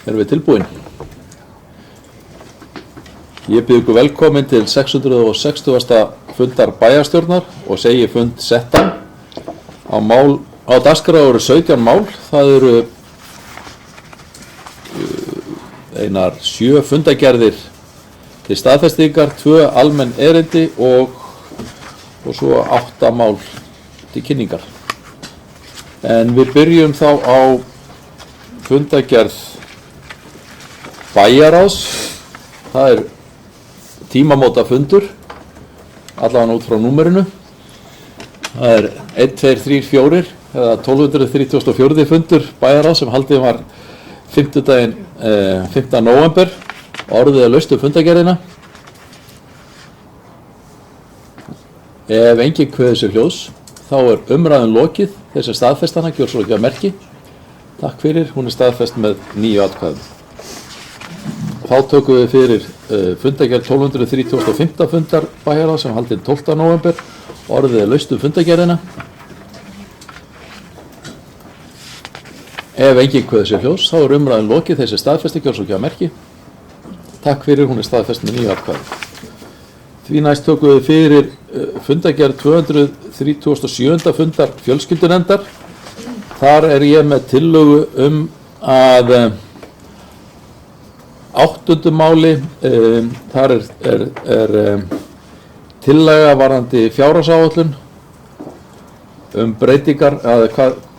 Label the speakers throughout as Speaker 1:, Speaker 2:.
Speaker 1: Erum við tilbúin? Ég býð ykkur velkomin til 660. fundar bæjarstjórnar og segi fund settan. Á dagskrá eru 17 mál. Það eru einar 7 fundagerðir til staðfestingar, 2 almenn erindi og svo 8 mál til kynningar. En við byrjum þá á fundagerð bæjarráðs. Það er tímamóta fundur, allavega út frá númerinu. Það er 1, 2, 3, 4 eða 1234. fundur bæjarráðs sem haldið var fimmtudaginn 5. nóvember. Orðið er laust fundagerðina. Ef enginn kveður sér hljóðs, þá er umræðan lokið. Þessi staðfestana, gjör svo ekki að merki. Takk fyrir, hún er staðfest með 9 atkvæðum. Þá tökum við fyrir fundagerð 1235. fundar bæjarráðs sem haldið 12. nóvember. Orðið er laust fundagerðina. Ef enginn kveður sér hljóðs, þá er umræðan lokið. Þessi staðfesti, gjör svo ekki að merki. Takk fyrir, hún er staðfest með 9 atkvæðum. Því næst tökum við fyrir fundagerð 237. fundar fjölskyldunefndar. Þar er ég með tillögu að 8. máli. Þar er tillaga varðandi fjárhagsáætlun breytingar,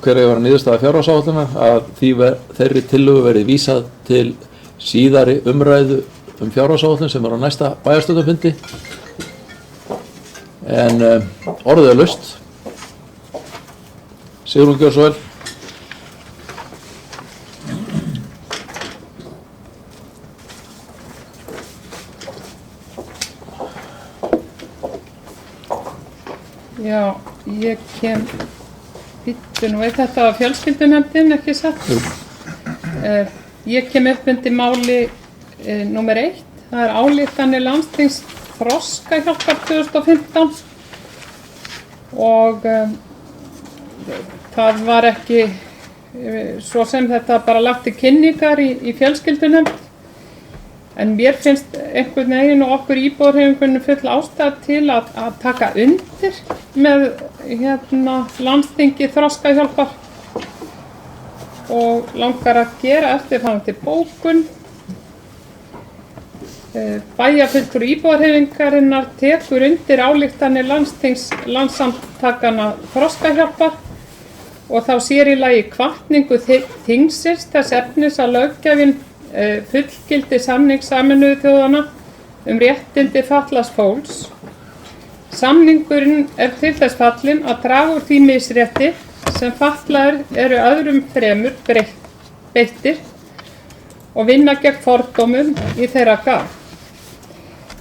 Speaker 1: hver var niðurstaða fjárhagsáætlunar, að þeirri tillögu verði vísað til síðari umræðu fjárhagsáætlun sem er á næsta bæjarstjórnarfundi. En orðið er laust. Sigrún, gjör svo vel.
Speaker 2: Já, ég kem býttu nú, þetta fjölskyldunefndin, ekki satt? Ég kem upp undir máli númer 1. Það er ályktanir landsþings Þroskahjálpar 2015 og það var ekki svo sem þetta bara lagt til kynningar í fjölskyldunefnd. En mér finnst einhvern veginn og okkur íbúarhreyfingunni full ástæða til að taka undir með landsþingi Þroskahjálpar og langar að gera eftirfarandi bókun. Bæjarfulltrúi íbúarhreyfingarinnar tekur undir ályktanir landssamtakanna Þroskahjálpar og þá sér í lagi hvatningu þingsins þess efnis að löggjafinn fullgildi samning Sameinuðu þjóðanna réttindi fatlaðs fólks. Samningurinn er til þess fallinn að draga úr því misrétti sem fatlaðir eru öðrum fremur beittir og vinna gegn fordómum í þeirra garð.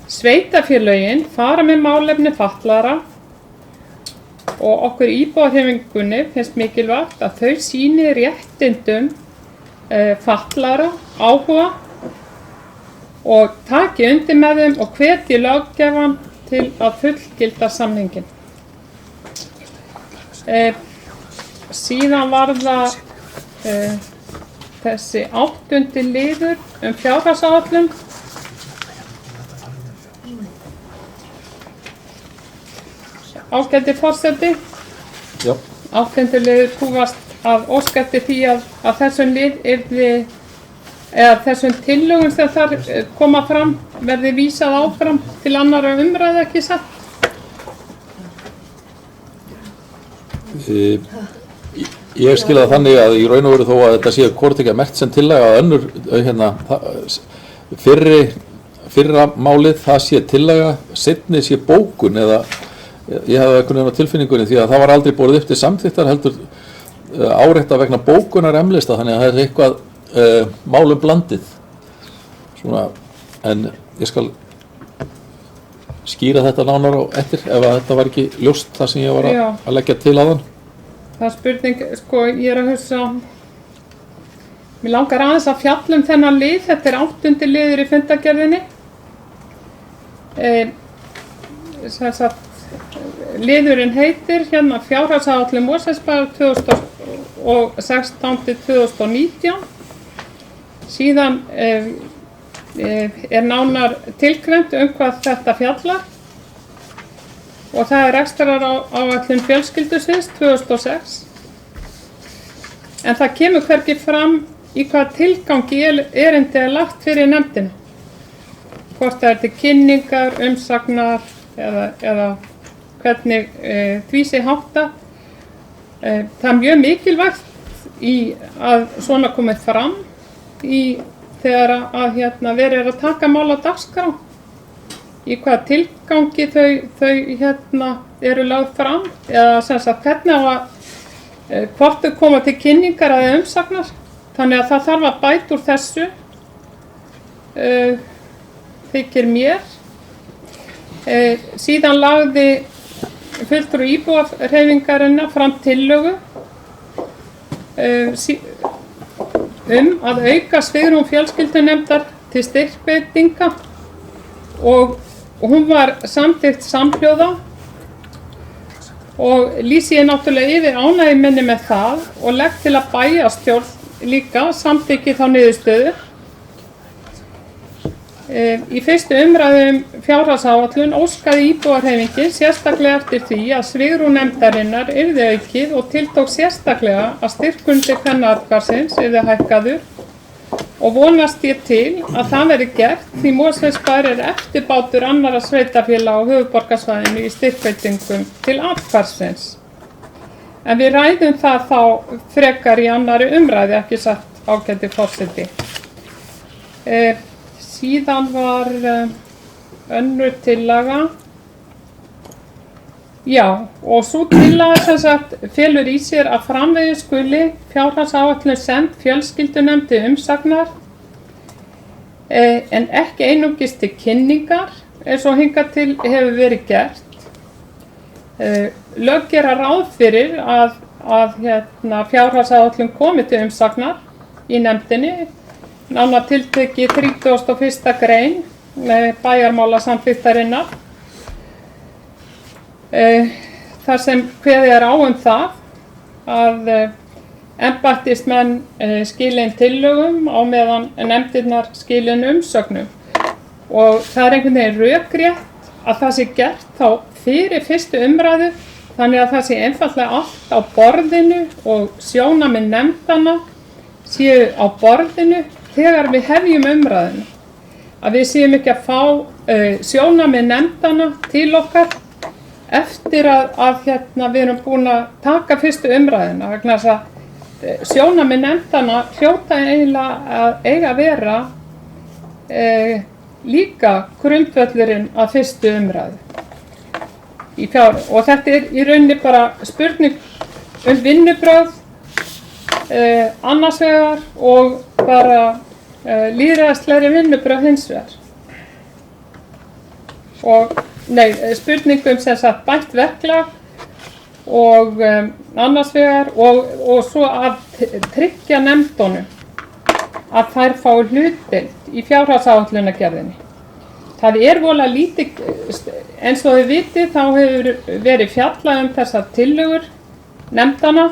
Speaker 2: Sveitarfélögin fara með málefni fatlaðra og okkur íbúarhreyfingunni finnst mikilvægt að þau sýni réttindum fatlaðra áhuga og taki undir með þeim og hvetji löggjafann til að fullgilda samninginn. Síðan var það þessi 8. liður fjárhagsáætlun. Ágæti forseti.
Speaker 1: Já.
Speaker 2: 8. liður, þú varst að óska eftir því að þessum lið eða þessum tillögum sem þar koma fram verði vísað áfram til annarra umræðu, ekki satt?
Speaker 1: Ég skil það þannig að í raun og veru þó að þetta sé hvort ekki merkt sem tillaga að önnur fyrra málið það sé tillaga, seinni sé bókun eða ég hafði einhvern veginn á tilfinningunni því að það var aldrei borið upp til samþykktar heldur árétta vegna bókunar emlista, þannig að það er eitthvað málum blandið svona, en ég skal skýra þetta nánar á eftir ef að þetta var ekki ljóst það sem ég var að leggja til áðan.
Speaker 2: Það er spurning, sko, ég er að hugsa mér langar aðeins að fjalla þennan lið, þetta er 8. liður í fundagerðinni. Liðurinn heitir fjárhagsáætlun Mosfellsbæjar 2016 til 2019. Síðan er nánar tilgreint hvað þetta fjallar og það er rekstraráætlun fjölskyldusviðs 2006. En það kemur hvergi fram í hvaða tilgangi erindi er lagt fyrir nefndina. Hvort það er til kynningar, umsagnar eða hvernig því sé háttað. Það er mjög mikilvægt að svona komið fram þegar að verið er að taka mál á dagskrá. Í hvaða tilgangi þau eru lögð fram eða sem sagt hvernig hvort þau koma til kynningar eða umsagnar. Þannig að það þarf að bæta úr þessu, þykir mér. Síðan lagði fulltrúi íbúahreyfingarinnar fram tillögu að auka svigrúm fjölskyldunefndar til styrkveitinga og hún var samþykkt samhljóða og lýsi ég náttúrulega yfir ánægju minni með það og legg til að bæjarstjórn líka samþykki þá niðurstöðu. Í fyrstu umræðu fjárhagsáætlun óskaði íbúahreyfingin sérstaklega eftir því að svigrúm nefndarinnar yrði aukið og tiltók sérstaklega að styrkundi kvennaathvarfsins yrði hækkaður og vonast ég til að það verði gert því Mosfellsbær er eftirbátur annarra sveitarfélaga á höfuðborgarsvæðinu í styrkveitingum til athvarfsins. En við ræðum það þá frekar í annarri umræðu, ekki satt ágæti forseti. Síðan var önnur tillaga. Já, og sú tillaga sem sagt felur í sér að framvegis skuli fjárhagsáætlun send fjölskyldunefnd til umsagnar en ekki einungis til kynningar eins og hingað til hefur verið gert. Lög gera ráð fyrir að fjárhagsáætlun komi til umsagnar í nefndinni, nánar tiltekið 31. grein bæjarmálasamþykktarinnar, þar sem kveðið er á það að embættismenn skili inn tillögum á meðan nefndirnar skili inn umsögnum. Og það er einhvern veginn rökrétt að það sé gert þá fyrir fyrstu umræðu, þannig að það sé einfaldlega allt á borðinu og sjónarmið nefndanna séu á borðinu þegar við hefjum umræðinu. Að við séum ekki að fá sjónarmið nefndanna til okkar eftir að við erum búin að taka fyrstu umræðina, vegna þess að sjónarmið nefndanna hljóta eiginlega að eiga að vera líka grundvöllurinn að fyrstu umræðu. Og þetta er í rauninni bara spurning vinnubrögð annars vegar og bara lýðræðislegri vinnubrögð hins vegar. Spurningum sem sagt bætt verklag og annars vegar og svo að tryggja nefndunum að þær fái hlutdeild í fjárhagsáætlunargerðinni. Það er voðalega lítið, eins og þið vitið, þá hefur verið fjallað þessar tillögur nefndanna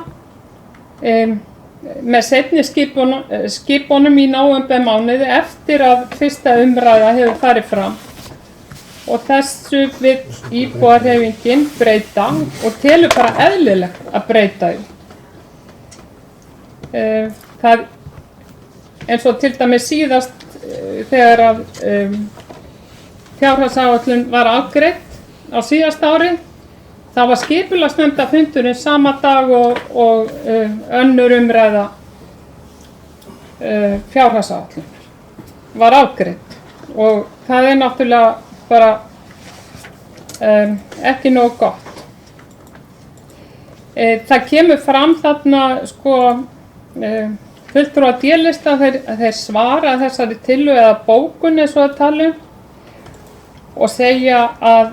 Speaker 2: með seinni skipunum í nóvembermánuði eftir að fyrsta umræða hefur farið fram. Og þessu vill íbúahreyfingin breyta og telur bara eðlilegt að breyta því. Það eins og til dæmis síðast þegar að fjárhagsáætlun var afgreidd á síðasta ári, það var skipulagsnefndarfundurinn sama dag og önnur umræða fjárhagsáætlunar var afgreidd og það er náttúrulega bara ekki nógu gott. Það kemur fram þarna fulltrúar D-lista þeir svara þessari tillögu eða bókun eins og að tala og segja að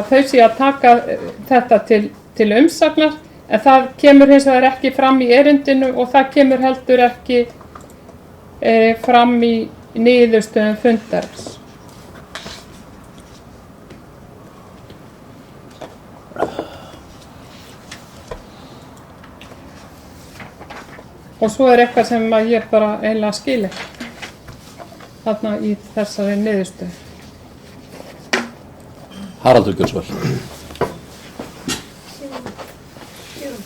Speaker 2: þau sé að taka þetta til umsagnar, en það kemur hins vegar ekki fram í erindinu og það kemur heldur ekki fram í niðurstöðum fundarins. Og svo eitthvað sem að ég bara eiginlega skil ekki þarna í þessari niðurstöðu.
Speaker 1: Haraldur Gjörsvar.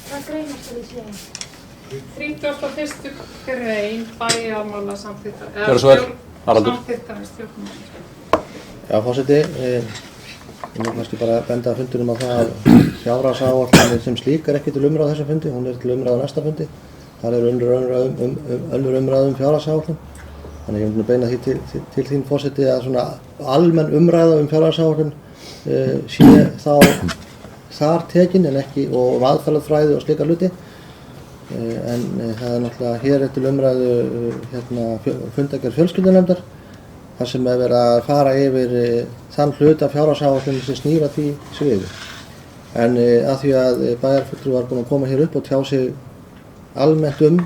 Speaker 3: Hvað greinast það í sér?
Speaker 2: 31. grein bæjarmála samþykktar.
Speaker 1: Gjörðu svo vel, Haraldur.
Speaker 2: Samþykktar stjórnmála.
Speaker 4: Já, forseti, ég má kannski bara benda að fundunum á það að fjárhagsáætlunin sem slík ekki til umræðu á þessum fundi, hún til umræðu á næsta fundi. Það önnur umræðu fjárhagsáætlun. Þannig ég vil beina því til þín, forseti, að svona almenn umræða fjárhagsáætlun sé þá þar tekin en ekki og aðferðafræði og slíka hluti. En það náttúrulega hér til umræðu fundargerð fjölskyldunefndar þar sem verið að fara yfir þann hluta fjárhagsáætlunar sem snýr að því sviði. En að því að bæjarfulltrúi var búinn að koma hér upp og tjá sig almennt um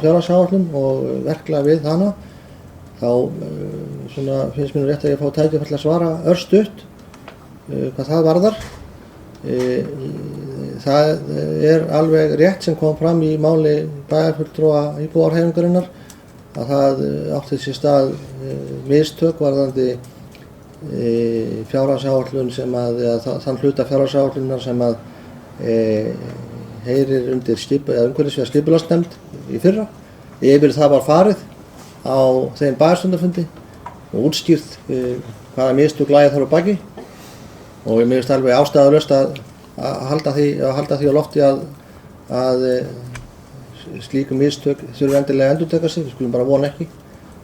Speaker 4: fjárhagsáætlun og verklega við hana, þá svona finnst mér rétt að ég fá tækifæri til að svara örstutt hvað það varðar. Það alveg rétt sem kom fram í máli bæjarfulltrúa íbúðarhreyfingarinnar að það átti sér stað mistök varðandi fjárhagsáætlun sem þann hluta fjárhagsáætlunar sem heyrir undir umhverfisvega skipulagsnefnd í fyrra. Yfir það var farið á þeim bæjarstjórnarfundi og útskýrt hvaða mistök lægi þar á baki og mér finnst alveg ástæðulaust að halda því á lofti að slíkum mistök þurfi endilega að endurtaka sig, við skulum bara vona ekki.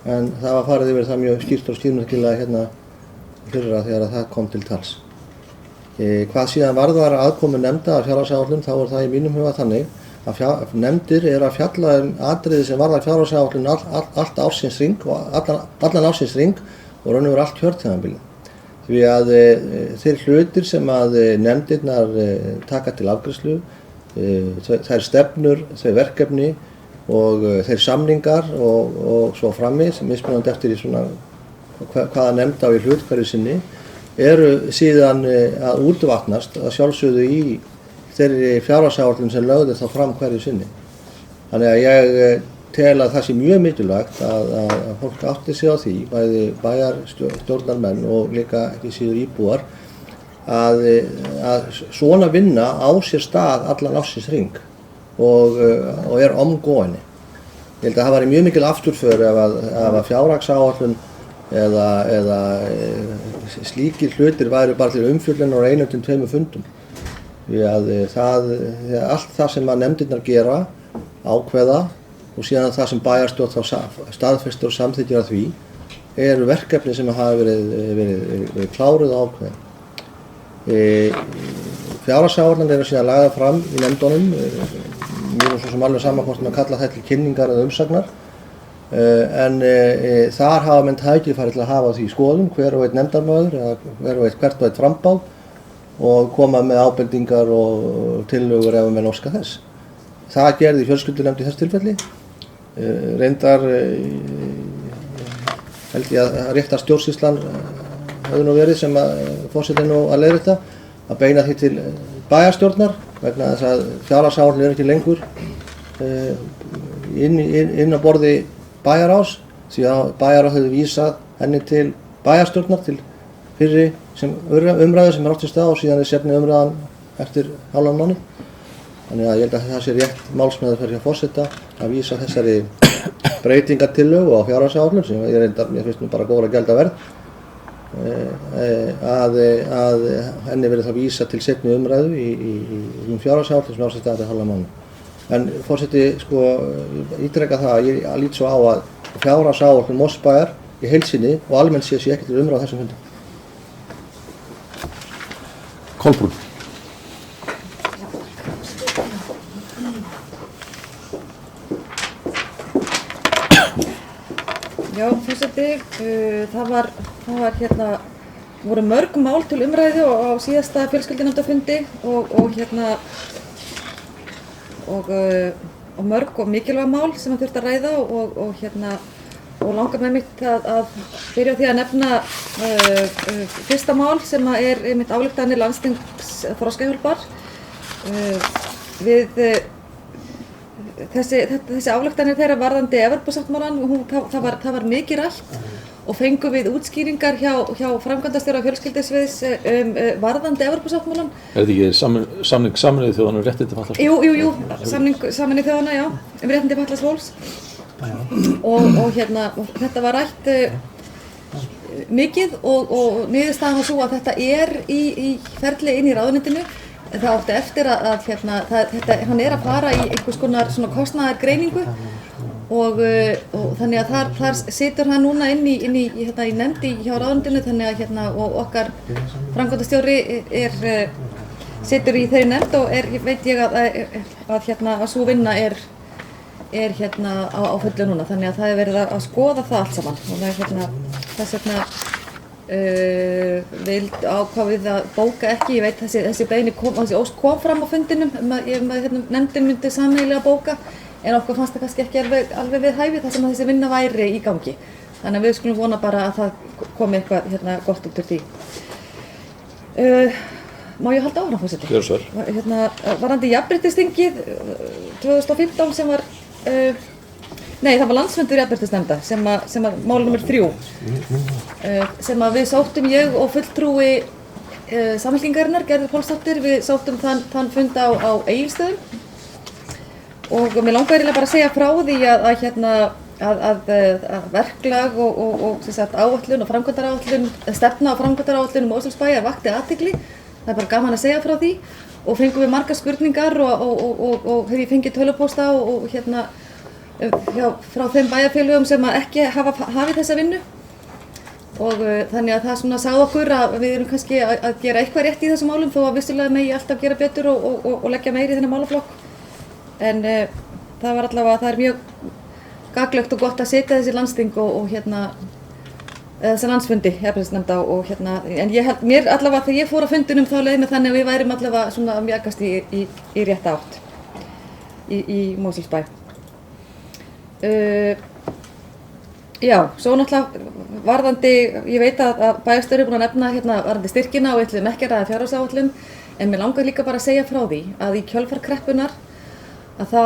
Speaker 4: En það var farið yfir það mjög skýrt og skýrmerkilega hérna fyrra þegar það kom til tals. Hvað síðan varðar aðkomu nefnda að fjárhagsáætlun, þá það í mínum huga þannig að nefndir að fjalla atriði sem varðar fjárhagsáætlun allt ársins hring og allan ársins hring og raunveru allt kjörtímabilið. Því að þeir hlutir sem að nefndirnar taka til afgreiðslu, þær stefnur, þau verkefni og þeir samningar og svo framvegis, mismunandi eftir í svona hvaða nefnd á í hlut hverju sinni, eru síðan að útvatnast að sjálfsögðu í þeirri fjárhagsáætlun sem lögði þá fram hverju sinni. Þannig að ég tel að það sé mjög mikilvægt að fólk átti sig á því, bæði bæjarstjórnarmenn og líka ekki síður íbúar, að svona vinna á sér stað allan ársins hring og ongoing. Ég held að það væri mjög mikil afturför ef að fjárhagsáætlun eða slíkir hlutir væru bara til umfjöllunar á 1 til 2 fundum. Því að allt það sem að nefndirnar gera, ákveða og síðan það sem bæjarstjórn þá staðfestur og samþykkir að því eru verkefni sem hafa verið kláruð og ákveðin. Fjárhagsáætlanir eru síðan lagðar fram í nefndunum, mér svo sem alveg saman hvort maður kalla það til kynningar eða umsagnar, en þar hafa menn tækifæri til að hafa því skoðun hver og einn nefndarmaður eða hvert og einn frambáð og koma með ábendingar og tillögur ef menn óska þess. Það gerði fjölskyldunefnd í þessu tilfelli. Reyndar held ég að réttar stjórnsýslan hefði nú verið sem forsetinn nú að leiðrétta að beina því til bæjarstjórnar vegna þess að fjárhagsáætlun ekki lengur inn á borði bæjarráðs því að bæjarráð hefði vísað henni til bæjarstjórnar til fyrri umræðu sem átt sér stað og síðan seinni umræðan eftir hálfan mánuð. Þannig að ég held að það sé rétt málsmeðferð hjá forseta að vísa þessari breytingartillögu á fjárhagsáætlun sem mér finnst nú bara góðra gjalda verð að henni verið það vísa til seinni umræðu í fjárhagsáætlun sem á sér stað eftir hálfan mánuð. En forseti ítreka það að ég lít svo á að fjárhagsáætlun Mosbæjar í heild sinni og almennt sé ekki til umræðu á þessum fundi.
Speaker 1: Kolbrún.
Speaker 5: Já, forseti, það voru mörg mál til umræðu á síðasta fjölskyldunefndarfundi og mörg og mikilvæg mál sem þurfti að ræða og langar með mitt að byrja á því að nefna fyrsta mál sem einmitt ályktanir landsþings Þroskahjálpar. Við þessi ályktanir þeirra varðandi Evrópusáttmálann, það var mikið rætt og fengum við útskýringar hjá framkvæmdastjóra fjölskyldusviðs varðandi Evrópusáttmálann.
Speaker 1: Er þetta ekki samning Sameinuðu þjóðanna um réttindi fatlaðs fólks?
Speaker 5: Jú, samning Sameinuðu þjóðanna, já, réttindi fatlaðs fólks. Og þetta var rætt mikið og niðurstaðan var svo að þetta í ferli inn í ráðuneytinu. Það átti eftir að hann að fara í einhvers konar svona kostnaðargreiningu og þannig að þar situr hann núna inn í nefnd hjá ráðuneytinu, þannig að og okkar framkvæmdastjóri situr í þeirri nefnd og veit ég að sú vinna er á fullu núna, þannig að það er verið að skoða það allt saman og þess vegna ákváðum að bóka ekki, ég veit þessi beiðni þessi ósk kom fram á fundinum nefndin myndi sameiginlega bóka en okkur fannst það kannski ekki alveg við hæfi þar sem þessi vinna væri í gangi, þannig að við skulum vona bara að það komi eitthvað gott út úr því. Má ég halda áfram, forseti?
Speaker 1: Gjörðu svo vel.
Speaker 5: Varðandi jafnréttisþingið 2015 sem var það var landsfundur jafnréttisnefnda sem að mál nr. 3 sem að við sóttum, ég og fulltrúi Samfylkingarinnar, Gerður Pálsdóttir, við sóttum þann fund á Egilsstöðum og mér langar eiginlega bara að segja frá því að verklag og áætlun og framkvæmdaráætlun, stefna og framkvæmdaráætlun Mosfellsbæjar vakti athygli, það er bara gaman að segja frá því og fengum við margar spurningar og hef ég fengið tölvupósta og frá þeim bæjarfélögum sem ekki hafi þessa vinnu og þannig að það svona sagði okkur að við erum kannski að gera eitthvað rétt í þessum málum þó að vissulega megi alltaf gera betur og leggja meiri í þennan málaflokk en það var allavega, það er mjög gagnlegt og gott að setja þessi landsþing og þessi landsfundi jafnréttisnefnda og en ég held mér allavega þegar ég fór á fundinum þá leið mér þannig að við værum allavega svona að mjagast í rétta átt í Mosfellsbæ. Já, svo náttúrulega varðandi, ég veit að bæjarstjóri er búinn að nefna varðandi styrkina og ætlum ekki að ræða fjárhagsáætlun en mér langar líka bara að segja frá því að í kjölfar kreppunnar að þá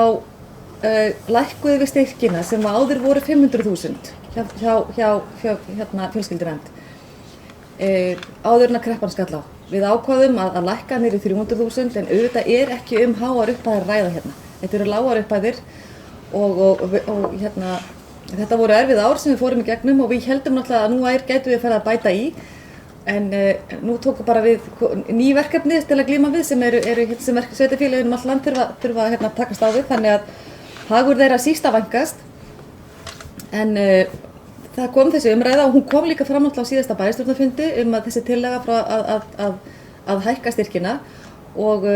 Speaker 5: lækkuðu við styrkina sem áður voru 500.000 hjá fjölskylduvernd áður en að kreppan skall á. Við ákváðum að lækka niður í 300.000 en auðvitað er ekki háar upphæðir að ræða hérna. Þetta eru lágar upphæðir og þetta voru erfið ár sem við fórum í gegnum og við heldum náttúrulega að nú gætum við að bæta í en nú tóku bara við ný verkefni til að glíma við sem sem sveitarfélögin allt land þurfa að takast á við þannig að hagur þeirra síst að vænkast en það kom þessi umræða og hún kom líka fram náttúrulega á síðasta bæjarstjórnarfundi að þessi tillaga frá að hækka styrkina og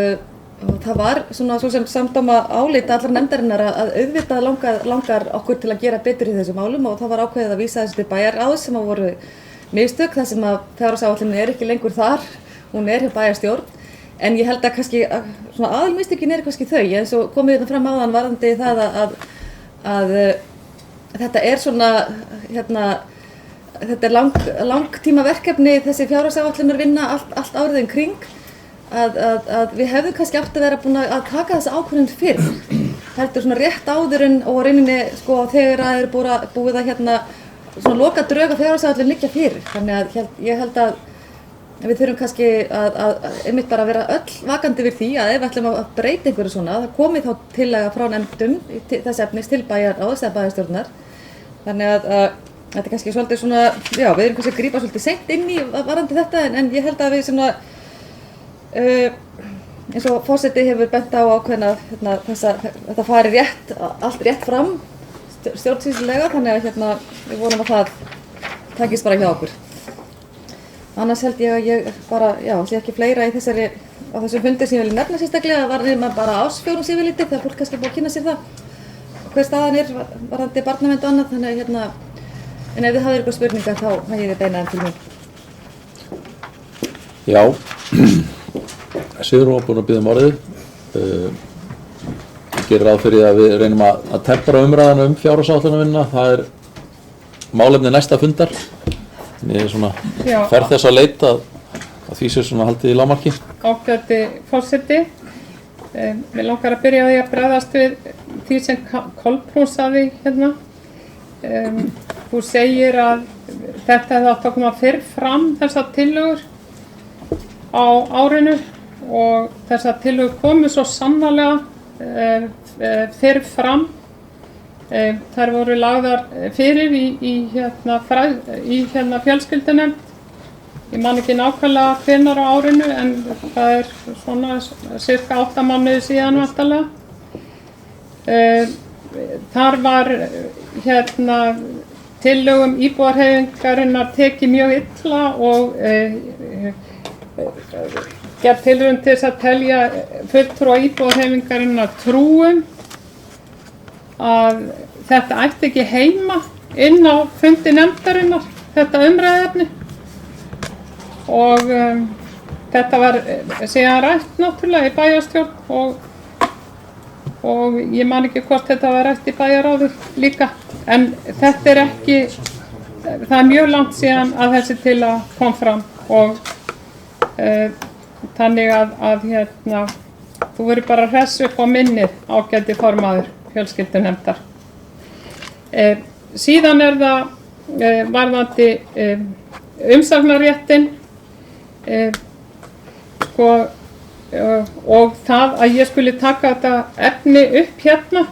Speaker 5: það var svona svo sem samdóma álit allar nefndarinnar að auðvitað langar okkur til að gera betur í þessum málum og það var ákveðið að vísa þessu til bæjarráðs sem voru mistök þar sem að fjárhagsáætlunin er ekki lengur þar, hún er hjá bæjarstjórn en ég held að kannski svona aðalmistökin er kannski þau eins og komið þetta fram áðan varðandi það að þetta er svona þetta er langtíma verkefni þessi fjárhagsáætlunar vinna allt árið kring að við hefðum kannski átt að vera búin að taka þessa ákvörðun fyrr heldur svona rétt áður en og rauninni sko þegar það er búið að svona loka drög að fjárhagsáætlun liggja fyrir þannig að ég held að við þurfum kannski að einmitt bara vera öll vakandi við því að ef við ætlum að breyta einhverju svona það komi þá tillaga frá nefndum þess efnis til bæjarráðs eða bæjarstjórnar þannig að þetta er kannski svolítið svona já við erum kannski að grípa svolítið seint inn í varðandi þetta en ég held að við svona eins og forseti hefur bent á ákveðna þetta fari allt rétt fram stjórnsýslulega þannig að við vonum að það takist bara hjá okkur. Annars held ég að ég bara, sé ekki fleira á þessum fundi sem ég vil nefna sérstaklega var nefna bara ársfjórums yfirliti þegar fólk kannski búið að kynna sér það hver staðan er varðandi barnavernd og annað þannig að en ef þið hafið eitthvað spurningar þá hægir þið beina þeim til mín.
Speaker 1: Já, Sigrún var búin að biðja orðið. Ég gerir ráð fyrir að við reynum að tempra umræðan fjárhagsáætlunarvinnuna. Það er málefni næsta fundar. Ég svona fer þess að leita að því sem svona haldið í lágmarki.
Speaker 2: Ágæti forseti, mér langar að byrja á því að bregðast við því sem Kolbrún sagði hérna. Þú segir að þetta hefði átt að koma fyrr fram, þessar tillögur á árinu, og þessar tillögur komu svo sannarlega fyrr fram. Þær voru lagðar fyrir í fjölskyldunefnd. Ég man ekki nákvæmlega hvenær á árinu, en það er svona cirka 8 mánuði síðan vantarlega. Þar var tillögum íbúðarhreyfingarinnar tekið mjög illa og gerð tilraun til þess að telja fulltrúa íbúðarhreyfingarinnar trúum að þetta ætti ekki heima inn á fundi nefndarinnar, þetta umræðuefni. Og þetta var síðan rætt náttúrulega í bæjarstjórn og ég man ekki hvort þetta var rætt í bæjarráði líka, en þetta er ekki, það er mjög langt síðan að þessi tillaga kom fram og þannig að þú verður bara hress upp á minnið, ágæti formaður fjölskyldunefndar. Síðan er það varðandi umsagnarréttinn, og það að ég skuli taka þetta efni upp hérna.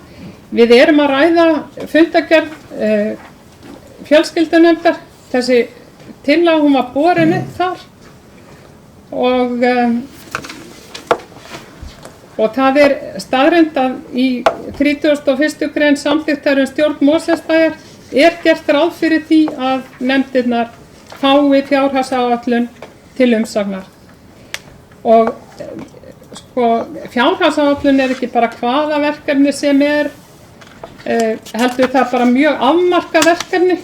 Speaker 2: Við erum að ræða fundargerð fjölskyldunefndar. Þessi tillaga, hún var borin upp þar og það er staðreynd að í 31. grein samþykktar stjórn Mosfellsbæjar er gert ráð fyrir því að nefndirnar fái fjárhagsáætlun til umsagnar. Og fjárhagsáætlun er ekki bara hvaða verkefni sem er, heldur það bara mjög afmarkað verkefni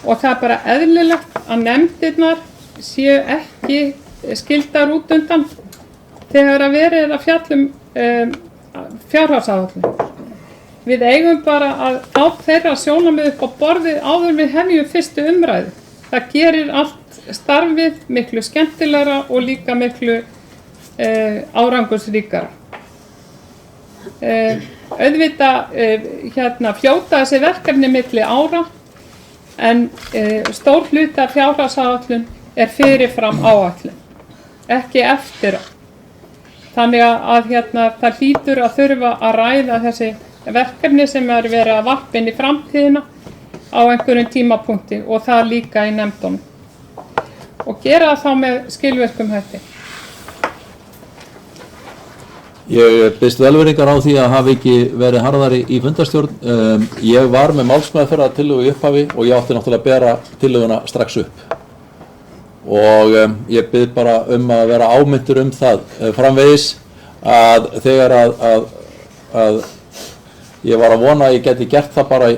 Speaker 2: og það er bara eðlilegt að nefndirnar séu ekki skildar út undan þegar að verið er að fjalla fjárhagsáætlun. Við eigum bara að fá þeirra sjónarmið upp á borðið áður við hefjum fyrstu umræðu. Það gerir allt starfið miklu skemmtilegra og líka miklu árangursríkara. Auðvitað fljóta þessi verkefni milli ára, en stór hluti af fjárhagsáætlun er fyrirfram áætlun, ekki eftir á. Þannig að það hlýtur að þurfa að ræða þessi verkefni sem er verið að varpa inn í framtíðina á einhverjum tímapunkti og það líka í nefndunum. Og gera það þá með skilvirkum hætti.
Speaker 1: Ég biðst velvirðingar á því að hafi ekki verið harðari í fundarstjórn. Ég var með málsmeðferðartillögu í upphafi og ég átti náttúrulega að bera tillöguna strax upp. Og ég bið bara að vera áminntur það framvegis að þegar að ég var að vona að ég geti gert það bara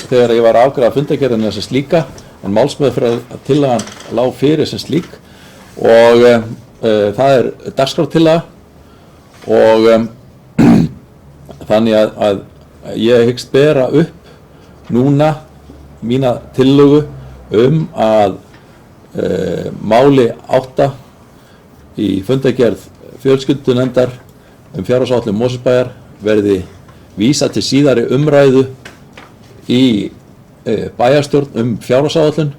Speaker 1: þegar ég var að afgreiða fundargerðina sem slíka, en málsmeðferðartillagan lá fyrir sem slík og það er dagskrártillaga og þannig að ég hyggst bera upp núna mína tillögu að máli 8 í fundargerð fjölskyldunefndar fjárhagsáætlun Mosfellsbæjar verði vísað til síðari umræðu í bæjarstjórn fjárhagsáætlun.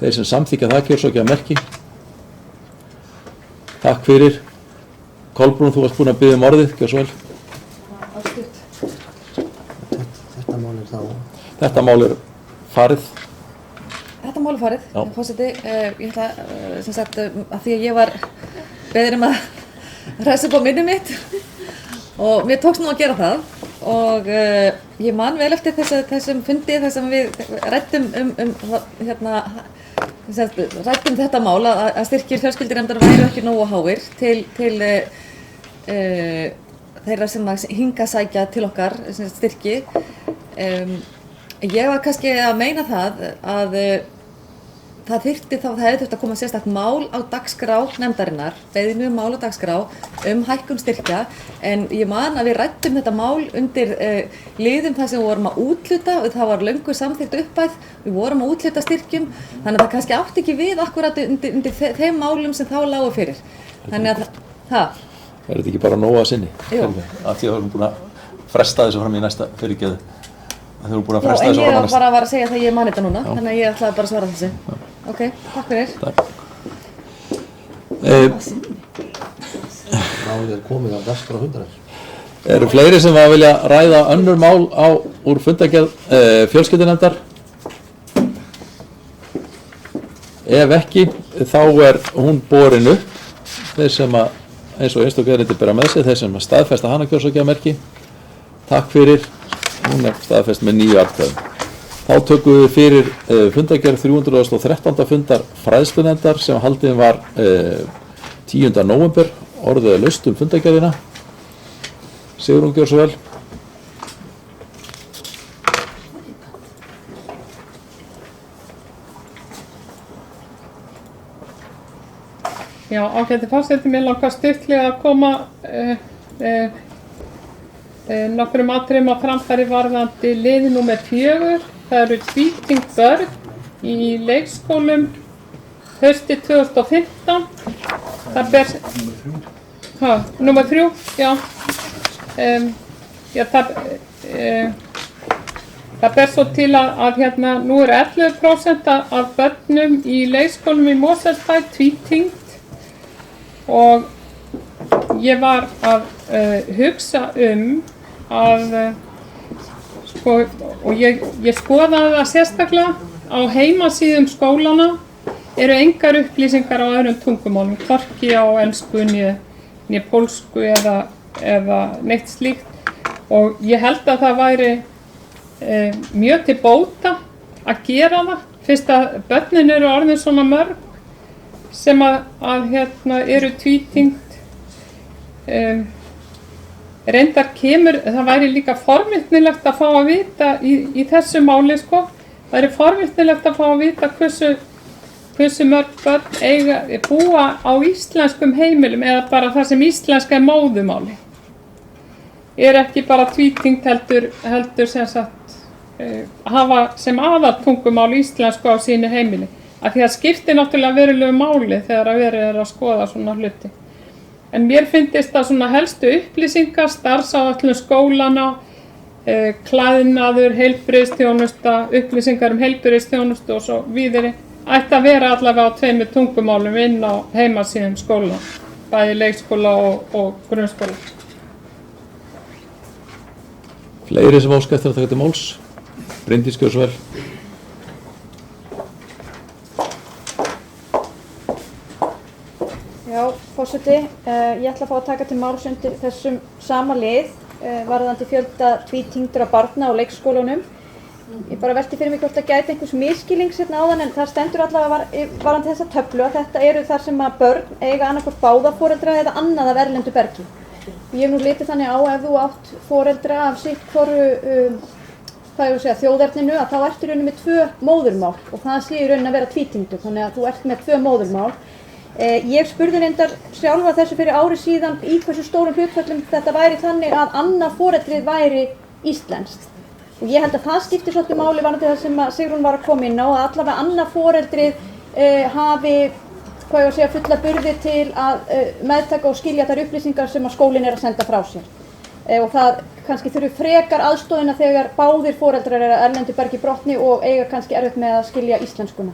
Speaker 1: Þeir sem samþykkja það kjósa ekki að merki. Takk fyrir. Kolbrún, þú varst búin að biðja orðið, gjör svo vel.
Speaker 4: Þetta mál er þá?
Speaker 1: Þetta mál er farið.
Speaker 5: Þetta mál er farið, forseti. Ég ætla, sem sagt, að því að ég var beðin að hressa upp á minni mitt og mér tókst nú að gera það og ég man vel eftir þessum fundi þar sem við ræddum ræddum þetta mál að styrkir fjölskyldunefndar væru ekki nógu háir til þeirra sem hinga sækja til okkar styrki. Ég var kannski að meina það að það hefði þurft að koma sérstakt mál á dagskrá nefndarinnar, beiðni mál á dagskrá hækkun styrkja, en ég man að við ræddum þetta mál undir liðum þar sem við vorum að úthluta og það var löngu samþykkt upphæð, við vorum að úthluta styrkjum, þannig að það kannski átti ekki við akkurat undir þeim málum sem þá lágu fyrir. Þannig að það.
Speaker 1: Er þetta ekki bara nóg að sinni?
Speaker 5: Jú.
Speaker 1: Af því að við erum búin að fresta þessu fram í næsta fyrirgeðu. Þeir eru búin að
Speaker 5: Já,
Speaker 1: fresta
Speaker 5: en
Speaker 1: þessu
Speaker 5: ég
Speaker 1: fram í næsta.
Speaker 5: bara var að segja það ég man þetta núna, þannig að ég ætlaði bara að svara þessu. Ok, takk fyrir.
Speaker 4: Málið komið á dagskrá fundarins.
Speaker 1: Eru fleiri sem að vilja ræða önnur mál úr fundargerð fjölskyldunefndar? Ef ekki, þá hún borin upp. Þeir sem að, eins og einstök erindi bera með sig, þeir sem að staðfesta hana kjörsókjamerki. Takk fyrir, hún staðfest með 9 atkvæðum. Þá tökum við fyrir fundargerð 313. fundar fræðslunefndar sem haldin var 10. nóvember, orðið laust fundargerðina. Sigrún, gjör svo vel.
Speaker 2: Já, ágæti forseti, mér langar stuttlega að koma nokkrum atriðum á framfæri varðandi lið númer 4. Það eru tvítyngd börn í leikskólum haustið 2015. Það ber... Númer 3, já. Það ber svo til að hérna, nú eru 11% af börnum í leikskólum í Mosfellsbæ tvítyngd og ég var að hugsa að sko, og ég skoðaði það sérstaklega á heimasíðum skólana eru engar upplýsingar á öðrum tungumálum, hvorki á ensku né pólsku eða neitt slíkt og ég held að það væri mjög til bóta að gera það fyrst að börnin eru orðin svona mörg sem að hérna eru tvítyngd reyndar kemur, það væri líka forvitnilegt að fá að vita í þessu máli sko, það væri forvitnilegt að fá að vita hversu mörg börn búa á íslenskum heimilum eða bara það sem íslenska er móðumáli ekki bara tvítyngd heldur sem sagt hafa sem aðaltungumál íslensku á sínu heimili að því að skiptir náttúrulega verulegu máli þegar að verið að skoða svona hluti. En mér finnst það svona helstu upplýsingar, starfsáætlun skólana, klæðnaður, heilbrigðisþjónusta, upplýsingar heilbrigðisþjónustu og svo víðari, ætti að vera allavega á 2 tungumálum inn á heimasíðum skóla, bæði leikskóla og grunnskóla.
Speaker 1: Fleiri sem óska eftir að taka til máls? Bryndís, gjör svo vel.
Speaker 5: Já, forseti, ég ætla að fá að taka til máls undir þessum sama lið varðandi fjölda tvítyngdra barna á leikskólunum. Ég bara velti fyrir mig hvort að gæti einhvers misskilings hérna áðan en það stendur allavega varðandi þessa töflu að þetta eru þar sem að börn eiga annarkvort báðaforeldra eða annað af erlendu bergi. Ég hef nú litið þannig á ef þú átt foreldra af sitt hvoru þjóðerninu að þá ertu í rauninni með 2 móðurmál og það sé í rauninni að vera tvítyngdur þannig að þú ert með 2 móðurmál. Ég spurði reyndar sjálfa þessu fyrir ári síðan í hversu stórum hlutföllum þetta væri þannig að annað foreldrið væri íslenskt. Og ég held að það skiptir svolítið máli varðandi það sem Sigrún var að koma inn á að allavega annað foreldrið hafi fulla burði til að meðtaka og skilja þær upplýsingar sem að skólinn er að senda frá sér. Og það kannski þurfi frekar aðstoðina þegar báðir foreldrar eru að erlendu bergi brotni og eiga kannski erfitt með að skilja íslenskuna.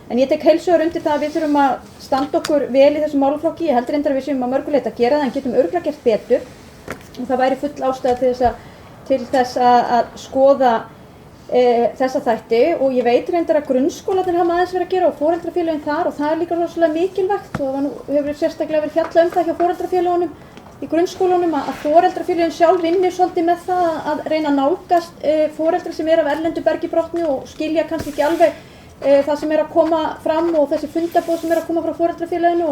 Speaker 5: En ég tek heilshugar undir það að við þurfum að standa okkur vel í þessum málaflokki. Ég heldur reyndar að við séum að mörgu leyti að gera það en getum örugglega gert betur. Og það væri full ástæða til þess að skoða þessa þætti og ég veit reyndar að grunnskólarnir hafa aðeins verið að gera og foreldrafélögin þar og það er líka rosalega mikilvægt og það hefur sérstaklega verið fjallað það hjá foreldrafélögunum í grunnskólunum að foreldrafélögin sjálf vinnur svolítið með það að reyna að nálgast foreldra sem eru af erlendu bergi brotni og skilja kannski ekki alveg það sem er að koma fram og þessi fundaboð sem er að koma frá foreldrafélaginu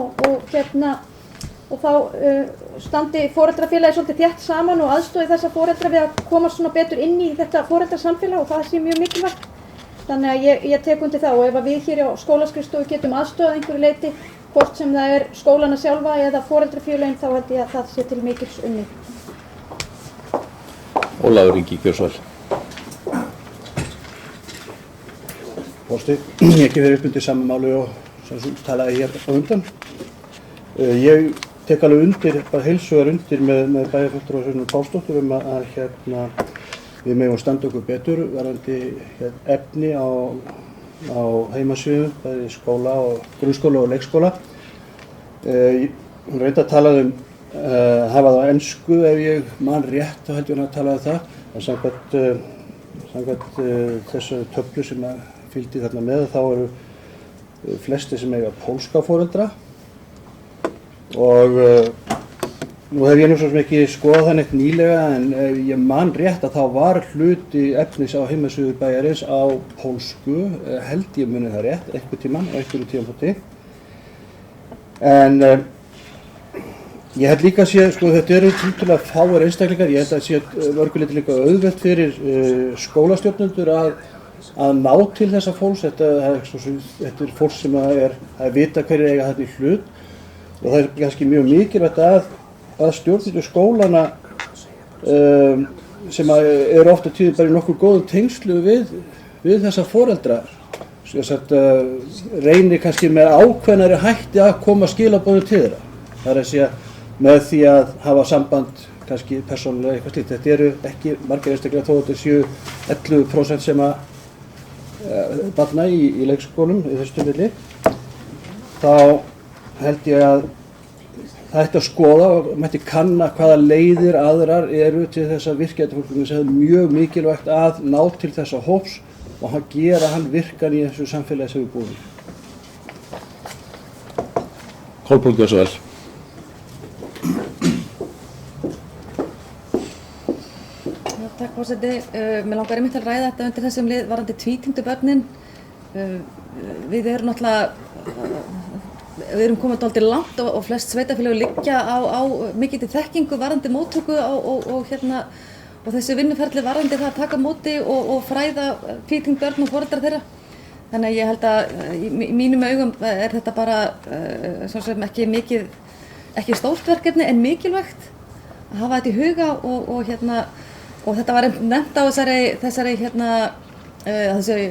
Speaker 5: og þá standi foreldrafélagi svolítið þétt saman og aðstoði þessa foreldra við að koma svona betur inn í þetta foreldrasamfélag og það sé mjög mikilvægt. Þannig að ég tek undir það og ef við hér á skólaskrifstofu getum aðstofað einhverju leyti, hvort sem það er skólana sjálfa eða foreldrafélagin, þá held ég að það sé til mikils unnið.
Speaker 1: Ólafur Ingi, gjör svo vel.
Speaker 6: Forseti, ég ekki verið upp undir saman máli og sem talaði hér á undan. Ég tek alveg undir, bara heilsugar undir með bæjarfulltrúa Sunnu Pálsdóttur að við megum standa okkur betur varðandi efni á heimasíðum, bæði skóla og grunnskóla og leikskóla. Hún reyndi að tala hafa það á ensku ef ég man rétt, þá held ég hún að tala það. En samkvæmt þessari töflu sem fylgdi þarna með, þá eru flesti sem eiga pólska foreldra og nú hef ég svo sem ekki skoðað það neitt nýlega, en ef ég man rétt að þá var hluti efnis á heimasíðu bæjarins á pólsku, held ég muni það rétt, einhvern tímann á einhverju tímapunkti. En ég held líka að sé, sko, þetta eru tiltölulega fáir einstaklingar, ég held að sé mörguleyti líka auðvelt fyrir skólastjórnendur að ná til þessa fólks. Þetta er fólk sem að vita hverjir eiga þetta í hlut, og það er kannski mjög mikilvægt að stjórnendur skólana sem eru oft á tíðum bara í nokkuð góðum tengslu við þessa foreldra, reynir kannski með ákveðnari hætti að koma skilaboðum til þeirra. Það er að segja með því að hafa samband kannski persónulega eitthvað slíkt. Þetta eru ekki margir einstaklega, þó þetta séu 11% sem að barna í leikskólum í þessu tilfelli. Þá held ég að það ætti að skoða og mætti kanna hvaða leiðir aðrar eru til þess að virkja þetta fólk. Það er mjög mikilvægt að ná til þessa hóps og gera hann virkan í þessu samfélagi sem við búum í.
Speaker 1: Kolbrún, gjörðu svo vel.
Speaker 5: Takk forseti. Mér langar einmitt að ræða þetta undir þessum lið varðandi tvítyndu börnin. Við erum náttúrulega við erum komið dálítið langt og flest sveitarfélög liggja á mikilli þekkingu varðandi móttöku og þessi vinnuferli varðandi það að taka móti og fræða tvítyndu börn og foreldra þeirra. Þannig að ég held að í mínum augum er þetta bara svo sem ekki stórt verkefni en mikilvægt að hafa þetta í huga og þetta var nefnt á þessari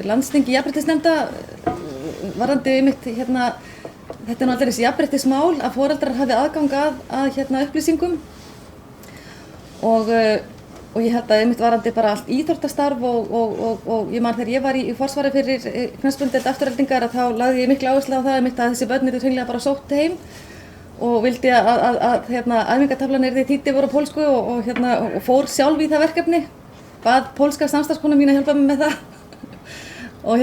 Speaker 5: landsþingi jafnréttisnefnda varðandi mitt þetta er náttúrulega þessi jafnréttismál að foreldrar hafi aðgang að upplýsingum og ég held að einmitt varðandi bara allt íþróttastarf og ég man þegar ég var í forsvari fyrir knattspyrnudeild Aftureldingar að þá lagði ég mikla áherslu á það einmitt að þessi börn yrðu hreinlega bara sótt heim og vildi að æfingataflan yrði þýdd yfir á pólsku og fór sjálf í það verkefni, bað pólska samstarfskona mín að hjálpa mig með það og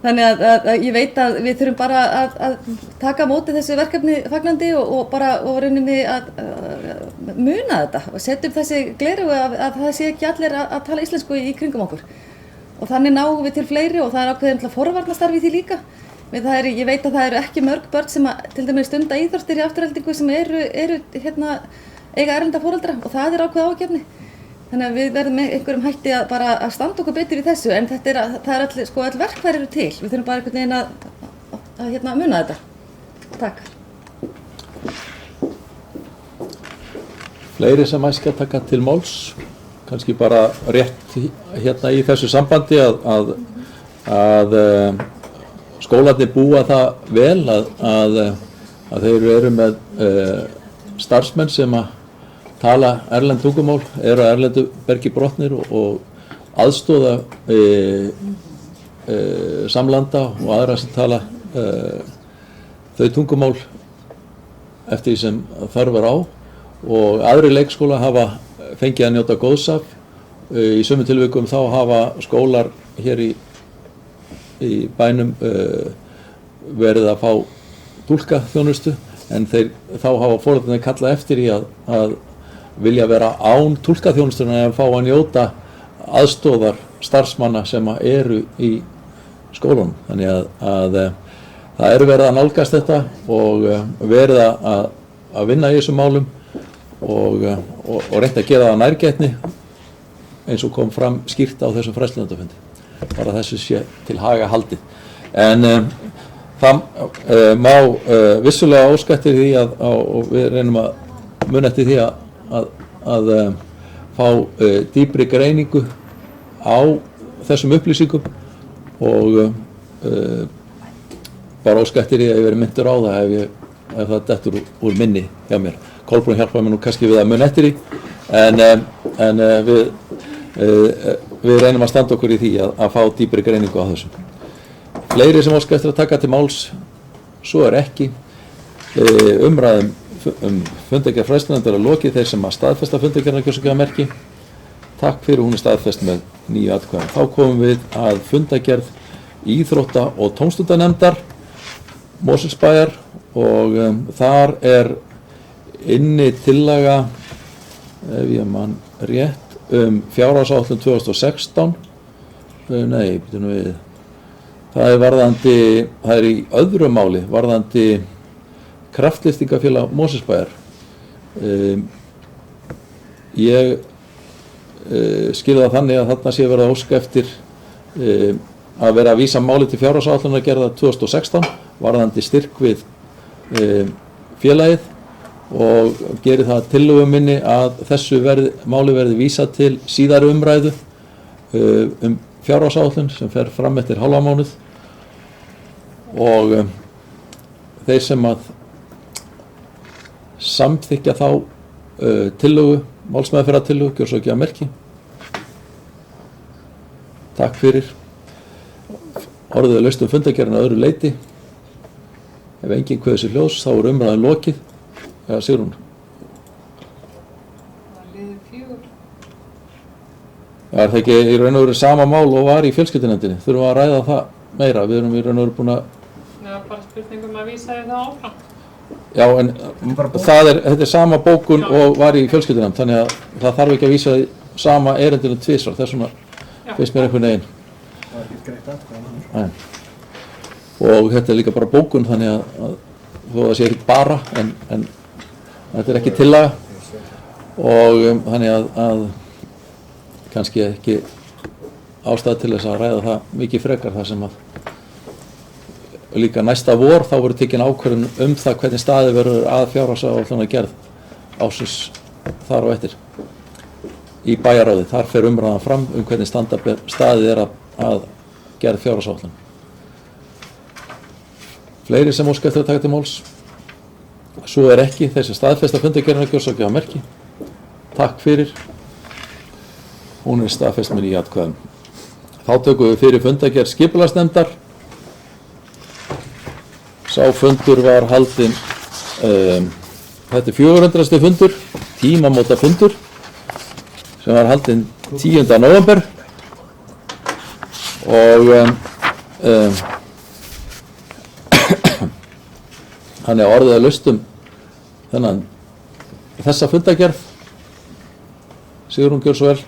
Speaker 5: þannig að ég veit að við þurfum bara að taka á móti þessu verkefni fagnandi og rauninni að muna þetta og setja upp þessi gleraugu að það sé ekki allir að tala íslensku í kringum okkur. Og þannig náum við til fleiri og það er ákveðið forvarnastarf í því líka. Ég veit að það eru ekki mörg börn sem til dæmis stunda íþróttir í Aftureldingu sem eru eiga erlenda foreldra og það er ákveðið ágefni. Þannig að við verðum með einhverjum hætti að standa okkur betur í þessu, en það er allir, all verkfæri eru til. Við þurfum bara einhvern veginn að muna þetta. Takk.
Speaker 1: Fleiri sem æskja að taka til máls, kannski bara rétt í þessu sambandi að skólarnir búa það vel að þeir eru með starfsmenn sem að tala erlend tungumál, eru að erlendu bergi brotnir og aðstoða samlanda og aðra sem tala þau tungumál eftir því sem þörf er á og aðri leikskóla hafa fengið að njóta góðs af. Í sömu tilvikum þá hafa skólar hér í bænum verið að fá túlkaþjónustu en þá hafa foreldrarnir kallað eftir í að vilja vera án túlkaþjónustunnar en fá að njóta aðstoðar starfsmanna sem eru í skólunum. Þannig að það eru verið að nálgast þetta og verið að vinna í þessum málum og reynt að gera það nærgætni eins og kom fram skýrt á þessum fræðslunarfundi. Bara þessu sé til haga haldið. En það má vissulega óska eftir því og við reynum að muna eftir því að fá dýpri greiningu á þessum upplýsingum og bara óska eftir því að ég verið myndur á það ef ég ef það dettur úr minni hjá mér. Kolbrún hjálpaði mér nú kannski við að mun eftir því, en við reynum að standa okkur í því að fá dýpri greiningu á þessu. Fleiri sem óska eftir að taka til máls, svo ekki. Umræðum fundargerð fræðslunefndar er lokið. Þeir sem að staðfesta fundargerðina kjósakjafamerki, takk fyrir, hún er staðfest með 9 atkvæðum. Þá komum við að fundargerð íþrótta- og tómstundanefndar Mosfellsbæjar og þar er inni tillaga, ef ég man rétt, fjárhagsáætlun 2016. Nei, býtum við. Það er í öðru máli varðandi kraftlyftingafélag Mosfellsbæjar. Ég skilði það þannig að þarna sé verið að óska eftir að vera að vísa máli til fjárhagsáætlunar gerða 2016 varðandi styrk við félagið og geri það tillögu minni að þessu máli verði vísað til síðari umræðu fjárhagsáætlun sem fer fram eftir hálfa mánuð og þeir sem að samþykkja þá tillögu, málsmeðferðartillögu, kjósakjafamerki. Takk fyrir. Orðið er laust fundargerðina að öðru leyti. Ef enginn kveður sér hljóðs, þá er umræðan lokið. Ja, Sigrún.
Speaker 2: Það liður 4.
Speaker 1: Það ekki í raun og veru sama mál og var í fjölskyldunefndinni. Þurfum að ræða það meira. Við erum í raun og veru búin að...
Speaker 2: Já, bara spurningum að vísa þið það áfram.
Speaker 1: Já, en þetta er sama bókun og var í fjölskyldunefnd, þannig að það þarf ekki að vísa sama erindinu tvisvar. Þess vegna finnst mér einhvern veginn.
Speaker 6: Það er ekki greitt atkvæði.
Speaker 1: Og þetta er líka bara bókun, þannig að þó það sé ekki bara, en þetta er ekki tillaga og þannig að kannski ekki ástæða til þess að ræða það mikið frekar þar sem að líka næsta vor þá voru tekin ákvörðun það hvernig staðið verður að fjárhagsáætlunar gerð ársins þar á eftir í bæjarráði. Þar fer umræðan fram hvernig staðið er að gerð fjárhagsáætlunar. Fleiri sem óska eftir að taka til máls? Svo er ekki. Þessi staðfesta fundargerðina kjósakjafamerki. Takk fyrir. Hún er staðfest með 9 atkvæðum. Þá tökum við fyrir fundargerð skipulagsnefndar. Sá fundur var haldinn, þetta er 400. fundur, tímamóta fundur, sem var haldinn 10. nóvember og hann er orðið að laust þessa fundargerð. Sigrún, gjör svo vel.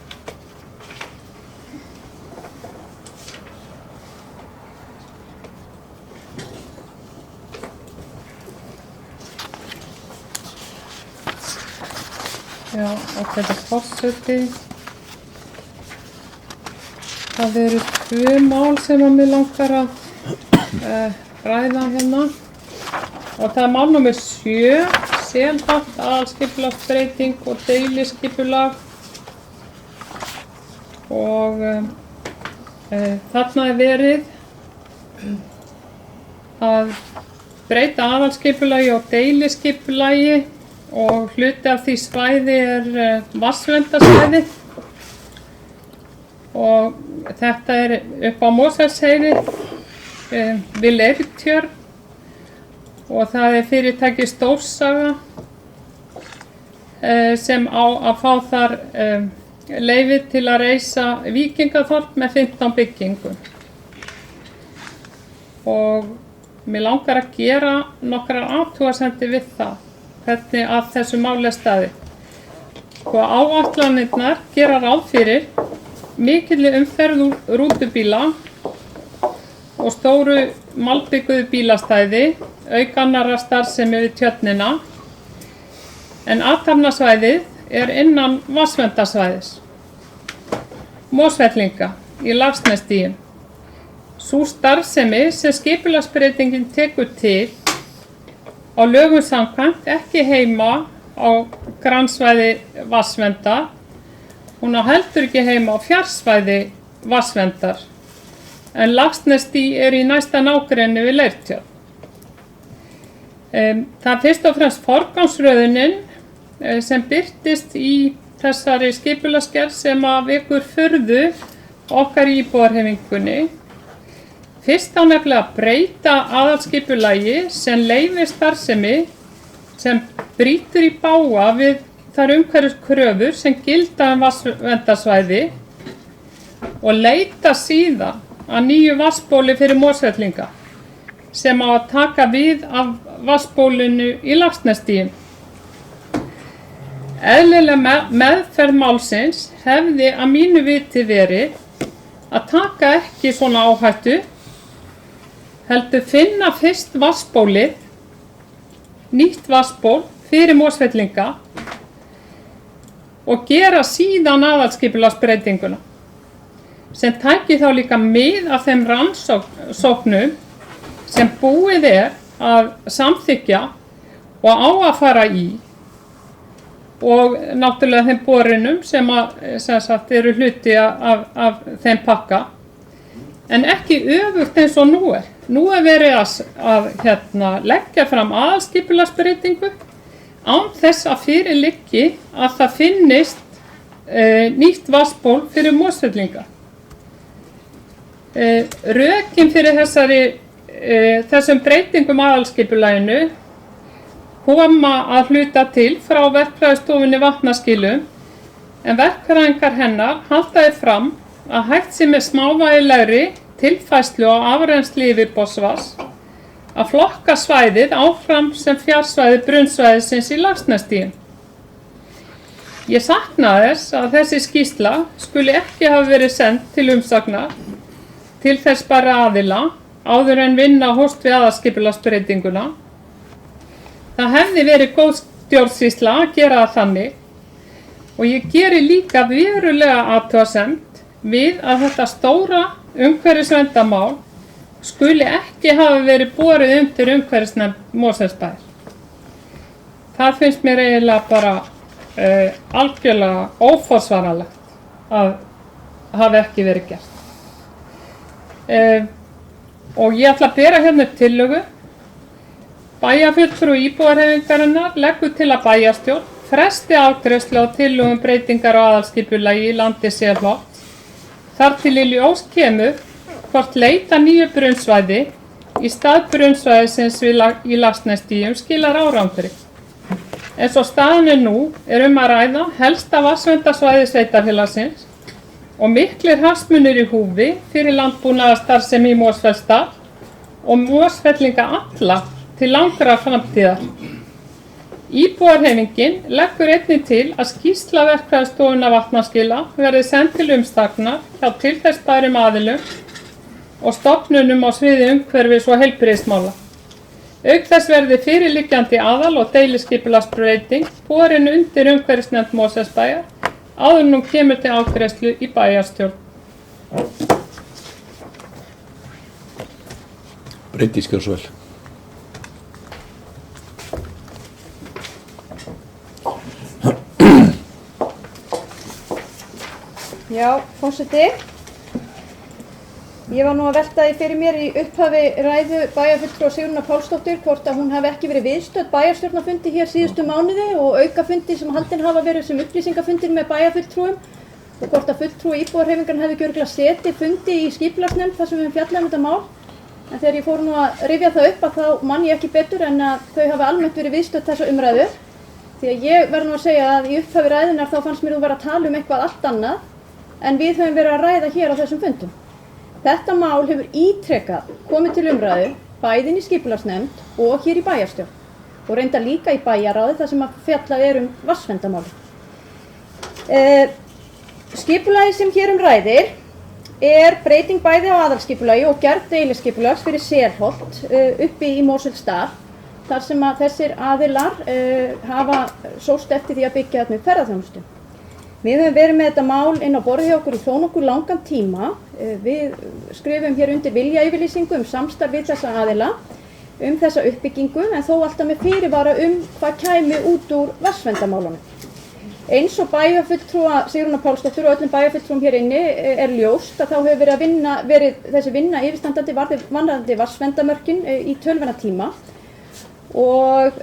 Speaker 2: Já, og þetta er forseti. Það eru 2 mál sem að mig langar að ræða hérna. Og það er mál númer 7, Selholt, aðalskipulagsbreyting og deiliskipulag. Og þarna er verið að breyta aðalskipulagi og deiliskipulagi og hluti af því svæði er vatnsverndarsvæði og þetta er upp á Mosfellsheiði við Leirtjörn og það er fyrirtæki Stórsaga sem á að fá þar leyfi til að reisa víkingaþorp með 15 byggingum og mig langar að gera nokkrar athugasemdir við það hvernig að þessu máli er staðið. Og áætlanirnar gera ráð fyrir mikilli umferð rútubíla og stóru malbikuðu bílastæði, auk annarra starfsemi við tjörnina, en athafnasvæðið er innan vatnsverndarsvæðis Mosfellinga í Laxnesstígum. Sú starfsemi sem skipulagsbreytingin tekur til á lögum samkvæmt ekki heima á grannsvæði vatnsverndar. Hún á heldur ekki heima á fjarsvæði vatnsverndar, en Laxnesstíg er í næsta nágrenni við Leirtjörn. Það er fyrst og fremst forgangsröðunin sem birtist í þessari skipulagsgerð sem að vekur furðu okkar í íbúðarhreyfingunni. Fyrst á nefnilega að breyta aðalskipulagi sem leyfir starfsemi sem brýtur í bága við þær umhverfiskröfur sem gilda vatnsverndarsvæði og leita síðan að nýju vatnsbóli fyrir Mosfellinga sem á að taka við af vatnsbólinu í Laxnesstíginn. Eðlilega meðferð málsins hefði að mínu viti verið að taka ekki svona áhættu, heldur finna fyrst vatnsbólið, nýtt vatnsból fyrir Mosfellinga og gera síðan aðalskipulagsbreytinguna sem tæki þá líka mið af þeim rannsóknum sem búið að samþykkja og á að fara í og náttúrulega þeim borunum sem sagt eru hluti af þeim pakka, en ekki öfugt eins og nú er. Nú er verið að leggja fram aðalskipulagsbreytingu án þess að fyrir liggi að það finnist nýtt vatnsból fyrir Mosfellinga. Rökin fyrir þessum breytingum aðalskipulaginu koma að hluta til frá verkfræðistofunni Vatnaskilum, en verkfræðingar hennar halda fram að hægt sé með smávægilegri tilfærslu á afrennsli yfirborðsvatns að flokka svæðið áfram sem fjarsvæði brunnsvæðisins í Laxnesstíginn. Ég sakna þess að þessi skýrsla skuli ekki hafa verið send til umsagnar til þess bara aðila áður en vinna hófst við aðalskipulagsbreytinguna. Það hefði verið góð stjórnsýsla að gera það þannig og ég geri líka verulega athugasemd við að þetta stóra umhverfisverndarmál skuli ekki hafa verið borið undir umhverfisnefnd Mosfellsbæjar. Það finnst mér eiginlega bara algjörlega óforsvaranlegt að hafa ekki verið gert. Og ég ætla að bera hérna upp tillögu. Bæjarfulltrúi íbúðarhreyfingarinnar leggur til að bæjarstjórn fresti afgreiðslu á tillögum breytingar á aðalskipulagi í landi sérflokks þar til í ljós kemur hvort leita nýju brunnsvæði í stað brunnsvæðisins í Laxnesstíginn skilar árangri. Eins og staðan nú er að ræða helsta vatnsverndarsvæði sveitarfélagsins og miklir hagsmunir í húfi fyrir landbúnaðarstarfsemi í Mosfellsdal og Mosfellinga alla til langrar framtíðar. Íbúðarhreyfingin leggur einnig til að skýrsla verkfræðistofunnar Vatnaskila verði send til umsagnar hjá til þess bærum aðilum og stofnunum á sviði umhverfis og heilbrigðismála. Auk þess verði fyrirliggjandi aðal- og deiliskipulagsbreyting borin undir umhverfisnefnd Mosfellsbæjar áður nú kemur til afgreiðslu í bæjarstjórn.
Speaker 1: Bryndís Gjörsvel.
Speaker 5: Já, forseti. Ég var nú að velta því fyrir mér í upphafi ræðu bæjarfulltrúa Sigrúnar Pálsdóttur hvort að hún hafi ekki verið viðstödd bæjarstjórnarfundi hér síðustu mánuði og aukafundi sem haldin hafa verið sem upplýsingafundir með bæjarfulltrúum og hvort að fulltrúi íbúðarhreyfingarinnar hefði gjörglega setið fundi í skipulagsnefnd þar sem við fjallaðum þetta mál. En þegar ég fór nú að rifja það upp að þá man ég ekki betur en að þau hafi almennt verið viðstödd þessa umræðu. Því að ég verð nú að segja að í upphafi ræðunnar þá fannst mér þú vera að tala um eitthvað allt annað en við höfum verið að ræða hér á þessum fundum. Þetta mál hefur ítrekað komið til umræðu bæðin í skipulagsnefnd og hér í bæjarstjórn og reyndar líka í bæjarráði þar sem að fjallað vatnsverndarmáli. Skipulagið sem hér ræðir er breyting bæði á aðalskipulagi og gerð deiliskipulags fyrir Selholt uppi í Mosfellsdal þar sem að þessir aðilar hafa sóst eftir því að byggja þarna upp ferðaþjónustu. Við höfum verið með þetta mál inn á borðið hjá okkur í þó nokkuð langan tíma. Við skrifum hér undir viljayfirlýsingu samstarf við þessa aðila þessa uppbyggingu en þó alltaf með fyrirvara hvað kæmi út úr vatnsverndarmálunum. Eins og bæjarfulltrúa Sigrúnar Pálsdóttur og öllum bæjarfulltrúum hér inni er ljóst að þá hefur verið þessi vinna yfirstandandi varðandi vatnsverndarmörkin í tölvuna tíma
Speaker 7: og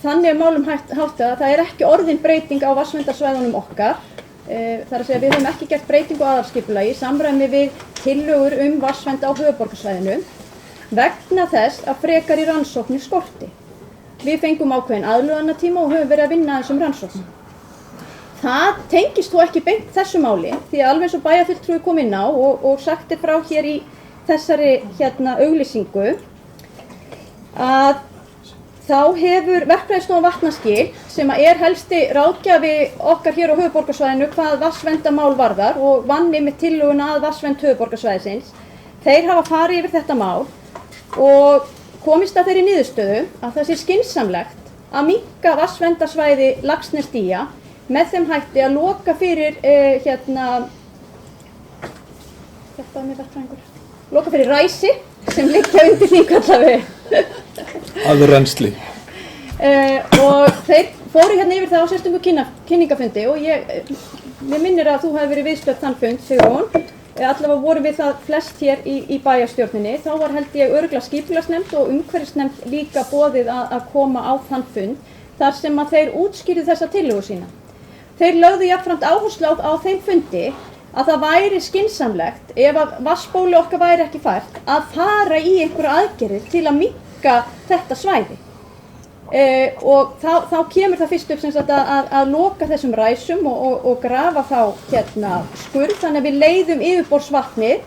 Speaker 7: þannig er málum háttað að það er ekki orðin breyting á vatnsverndarsvæðunum okkar. Það er að segja við höfum ekki gert breytingu á aðalskipulagi í samræmi við tillögur vatnsvernd á höfuðborgarsvæðinu vegna þess að frekari rannsóknir skorti. Við fengum ákveðin aðlögunartíma og höfum verið að vinna þessum rannsóknum. Það tengist þó ekki beint þessu máli því að alveg eins og bæjarfulltrúi kom inn á og sagt er frá hér í þessari auglýsingu að þá hefur Verkfræðistofa Vatnaskil sem er helsti ráðgjafi okkar hér á höfuðborgarsvæðinu hvað vatnsverndarmál varðar og vann með tillöguna að vatnsvernd höfuðborgarsvæðisins. Þeir hafa farið yfir þetta mál og komist að þeirri niðurstöðu að það sé skynsamlegt að minnka vatnsverndarsvæði Laxnesdýja með þeim hætti að loka fyrir loka fyrir ræsi sem liggja undir Þingvallaveig.
Speaker 1: Aðrennsli.
Speaker 7: Og þeir fóru hérna yfir það á sérstöku kynningafundi og mér minnir að þú hefði verið viðstödd þann fund, Sigrún. Allavega vorum við það flest hér í bæjarstjórninni. Þá var held ég örugglega skipulagsnefnd og umhverfisnefnd líka boðið að koma á þann fund þar sem að þeir útskýrðu þessa tillögu sína. Þeir lögðu jafnframt áherslu á þeim fundi að það væri skynsamlegt ef að vatnsbóli okkar væri ekki fært að fara í einhverja aðgerðir til að minnka þetta svæði. Og þá kemur það fyrst upp sem sagt að loka þessum ræsum og grafa þá skurð þannig að við leiðum yfirborðsvatnið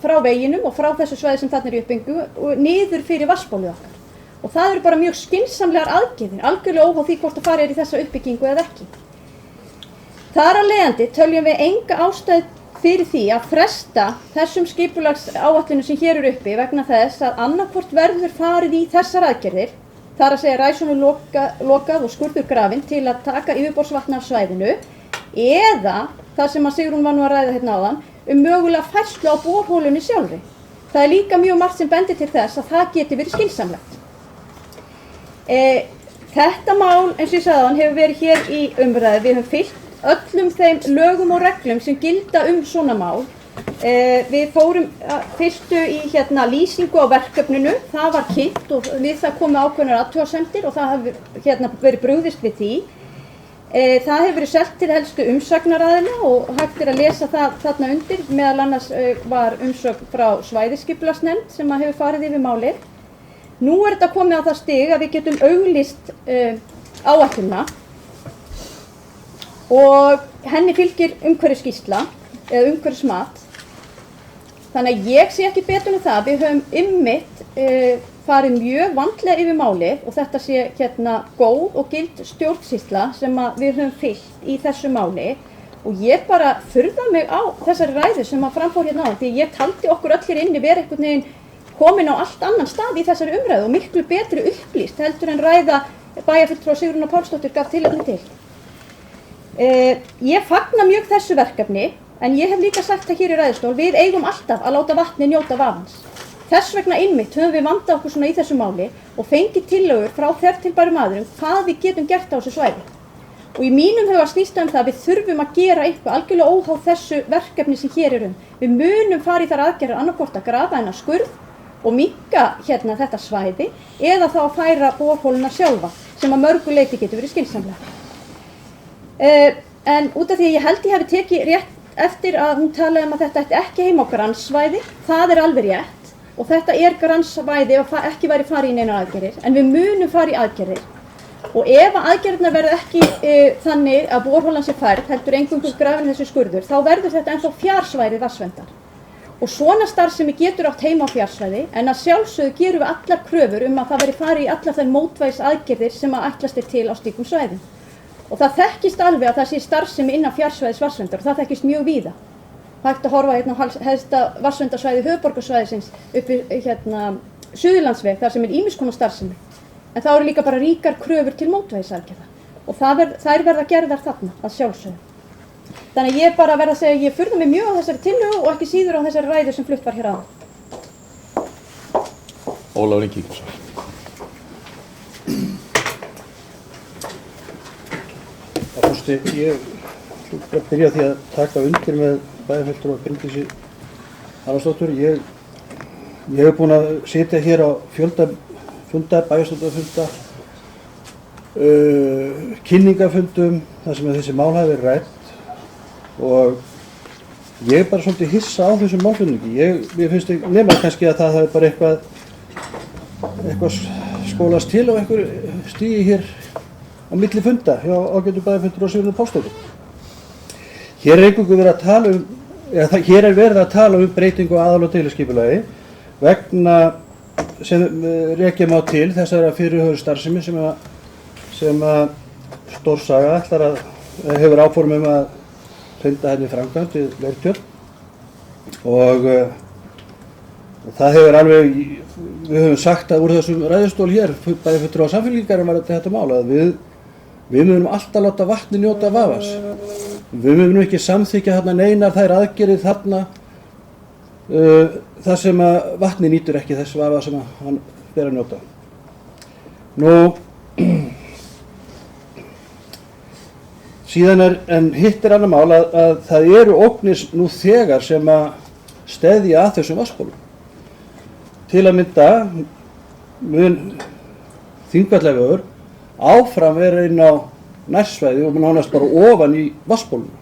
Speaker 7: frá veginum og frá þessu svæði sem þarna er í uppbyggingu og niður fyrir vatnsbólið okkar. Og það eru bara mjög skynsamlegar aðgerðir, algjörlega óháð því hvort að fara í þessa uppbyggingu eða ekki. Þar af leiðandi töljum við enga ástæðu fyrir því að fresta þessum skipulagsáætlunum sem hér eru uppi vegna þess að annaðhvort verður farið í þessar aðgerðir, þar að segja ræsunum lokað og skurður grafinn til að taka yfirborðsvatn af svæðinu, eða það sem að Sigrún var nú að ræða hérna áðan, mögulega færslu á borholunni sjálfri. Það er líka mjög margt sem bendir til þess að það geti verið skynsamlegt. Þetta mál, eins og ég sagði áðan, hefur verið hér í umræðu. Við höfum fylgt öllum þeim lögum og reglum sem gilda svona mál. Við fórum fyrstu í lýsingu á verkefninu, það var kynnt og við það komu ákveðnar athugasemdir og það hefur verið brugðist við því. Það hefur verið selt til helstu umsagnaraðila og hægt er að lesa það þarna undir, meðal annars var umsögn frá svæðisskipulagsnefnd sem hefur farið yfir málið. Nú er þetta komið á það stig að við getum auglýst áætlunina og henni fylgir umhverfisskýrsla eða umhverfismat. Þannig að ég sé ekki betur en það. Við höfum einmitt farið mjög vandlega yfir málið og þetta sé góð og gild stjórnsýsla sem við höfum fylgt í þessu máli og ég bara furða mig á þessari ræðu sem framfór hérna á því ég taldi okkur öll hér inni vera einhvern veginn komin á allt annan stað í þessari umræðu og miklu betri upplýst heldur en ræða bæjarfulltrúa Sigrúnar Pálsdóttur gaf tilefni til. Ég fagna mjög þessu verkefni en ég hef líka sagt það hér í ræðustól, við eigum alltaf að láta vatnið njóta vafans. Þess vegna einmitt höfum við vandað okkur svona í þessu máli og fengið tillögur frá þvertilbærum aðilum hvað við getum gert á þessu svæði. Og í mínum huga snýst það að við þurfum að gera eitthvað algjörlega óháð þessu verkefni sem hér er Við munum fara í þar aðgerðir annarkvort að grafa þennan skurð og minnka þetta svæði eða þá að færa borholuna sjálfa sem að mörgu leyti getur verið skynsamlega. En út af því að ég held ég hafi tekið rétt eftir að hún talaði að þetta ætti ekki heima á grannsvæði, það er alveg rétt og þetta er grannsvæði og ekki væri farið í neina aðgerðir en við munum fara í aðgerðir og ef aðgerðirnar verða ekki þannig að borholan sé færð heldur eingöngu grafinn þessu skurður þá verður þetta ennþá fjarsvæði vatnsverndar. Og svona starfsemi getur átt heima á fjarsvæði en að sjálfsögðu gerum við allar kröfur að það veri farið í allar þær mótvægisaðgerðir sem ætlast er til á slíkum svæðum. Og það þekkist alveg að það sé starfsemi innan fjarsvæðis vatnsverndar og það þekkist mjög víða. Hægt að horfa á helsta vatnsverndarsvæði höfuðborgarsvæðisins uppi Suðurlandsveg þar sem er ýmiss konar starfsemi. En þá eru líka bara ríkar kröfur til mótvægisaðgerða og þær verða gerðar þarna að sjálfsögðu. Þannig að ég bara verð að segja að ég furða mig mjög á þessari tillögu og ekki síður á þessari ræðu sem flutt var hér áðan.
Speaker 1: Ólafur Ingi Ingvarsson.
Speaker 6: Ég ætla að byrja á því að taka undir með bæjarfulltrúa Bryndísi Haraldsdóttur. Ég Ég hef búin að sitja hér á fjölda funda, bæjarstjórnarfunda, kynningafundum þar sem þessi mál hafi verið rædd og ég er bara svolítið hissa á þessum málflutningi. Mér finnst nema kannski að það hafi bara eitthvað skólast til á einhver stígi hér á milli funda hjá ágætu bæjarfundur og Sigurður Pálsdóttur. Hér er einhverju verið að tala um, hér er verið að tala um breytingu á aðal- og deiliskipulagi vegna sem rekja má til þessara fyrirhuguðu starfsemi sem að Stórsaga hefur áformum að hrinda henni framkvæmd við Leirtjörn og það hefur alveg, við höfum sagt að úr þessum ræðustól hér, bæði fulltrúar Samfylkingarinnar varðandi þetta mál, að við munum alltaf láta vatni njóta vafans. Við munum ekki samþykja þarna neinar þær aðgerðir þarna þar sem að vatni nýtur ekki þess vafa sem að hann ber að njóta. Síðan en hitt er annað mál að það eru ógnir nú þegar sem að steðja að þessum vatnsbólum. Til að mynda mun Þingvallavegur áfram vera inn á nærsvæði og nánast bara ofan í vatnsbólunum,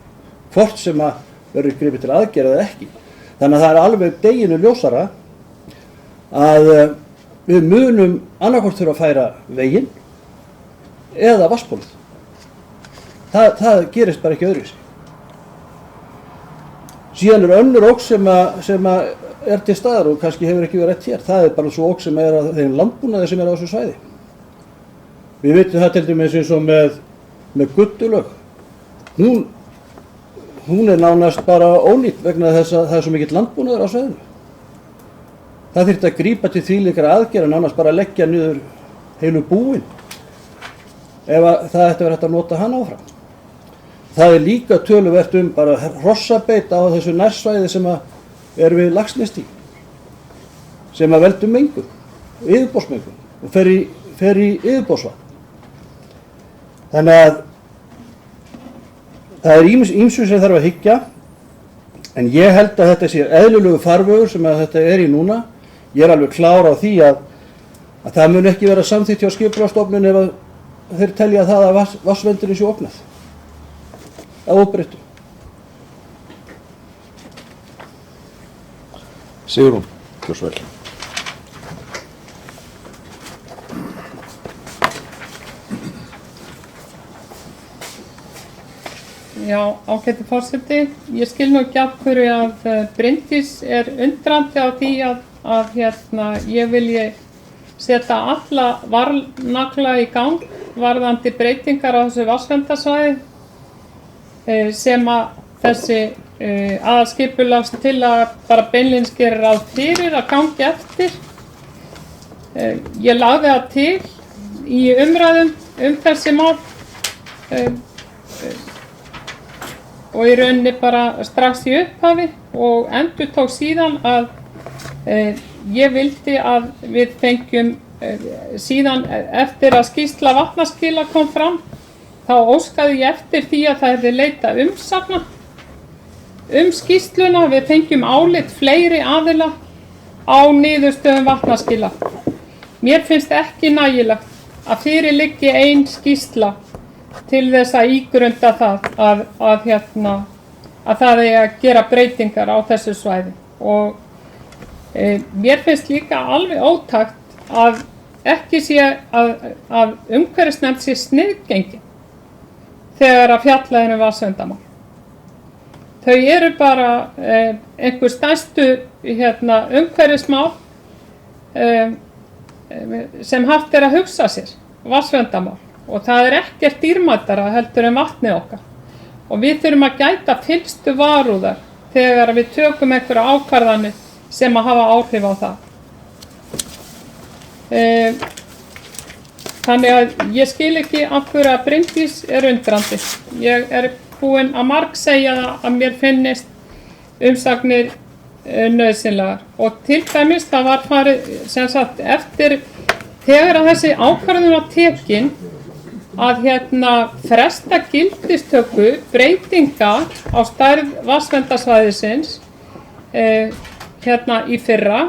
Speaker 6: hvort sem að verður gripið til aðgerða eða ekki. Þannig að það er alveg deginu ljósara að við munum annarkvort þurfa að færa veginn eða vatnsbólið. Það gerist bara ekki öðruvísi. Síðan er önnur ógn sem að er til staðar og kannski hefur ekki verið rætt hér. Það er bara svo ógn sem er að þeim landbúnaði sem er á þessu svæði. Við vitum það til dæmis eins og með Guddulög. Hún er nánast bara ónýtt vegna þess að það er svo mikill landbúnaður á svæðinu. Það þyrfti að grípa til þvílíkra aðgerða, nánast bara að leggja niður heilu búin ef það ætti að vera hægt að nota hann áfram. Það er líka töluvert bara hrossabeit á þessu nærsvæði sem er við Laxnesstíg, sem veldur mengun, yfirborðsmengun og fer í yfirborðsvatn. Þannig að það er ýmsu sem þarf að hyggja, en ég held að þetta sé eðlilegu farvegur sem að þetta er í núna. Ég er alveg klár á því að það mun ekki vera samþykkt hjá Skipulagsstofnun ef þeir telja það að vatnsverndinni sé ógnað að óbreyttu.
Speaker 1: Sigrún, gjörðu svo vel.
Speaker 2: Já, ágæti forseti. Ég skil nú ekki af hverju að Bryndís er undrandi á því að ég vilji setja alla varnagla í gang varðandi breytingar á þessu vatnsverndarsvæði sem að þessi aðalskipulagstillaga bara beinlínis gerir ráð fyrir að gangi eftir. Ég lagði það til í umræðum þessi mál og í rauninni bara strax í upphafi og endurtók síðan að ég vildi að við fengjum síðan eftir að skýrsla vatnaskila kom fram, þá óskaði ég eftir því að það yrði leitað umsagna skýrsluna, við fengjum álit fleiri aðila á niðurstöðum vatnaskila. Mér finnst ekki nægilegt að fyrir liggi ein skýrsla til þess að ígrunda það að það er að gera breytingar á þessu svæði. Og mér finnst líka alveg ótakt að ekki sé að umhverfisnefnd sé sniðgengin þegar að fjalla um vatnsverndarmál. Þau eru bara einhver stærstu umhverfismál sem haft er að hugsa sér, vatnsverndarmál. Og það er ekkert dýrmætara heldur en vatnið okkar. Og við þurfum að gæta fyllstu varúðar þegar við tökum einhverja ákvarðanir sem að hafa áhrif á það. Þannig að ég skil ekki af hverju að Bryndís er undrandi. Ég er búin að margsegja að mér finnist umsagnir nauðsynlegar. Og til dæmis það var farið sem sagt eftir þegar að þessi ákvarðun var tekin að fresta gildistöku breytinga á stærð vatnsverndarsvæðisins í fyrra,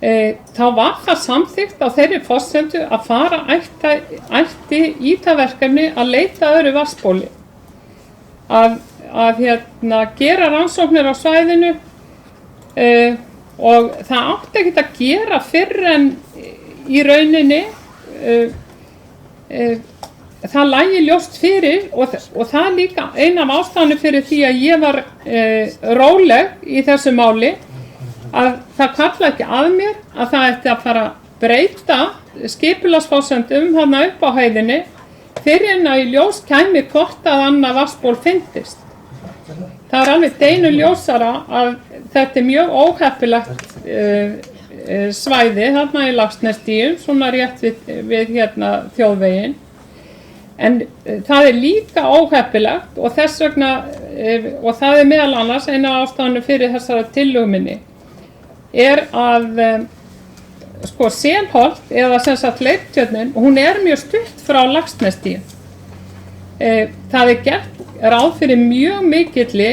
Speaker 2: þá var það samþykkt á þeirri forsendu að fara ætti í það verkefni að leita öðru vatnsbóli, að gera rannsóknir á svæðinu og það átti ekkert að gera fyrr en í rauninni það lægi ljóst fyrir og það er líka ein af ástæðunum fyrir því að ég var róleg í þessu máli, að það kalla ekki að mér að það ætti að fara að breyta skipulagsforsendum þarna upp á hæðinni fyrir en að í ljós kæmi hvort að annað vatnsból fyndist. Það er alveg deinu ljósara að þetta er mjög óheppilegt svæði þarna í Laxnesstígum, svona rétt við þjóðveginn. En það er líka óheppilegt og þess vegna, og það er meðal annars eina ástæðunum fyrir þessara tillögu minni, er að Selholt, eða sem sagt Leirtjörnin, hún er mjög stutt frá Laxnesstígum. Það er gert ráð fyrir mjög mikilli,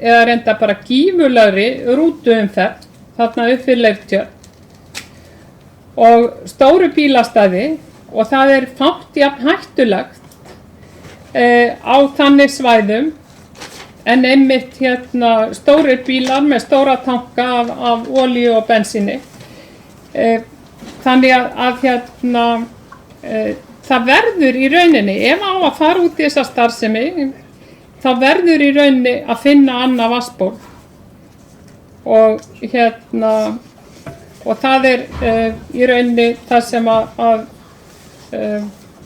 Speaker 2: eða reynda bara gífurlegri rútuumferð þarna upp fyrir Leirtjörn og stóru bílastæði, og það er fátt jafn hættulegt á þannig svæðum en einmitt stórir bílar með stóra tanka af olíu og bensíni. Þannig að það verður í rauninni, ef á að fara út í þessa starfsemi, þá verður í rauninni að finna annað vatnsból og það er í rauninni það sem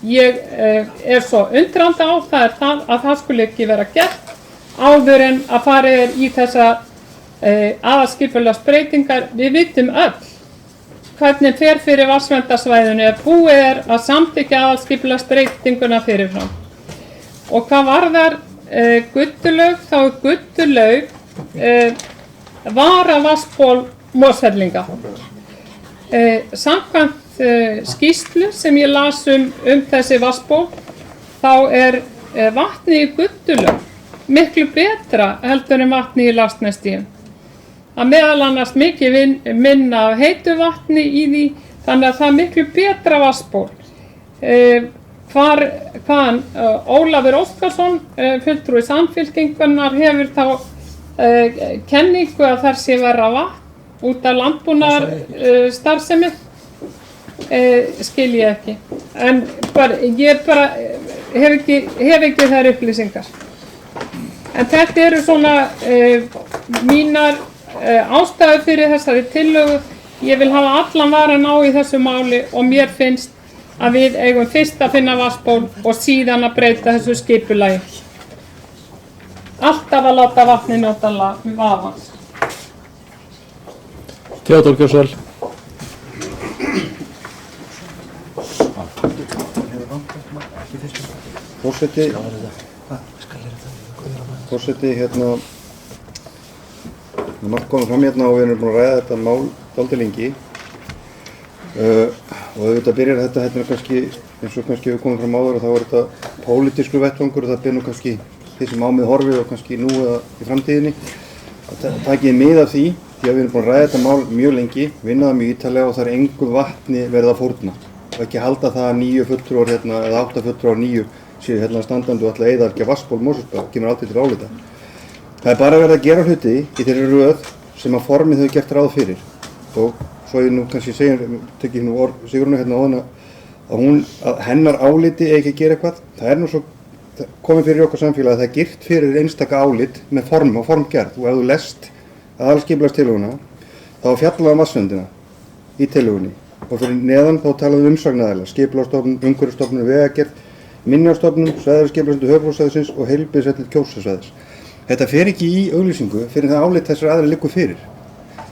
Speaker 2: ég er svo undrandi á, það er það að það skulle ekki vera gert áður en að farið er í þessa aðalskipulagsbreytingar. Við vitum öll hvernig fer fyrir vatnsverndarsvæðinu ef búið er að samþykkja aðalskipulagsbreytinguna fyrirfram. Og hvað varðar Guddulaug, þá er Guddulaug varavatnsból Mosfellinga. Samkvæmt skýrslu sem ég las þessi vatnsból, þá er vatnið í Guddulaug miklu betra heldur en vatnið í Laxnesstígum. Að meðal annars mikið minna af heitu vatni í því, þannig að það er miklu betra vatnsból. Hvaðan Ólafur Óskarsson, fulltrúi Samfylkingarinnar, hefur þá kenningu að þar sé verra vatn út af landbúnaðarstarfsemi, skil ég ekki. En ég hef ekki þær upplýsingar. En þetta eru svona mínar ástæður fyrir þessari tillögu. Ég vil hafa allan varann á í þessu máli og mér finnst að við eigum fyrst að finna vatnsból og síðan að breyta þessu skipulagi. Alltaf að láta vatnið njóta vafans.
Speaker 1: Theodór Gjörsvel.
Speaker 8: Forseti, margt komið fram og við erum búin að ræða þetta mál dálítið lengi og auðvitað byrjar þetta kannski, eins og kannski við komum fram áður, og þá er þetta pólitískur vettvangur og það byrjar kannski því sem ámið horfið og kannski nú eða í framtíðinni að takið mið af því að við erum búin að ræða þetta mál mjög lengi, vinna það mjög ítarlega og það er engu vatni verið að fórna og ekki halda það að 9 fulltrúar eða 8 fulltrúar 9 séu standandi og ætla að eyða ekki vatnsból Mosfellsbæjar, kemur aldrei til álita. Það er bara verið að gera hluti í þeirri röð sem að formið hefur gert ráð fyrir og svo ég nú kannski tekið nú orð Sigrúnu áðan að hennar áliti ekki að gera eitthvað. Það er nú svo komið fyrir okkar samfélagi að það er girt fyrir einstaka álit með form og formgerð og ef þú lest aðalskipulagstillöguna þá fjallaði vatnsverndina í tillögunni og fyrir neðan þá talaði umsagnaraðila, Skipulagsstofnun, Umhverfisstofnun, Vegagerð, Minjastofnun, Svæðisskipulagsnefnd höfuðborgarsvæðisins og Heilbrigðiseftirlit Kjósarsvæðis. Þetta fer ekki í auglýsingu fyrir það álit þessar aðra liggur fyrir.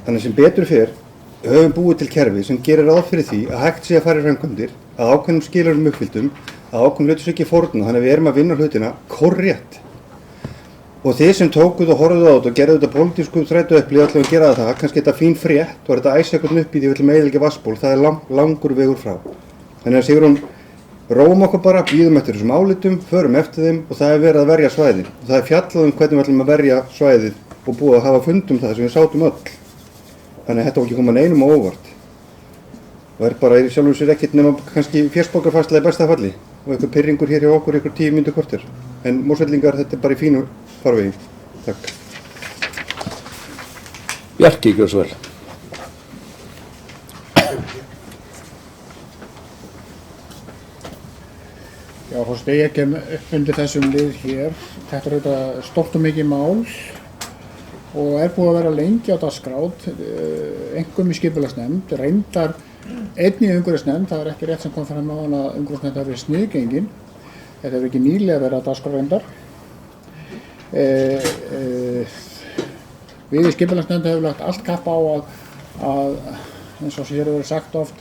Speaker 8: Þannig sem betur fer höfum búið til kerfi sem gerir ráð fyrir því að hægt sé að fara í framkvæmdir, að ákveðnum skilyrðum uppfylltum, að ákveðnum hlutum sé ekki fórnað, þannig að við erum að vinna hlutina kórrétt. Og þið sem tókuð og horfðuð á þetta og gerðu þetta pólitísku þrætuepli ætlum að gera það, kannski þetta fín frétt og þetta æsa eitthvað upp í því við ætlum að eyðileggja vatnsból, það er langur vegur frá. Þannig að Sigrún, róum okkur bara, bíðum eftir þessum álitum, förum eftir þeim og það er verið að verja svæðin. Og það er fjallað hvernig við ætlum að verja svæðið og búið að hafa fundum það sem við sátum öll. Þannig að þetta var ekki koma neinum á óvart. og bara í sjálfur sér ekkert nema kannski fjársbókarfærsla í besta falli og eitthvað pirringur hér hjá okkur, eitthvað 10 mínútur korter. En Mosfellingar, þetta bara í fínu farvegi. Takk.
Speaker 1: Bjarki, gjör svo vel.
Speaker 9: Já, fórstu, ég kem upp undir þessum lið hér. Þetta er auðvitað stórt og mikið mál og er búið að vera lengi á dagskráð, einkum í skipulagsnefnd, reyndar einnig í umhverfisnefnd. Það er ekki rétt sem kom fram á hana að umhverfisnefnd hafi verið sniðgengin. Þetta hefur ekki nýlega verið á dagskrá reyndar. Við í skipulagsnefnd hefur lagt allt kapp á að eins og hér hefur verið sagt oft,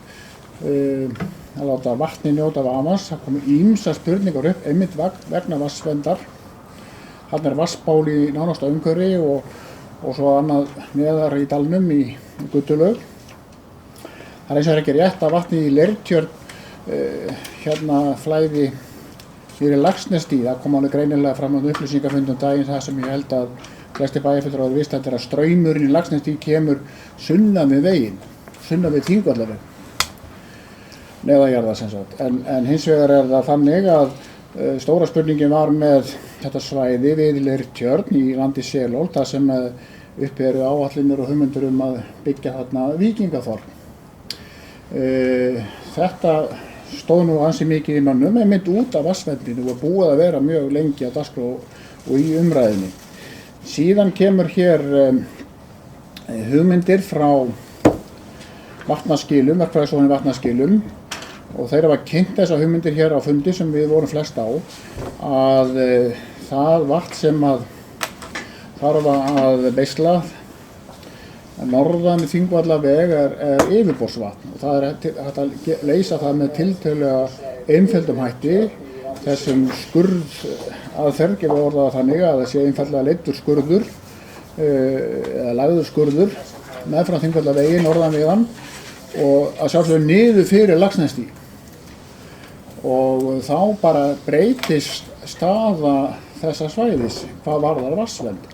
Speaker 9: að láta vatni njóta vafans. Það komu ýmsar spurningar upp, einmitt vegna vatnsverndar. Þarna er vatnsból í nánasta umhverfi og svo annað neðar í dalnum í Guddulaug. Það er eins og ekki rétt að vatni í Leirtjörn hérna flæði fyrir Laxnesstíð. Það kom alveg greinilega fram á upplýsingafundum daginn það sem ég held að flestir bæjarfulltrúar hafi viðstaddir að straumurinn í Laxnesstíð kemur sunnan við veginn, sunnan við Þingvallaveg. Neðanjarðar sem sagt. En hins vegar er það þannig að stóra spurningin var með þetta svæði við Leirtjörn í landi Selholt, þar sem uppi eru áætlanir og hugmyndir að byggja þarna víkingaþorp. Þetta stóð nú ansi mikið í mönnum, einmitt út af vatnsverndinu og búið að vera mjög lengi á dagskrá og í umræðinni. Síðan kemur hér hugmyndir frá vatnaskilum, verkfræðistofnun vatnaskilum, og þeir hafa kynnt þessar hugmyndir hér á fundi sem við vorum flest á, að það vatn sem að þarf að beisla norðan Þingvallaveg er yfirborðsvatn og það er hægt að leysa það með tiltölulega einföldum hætti. Þessum skurðaðferð gefur orðað þannig að það sé einfaldlega leiddur skurður eða lagður skurður meðfram Þingvallavegi norðan við hann og að sjálfsögðu niður fyrir Laxnesstíg. Og þá bara breytist staða þessa svæðis hvað varðar vatnsvernd.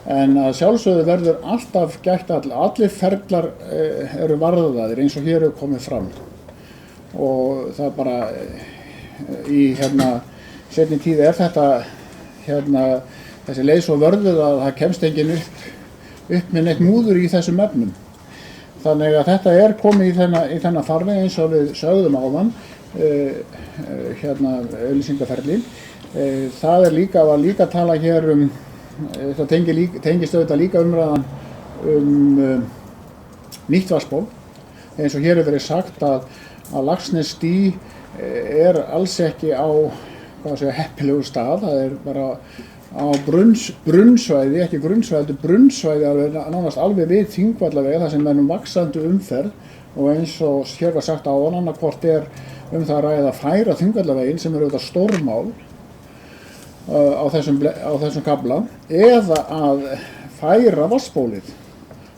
Speaker 9: En að sjálfsögðu verður alltaf gætt allir ferlar eru varðaðir eins og hér hefur komið fram. Og það bara í seinni tíð er þetta þessi leið svo vörðuð að það kemst enginn upp með neitt múður í þessum efnum. Þannig að þetta er komið í þennan farveg eins og við sögðum áðan, auglýsingaferli. Það var líka að tala hér það tengist auðvitað líka umræðan nýtt vatnsból. Eins og hér hefur verið sagt að Laxnesstíg er alls ekki á heppilegu stað. Það er bara á brunnsvæði, ekki grunnsvæði, brunnsvæði nánast alveg við Þingvallaveg, þar sem er vaxandi umferð og eins og hér var sagt áðan, annaðhvort er það að ræða að færa Þingvallaveginn sem er auðvitað stórmál á þessum kafla eða að færa vatnsbólið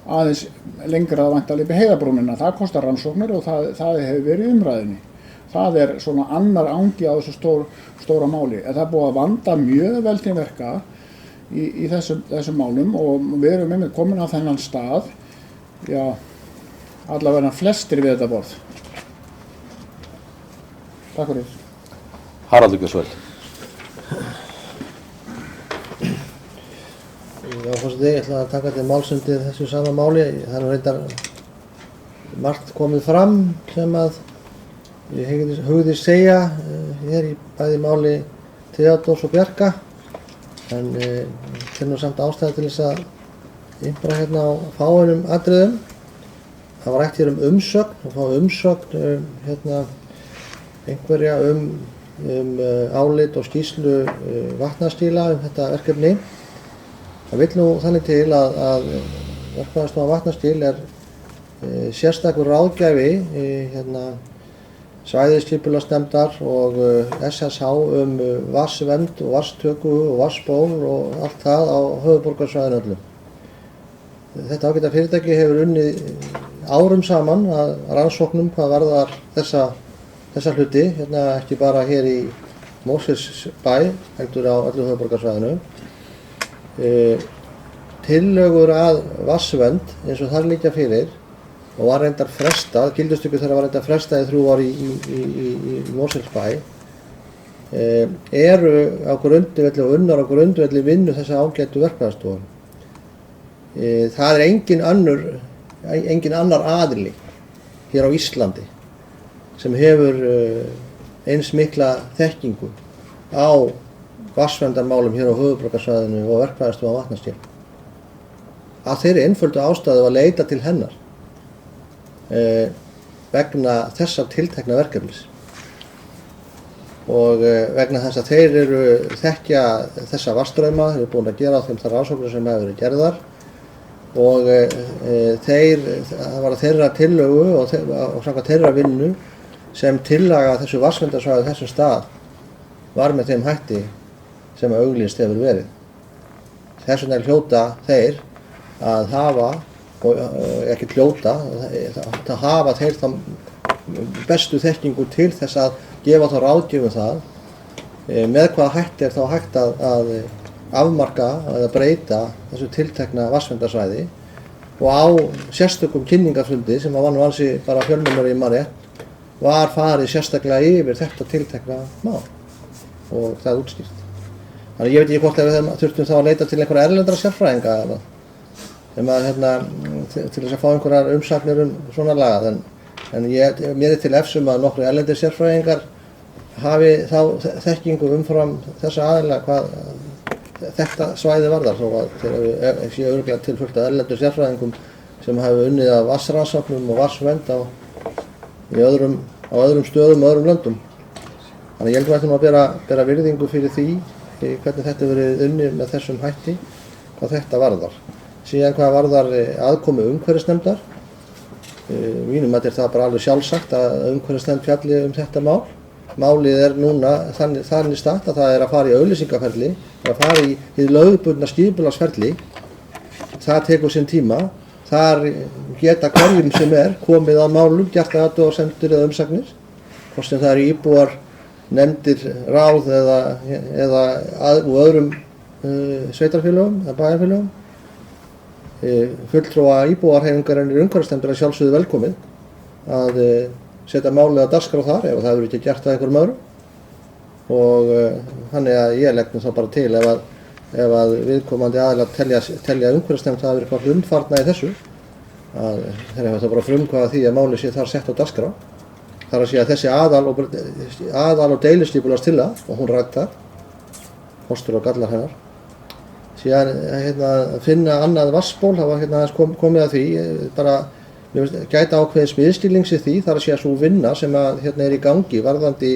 Speaker 9: aðeins lengra væntanlega upp í Heiðarbrúnina. Það kostar rannsóknir og það hefur verið í umræðinni. Það er svona annar angi á þessu stóra máli. En það er búið að vanda mjög vel til verka í þessum málum og við erum einmitt komin á þennan stað, já, allavega flestir við þetta borð. Takk fyrir.
Speaker 1: Haraldur Björnsvel.
Speaker 4: Já, forseti, ég ætla að taka til málsundið þessu sama máli. Það er nú reyndar margt komið fram sem að ég hugðist segja hér í bæði máli Theodórs og Bjarka, en það er nú samt ástæða til þess að ymbra hérna á fáeinum atriðum. Það var rætt hér umsögn og fá umsögn einhverja álit og skýrslu vatnastíla þetta verkefni. Það vill nú þannig til að verkfræðistofa vatnastíl er sérstakur ráðgjafi svæðisskipulagsnefndar og SSH vatnsvernd og vatnstöku og vatnsból og allt það á höfuðborgarsvæðinu öllum. Þetta ágæta fyrirtæki hefur unnið árum saman að rannsóknum hvað varðar þessa hluti, ekki bara hér í Mosfellsbæ, heldur á öllu höfuðborgarsvæðinu. Tillögur að vatnsvernd eins og þar liggja fyrir og var reyndar frestað, gildistöku þeirra var reyndar frestað í 3 ár í Mosfellsbæ, eru á grundvelli og unnar á grundvelli vinnu þessa ágætu verkfræðistofu. Það engin annar aðili hér á Íslandi sem hefur eins mikla þekkingu á vatnsverndarmálum hér á höfuðborgarsvæðinu og verkfræðistofu á Vatnastíg. Að þeirri einföldu ástæðu að leita til hennar vegna þessa tiltekna verkefnis og vegna þess að þeir þekkja þessa vatnsstrauma, þeir eru búin að gera á þeim þær rannsóknir sem hefur verið gerðar og það var þeirra tillögu og samkvæmt þeirra vinnu sem tillaga þessu vatnsverndarsvæði þessum stað var með þeim hætti sem að auglýst hefur verið. Þess vegna hljóta þeir að hafa, og ekki hljóta, að hafa þeir þá bestu þekkingu til þess að gefa þá ráðgjöf það með hvaða hætti þá hægt að afmarka eða breyta þessu tiltekna vatnsverndarsvæði og á sérstökum kynningarfundi sem var nú ansi bara fjölmennur í rétt var farið sérstaklega yfir þetta tiltekna mál og það útskýrt. Þannig ég veit ekki hvort við þurftum þá að leita til einhverja erlendra sérfræðinga til þess að fá einhverjar umsagnir svona lagað en mér til efs að nokkru erlendir sérfræðingar hafi þá þekkingu umfram þessa aðila hvað þetta svæði varðar þó að þeir séu örugglega til fullt af erlendur sérfræðingum sem hafi unnið af vatnsrannsóknum og vatnsvernd á öðrum stöðum og öðrum löndum. Þannig ég held að við ættum að bera virðingu fyrir því hvernig þetta verið unnið með þessum hætti hvað þetta varðar. Síðan hvað varðar aðkomu umhverfisnefndar, mínum að það bara alveg sjálfsagt að umhverfisnefnd fjalli þetta mál. Málið núna þannig statt að það að fara í auglýsingaferli, að fara í hið lögbundna skipulagsferli, það tekur sinn tíma, þar geta hverjum sem komið að málum, gert athugasemdir eða umsagnir, hvort sem það íbúar, nefndir, ráð eða öðrum sveitarfélögum eða bæjarfélögum. Fulltrúa íbúarhreyfingarinnar umhverfisnefndar að sjálfsögðu velkomið að setja málið á dagskrá þar ef það hefur ekki gert það einhverjum öðrum og þannig að ég legg þá bara til ef að viðkomandi aðilar telja umhverfisnefnd það hafi verið eitthvað hlundfarna í þessu að þeir hafa þá bara frumkvæða því að málið sé þar sett á dagskrá. Þar að sé að þessi aðal og deiliskipulagstillaga og hún rætt þar, kostur og gallar hennar. Síðan að finna annað vatnsból, það var komið að því, bara gæta ákveðins miðskilnings í því, þar að sé að svo vinna sem er í gangi varðandi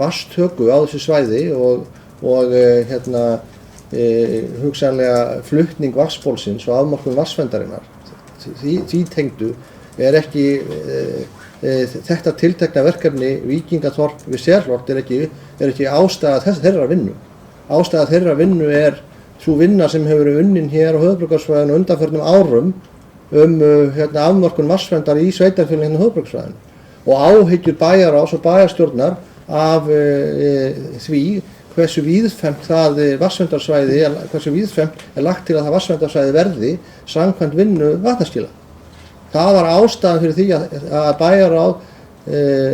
Speaker 4: vatnstöku á þessu svæði og hugsanlega flutning vatnsbólsins og afmörkun vatnsverndarinnar. Því tengdu ekki þetta tiltekna verkefni Víkingaþorp við Selholt er ekki ástæða þeirra vinnu. Ástæða þeirra vinnu sú vinna sem hefur verið unnin hér á höfuðborgarsvæðinu undanförnum árum afmörkun vatnsverndar í sveitarfélaginu á höfuðborgarsvæðinu og áhyggjur bæjarráðs og bæjarstjórnar af því hversu víðfemt það vatnsverndarsvæði hversu víðfemt lagt til að það vatnsverndarsvæði verði samkvæmt vinnu vatnaskila. Það var ástæðan fyrir því að bæjarráð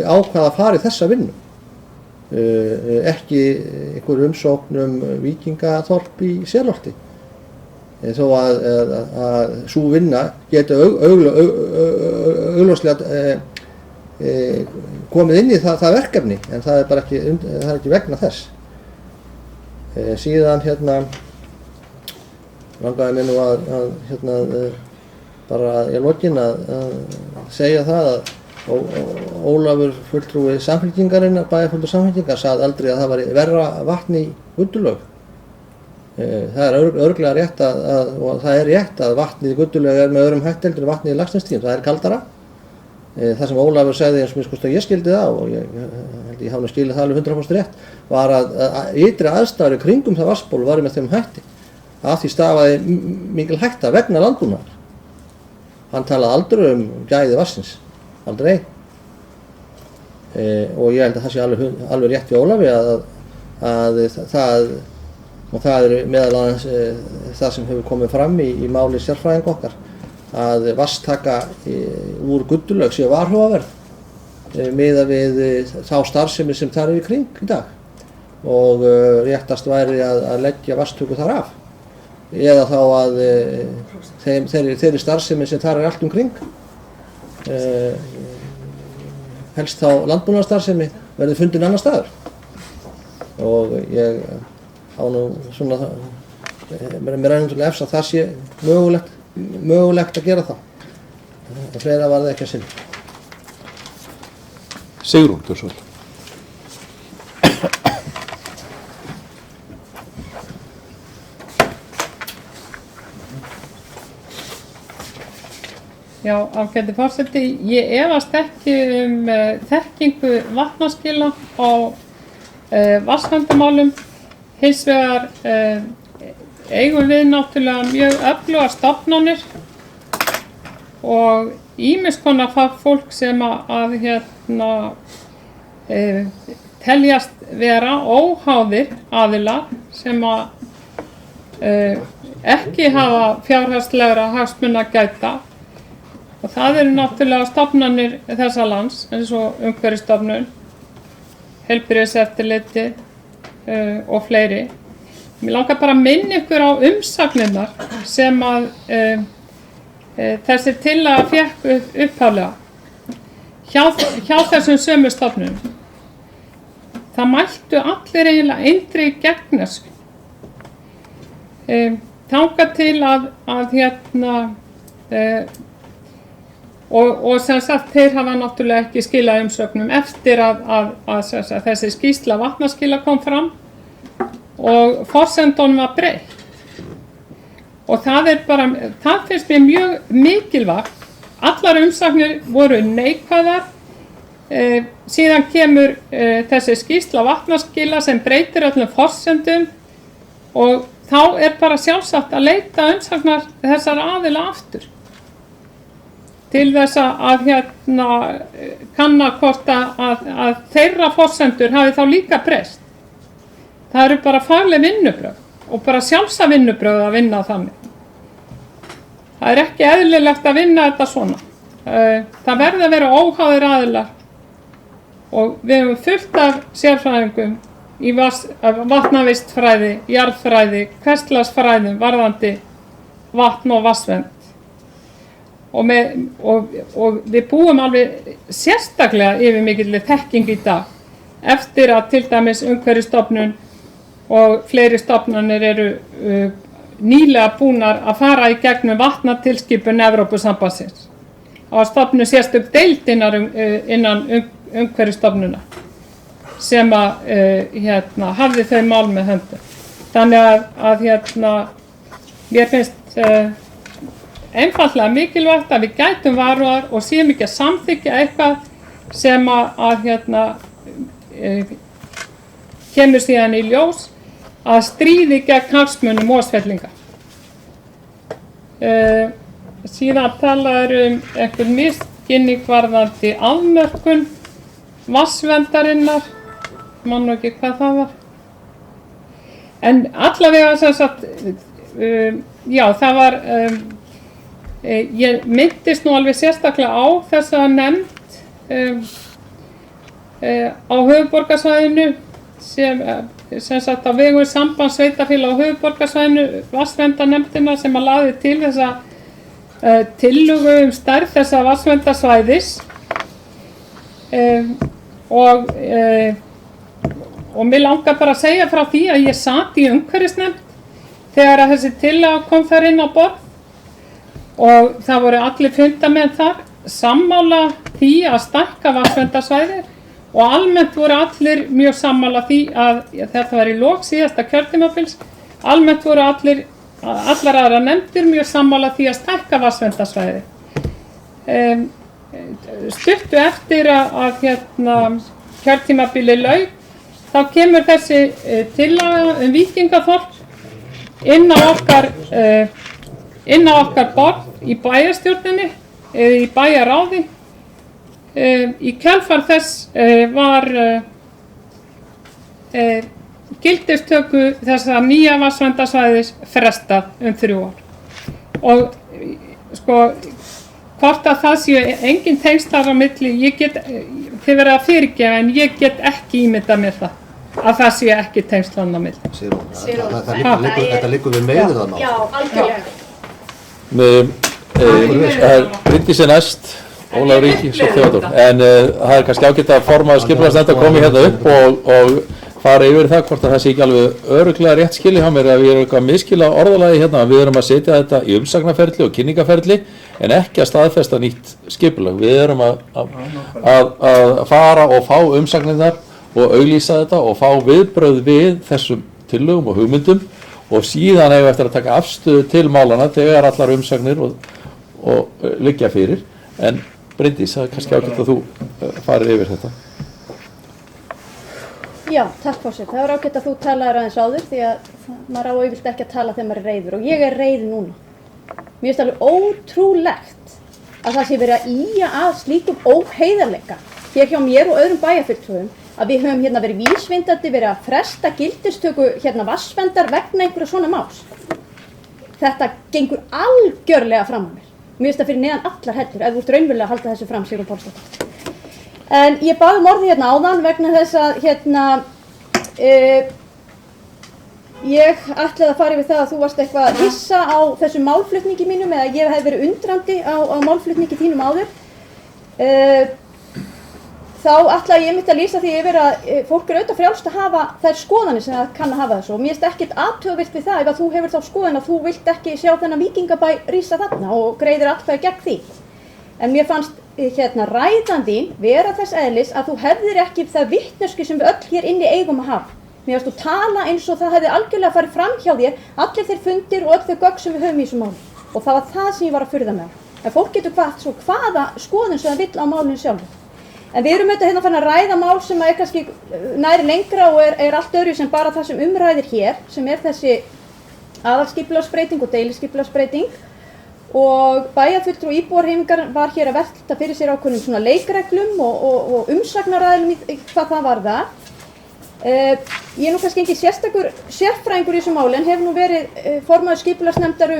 Speaker 4: ákvað að fara í þessa vinnu. Ekki einhver umsókn Víkingaþorp í Selholti. Þó að sú vinna geti augljóslega komið inn í það verkefni, en það bara ekki vegna þess. Síðan langaði mér nú að bara í lokin að segja það að Ólafur fulltrúi Samfylkingarinnar, bæjarfulltrúi Samfylkingar, sagði aldrei að það væri verra vatn í Guddulaug. Það örugglega rétt og það rétt að vatnið í Guddulaug með öðrum hætti heldur en vatnið í Laxnesstígum, það kaldara. Það sem Ólafur sagði eins og ég skildi það og ég hafi skilið það alveg 100% rétt, var að ytri aðstæður í kringum það vatnsból var með þeim hætti að því stafaði mikil hætta vegna landbúnaðar. Hann talaði aldrei gæði vatnsins, aldrei. Og ég held að það sé alveg rétt við Ólafi að það meðal annars það sem hefur komið fram í máli sérfræðinga okkar að vatnstaka úr Guddulaug sé varhugaverð miðað við þá starfsemi sem þar í kring í dag og réttast væri að leggja vatnstöku þar af eða þá að þeirri starfsemi sem þar allt kring helst þá landbúnaðarstarfsemi verði fundin annar staðar og ég á nú svona mér er náttúrulega efst að það sé mögulegt að gera það og fleira var það ekki að sinna.
Speaker 1: Sigrún Þórsvöld.
Speaker 2: Já, ágæti forseti, ég efast ekki þekkingu vatnaskila á vatnsverndarmálum. Hins vegar eigum við náttúrulega mjög öflugar stofnanir og ýmiss konar fólk sem teljast vera óháðir aðilar sem ekki hafa fjárhagslegra hagsmuna að gæta og það eru náttúrulega stofnanir þessa lands eins og Umhverfisstofnun, Heilbrigðiseftirlitið og fleiri. Mér langar bara að minna ykkur á umsagnirnar sem að þessi tillaga fékk upphaflega hjá þessum sömu stofnunum. Það mæltu allir eiginlega eindregið gegn þessu. Þangað til og sem sagt þeir hafa náttúrulega ekki skilað umsögnum eftir að þessi skýrsla vatnaskila kom fram og forsendunum var breytt. Og það finnst mér mjög mikilvægt. Allar umsagnir voru neikvæðar. Síðan kemur þessi skýrsla vatnaskila sem breytir öllum forsendum og þá er bara sjálfsagt að leita umsagnar þessar aðila aftur. Til þess að kanna hvort að þeirra forsendur hafi þá líka breyst. Það eru bara fagleg vinnubrögð og bara sjálfsagt vinnubrögð að vinna þannig. Það er ekki eðlilegt að vinna þetta svona. Það verður að vera óháðir aðilar og við höfum fullt af sérfræðingum í vatnavistfræði, jarðfræði, hversslagsfræðum varðandi vatn og vatnsvernd. Og við búum alveg sérstaklega yfir mikilli þekking í dag eftir að til dæmis Umhverfisstofnun og fleiri stofnanir eru nýlega búnar að fara í gegnum vatnatilskipun Evrópusambandsins. Það var stofnuð sérstök deild innan Umhverfisstofnunar sem hafði þau mál með höndum. Þannig að mér finnst einfaldlega mikilvægt að við gætum varúðar og séum ekki að samþykkja eitthvað sem kemur síðan í ljós að stríði gegn hagsmunum Mosfellinga. Síðan talaður einhver misskilning varðandi afmörkun vatnsverndarinnar, man nú ekki hvað það var. En allavega sem sagt, já það var, ég myndist nú alveg sérstaklega á þessa nefnd á höfuðborgarsvæðinu sem sagt á vegum Sambands sveitarfélaga á höfuðborgarsvæðinu, vatnsverndarnefndina sem að lagði til þessa tillögu stærð þessa vatnsverndarsvæðis og mig langar bara að segja frá því að ég sat í umhverfisnefnd þegar að þessi tillaga kom þar inn á borð og það voru allir fundamenn þar sammála því að stækka vatnsverndarsvæði og almennt voru allir mjög sammála því að þetta var í lok síðasta kjörtímabils, almennt voru allar aðra nefndir mjög sammála því að stækka vatnsverndarsvæði. Stuttu eftir að kjörtímabili lauk, þá kemur þessi tillaga víkingaþorp inn á okkar borð í bæjarstjórninni eða í bæjarráði. Í kjölfar þess var gildistöku þessa nýja vatnsverndarsvæðis frestað 3 ár. Og sko, hvort að það séu engin tengslar á milli, þið verða að fyrirgefa en ég get ekki ímyndað mér það, að það séu ekki tengslan á milli.
Speaker 4: Þetta liggur við meður það mál.
Speaker 7: Já, algjörlega.
Speaker 1: Bryndís næst, Ólafur Ingi, svo Theodór, en það kannski ágætt að formaður skipulagsnefndar komi hérna upp og fara yfir það hvort að það sé ekki alveg örugglega rétt skilið hjá mér ef ég eitthvað miskila orðalagi hérna. Við erum að setja þetta í umsagnaferli og kynningaferli en ekki að staðfesta nýtt skipulag. Við erum að fara og fá umsagnirnar og auglýsa þetta og fá viðbrögð við þessum tillögum og hugmyndum og síðan eigum við eftir að taka afstöðu til málana þegar allar umsagnir og liggja fyrir. En Bryndís, það er kannski ágætt að þú farir yfir þetta.
Speaker 7: Já, takk forseti. Það var ágætt að þú talaðir aðeins áður því að maður á yfirleitt ekki að tala þegar maður er reiður og ég er reið núna. Mér finnst alveg ótrúlegt að það sé verið að ýja að slíkum óheiðarleika hér hjá mér og öðrum bæjarfulltrúum að við höfum hérna verið vísvindandi, verið að fresta gildistöku hérna vatnsverndar vegna einhverja svona máls. Þetta gengur algjörlega fram á mér. Mér finnst það fyrir neðan allar hellur ef þú ert raunverulega að halda þessu fram, Sigrún Pálsdóttir. En ég bað orði hérna áðan vegna þess að ég ætlaði að fara yfir það að þú varst eitthvað að hissa á þessu málflutningi mínum eða ég hef verið undrandi á málflutningi þínum áður. Þá ætlaði ég einmitt að lýsa því yfir að fólk er auðvitað frjálst að hafa þær skoðanir sem það kann að hafa þessu og mér finnst ekkert athugavert við það ef að þú hefur þá skoðun að þú vilt ekki sjá þennan víkingabæ rísa þarna og greiðir atkvæði gegn því. En mér fannst ræðan þín vera þess eðlis að þú hefðir ekki það vitneskju sem við öll hér inni eigum að hafa. Mér fannst þú tala eins og það hefði algjörlega farið fram hjá þér, allir þeir fundir og öll þau gögn sem við höfum í þessu máli. Og það var það sem ég var að furða með. En fólk getur hvaða skoðun sem það vill á málinu sjálfu. En við erum auðvitað hérna farin að ræða mál sem er kannski næri lengra og er allt öðru sem bara það sem umræðir hér, sem er þessi aðalskipulagsbreyting og deiliskipulagsbreyting. Og bæjarfulltrúi íbúahreyfingar var hér að velta fyrir sér ákveðnum svona leikreglum og umsagnaraðilum hvað það varðar. Ég er nú kannski ekki sérstakur sérfræðingur í þessu máli en hef nú verið formaður skipulagsnefndar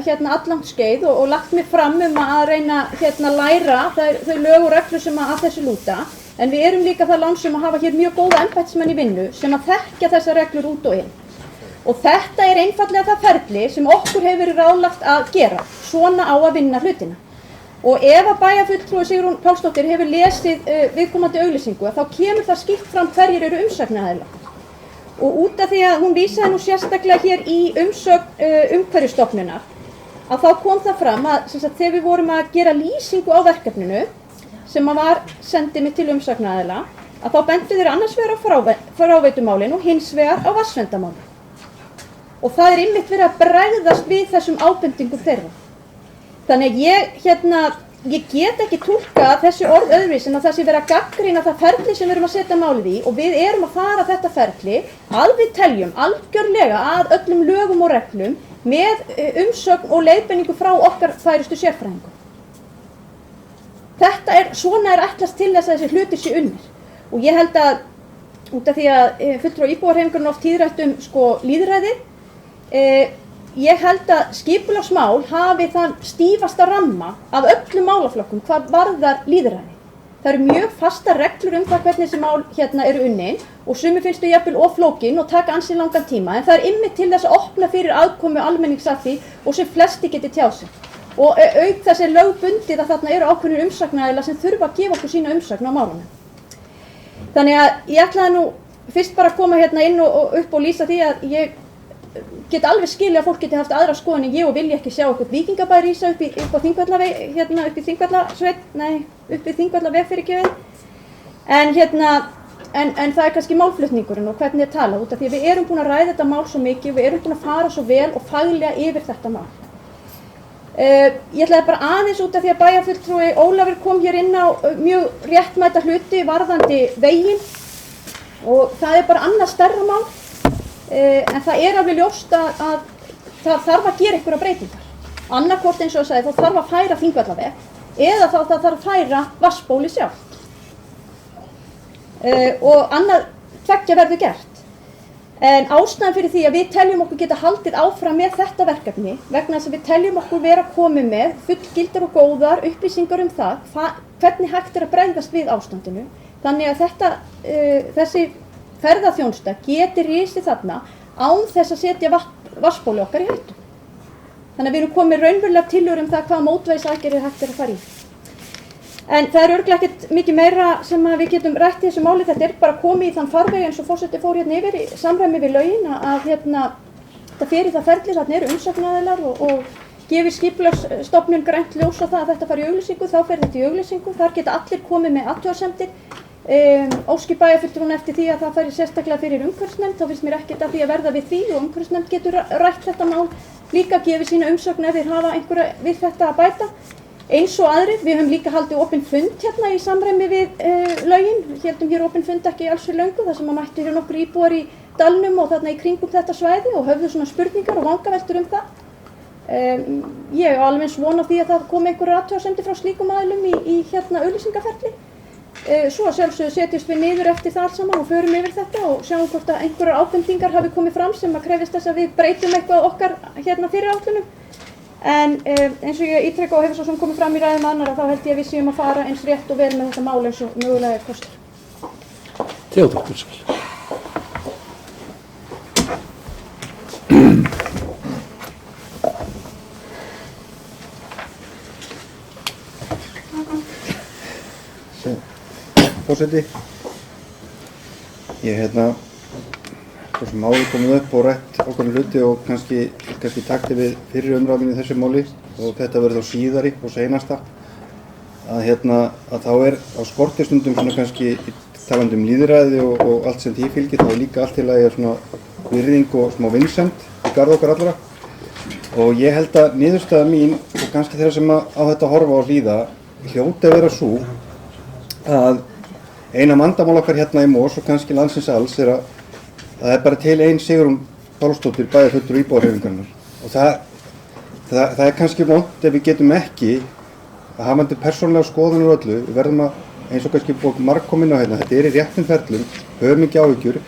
Speaker 7: hérna allangt skeið og lagt mig fram að reyna hérna læra þau lög og reglur sem að þessu lúta. En við erum líka það lánsum að hafa hér mjög góða embættismenn í vinnu sem að þekkja þessar reglur út og inn. Og þetta er einfallega það ferli sem okkur hefur verið ráðlagt að gera. Svona á að vinna hlutina. Og ef að bæjarfulltrúi Sigrún Pálsdóttir hefur lesið viðkomandi auglýsingu þá kemur það skýrt fram hverjir eru umsagnaraðilar. Og út af því að hún vísaði nú sérstaklega hér í umsögn Umhverfisstofnunar að þá kom það fram að þegar við vorum að gera lýsingu á verkefninu sem var sendið mig til umsagnaraðila að þá bentu þeir annars vegar á fráveitumálin og hins vegar á vatnsverndarmálin. Og það er einmitt verið að bregðast við þessum ábendingum þeirra. Þannig að ég get ekki túlkað þessi orð öðruvísi en að það sé verið að gagnrýna það ferli sem við erum að setja málið í og við erum að fara þetta ferli að við teljum algjörlega að öllum lögum og reglum með umsögn og leiðbeiningu frá okkar færustu sérfræðingum. Svona er ætlast til þess að þessi hlutir sé unnir og ég held að út af því að fulltrúi íbúahreyfingarinnar oft tíðrætt lýðræðið ég held að skipulagsmál hafi þann stífasta ramma af öllum málaflokkum hvað varðar lýðræði. Það eru mjög fasta reglur það hvernig þessi mál eru unnin og sumir finnst þau jafnvel of flókin og taka ansi langan tíma en það er einmitt til þess að opna fyrir aðkomu almennings að því og sem flesti geti tjáð sig. Og auk þess er lögbundið að þarna eru ákveðnir umsagnaraðilar sem þurfa að gefa okkur sína umsögn á málunum. Þannig að ég ætlaði nú fyrst bara að koma hérna inn og upp og lýsa því að ég get alveg skilja að fólk geti haft aðra skoðun en ég og vilja ekki sjá eitthvað víkingabæ rísa upp í Þingvallaveg fyrirgefið. En það er kannski málflutningurinn og hvernig talað út af því að við erum búin að ræða þetta mál svo mikið, við erum búin að fara svo vel og faglega yfir þetta mál. Ég ætlaði bara aðeins út af því að bæjarfulltrúi Ólafur kom hér inn á mjög réttmæta hluti varðandi veginn og það er bara annað stærra mál. En það er alveg ljóst að það þarf að gera einhverja breytingar. Annarkvort eins og ég sagði þá þarf að færa Þingvallaveg eða þá það þarf að færa vatnsbólið sjálft. Og annað tveggja verður gert. En ástæðan fyrir því að við teljum okkur geta haldið áfram með þetta verkefni vegna þess að við teljum okkur vera komið með fullgildar og góðar upplýsingar það hvernig hægt að bregðast við ástandinu. Þannig að þessi ferðaþjónusta geti risið þarna án þess að setja vatnsbóli okkar í hættu. Þannig að við erum komið raunverulega tillögur það hvaða mótvægisaðgerðir hægt að fara í. En það örugglega ekkert mikið meira sem við getum rætt í þessu máli. Þetta bara komið í þann farveg eins og forseti fór yfir í samræmi við lögin að þetta fer í það ferli, þarna umsagnaraðilar og gefur skipulagsstofnun grænt ljós á það að þetta fari í auglýsingu, þá fer þetta í auglýsingu. Þar geta allir komið með athugasemdir. Óski bæjarfulltrúinn eftir því að það fari sérstaklega fyrir umhverfisnefnd, þá finnst mér ekkert að því að verða við því og umhverfisnefnd getur rætt þetta mál líka gefið sína umsögn ef þeir hafa einhverja við þetta að bæta. Eins og aðrir, við höfum líka haldið opinn fund hérna í samræmi við lögin. Við héldum hér opinn fund ekki alls fyrir löngu þar sem að mættu hér nokkur íbúar í dalnum og þarna í kringum þetta svæði og höfðu svona spurningar og vangaveltur það. Ég á alveg eins von á því að það komi einhverjar athugasemdir frá slíkum aðilum í auglýsingaferli. Svo að sjálfsögðu setjumst við niður eftir það allt saman og förum yfir þetta og sjáum hvort að einhverjar ábendingar hafi komið fram sem að krefjast þess að við breytum eitthvað okkar hérna fyrir áætlunum. En eins og ég ítreka og hefur svo sem komið fram í ræðum annarra þá held ég að við séum að fara eins rétt og vel með þetta mál eins og mögulega kostur.
Speaker 1: Theodór Sæl.
Speaker 8: Forseti, ég svo sem málið komið upp og rætt okkur hluti og kannski takti við fyrri umræðum í þessu máli og þetta verður þá síðari og seinasta að þá á skortistundum svona kannski talandi lýðræði og allt sem því fylgir þá líka allt í lagi svona virðing og smá vinsemd í garð okkar allra og ég held að niðurstaða mín og kannski þeirra sem á þetta horfa og hlýða hljóti að vera svo að eina vandamál okkar hérna í Mós og kannski landsins alls að það bara til ein Sigrún Pálsdóttir bæjarfulltrúi íbúahreyfingarinnar og það kannski vont ef við getum ekki að hafandi persónulega skoðun og öllu, við verðum að eins og kannski búið margkomin á hérna, þetta í réttum ferlum, höfum ekki áhyggjur,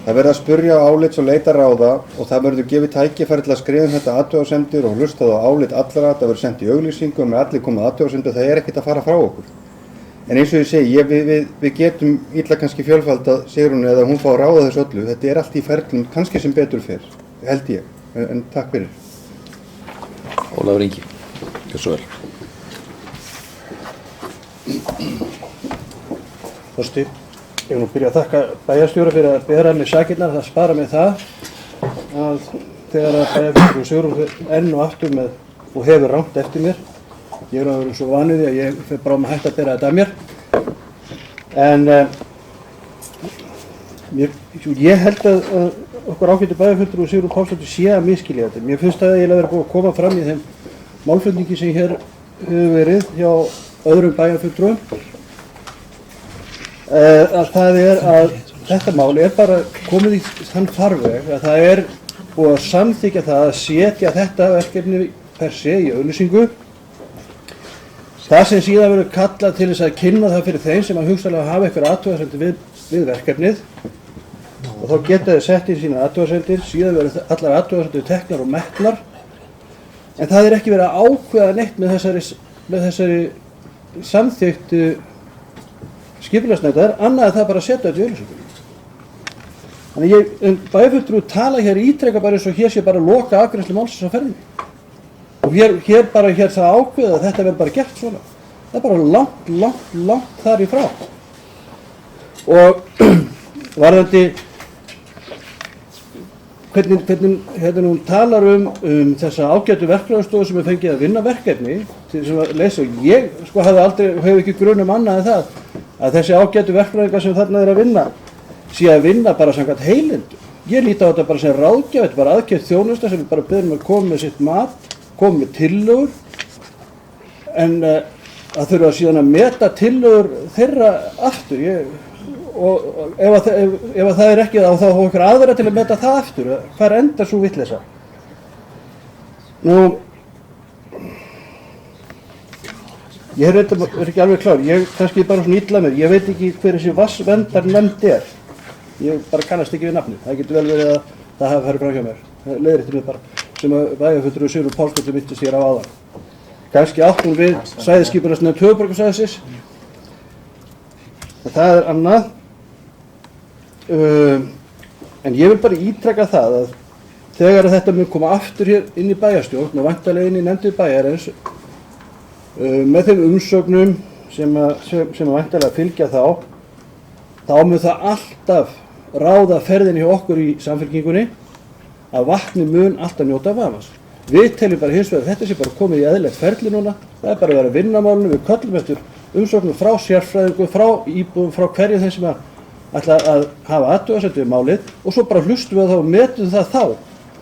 Speaker 8: það verður að spurja álits og leita ráða og það verður gefið tækifæri til að skrifa þetta athugasemdir og hlusta á álit allra, það verður sendt í auglýsingu og með allir komið athugasemdir, það ekkert að fara frá okkur. En eins og ég segi, við getum illa kannski fjölfaldað Sigrúnu eða hún fá að ráða þessu öllu. Þetta allt í ferlum, kannski sem betur fer, held ég. En takk fyrir.
Speaker 1: Ólafur Ingi, gjör svo vel.
Speaker 6: Forseti, ég vil byrja að þakka bæjarstjóra fyrir að bera mig sakirnar. Það spara mig það að þegar að bæjarstjóra Sigrún enn og aftur með og hefur rangt eftir mér. Ég að vera svo vanið því að ég fyrir bara að hætta að bera þetta að mér. En ég held að okkur ágætu bæjarfulltrúi Sigrún Pálsdóttir sé að misskilja þetta. Mér finnst það eiginlega vera búið að koma fram í þeim málflutningi sem hér hefur verið hjá öðrum bæjarfulltrúum. Að það að þetta mál bara komið í þann farveg að það búið að samþykkja það að setja þetta verkefni per se í auglýsingu. Það sem síðan verður kallað til þess að kynna það fyrir þeim sem að hugsanlega hafa eitthvað athugasemdir við verkefnið og þá geta þeir sett í sína athugasemdir, síðan verður allar athugasemdir teknar og metnar en það ekki verið að ákveða neitt með þessari samþykktu skipulagsnefndar annað en það bara að setja þetta í auglýsingu. Þannig bæjarfulltrúi tala hér ítreka bara eins og hér sé bara loka afgreiðslu málsins á ferðinni. Og hér það ákveða að þetta verður bara gert svona. Það bara langt þar í frá. Og varðandi hvernig hún talar þessa ágætu verkfræðistofu sem fengið að vinna verkefni til þess að lesa og ég hef ekki grun annað en það að þessi ágætu verkfræðingar sem þarna að vinna sé að vinna bara samkvæmt heilindum. Ég líti á þetta bara sem ráðgjöf, þetta bara aðgjöf þjónusta sem við bara byrjum að koma með sitt mat komið með tillögur en það þurfa síðan að meta tillögur þeirra aftur og ef það ekki þá þá okkur aðra til að meta það aftur hvar endar svo vitleysa. Nú ég er ekki alveg klár, ég kannski bara svona illa með, ég veit ekki hver þessi vatnsverndarnefnd ég bara kannast ekki við nafnið, það getur vel verið að það hafi farið fram hjá mér, leiðréttir mig bara, sem að bæjarfulltrúi Sigurður Pálsdóttir minntist hér á áðan. Kannski áttum við svæðisskipulagsnefnd höfuðborgarsvæðisins, en það er annað. En ég vil bara ítreka það að þegar þetta mun koma aftur hér inn í bæjarstjórn og væntanlega inn í nefndir bæjarins með þeim umsögnum sem væntanlega fylgja þá mun það alltaf ráða ferðinni hjá okkur í Samfylkingunni að vatni mun alltaf njóta vafans. Við teljum bara hins vegar þetta sé bara komið í eðlilegt ferli núna, það er bara að vera að vinna málunum, við köllum eftir umsögnum frá sérfræðingum, frá íbúum, frá hverju þeim sem ætla að hafa athugasemdir við málið og svo bara hlustum við á það og metum það þá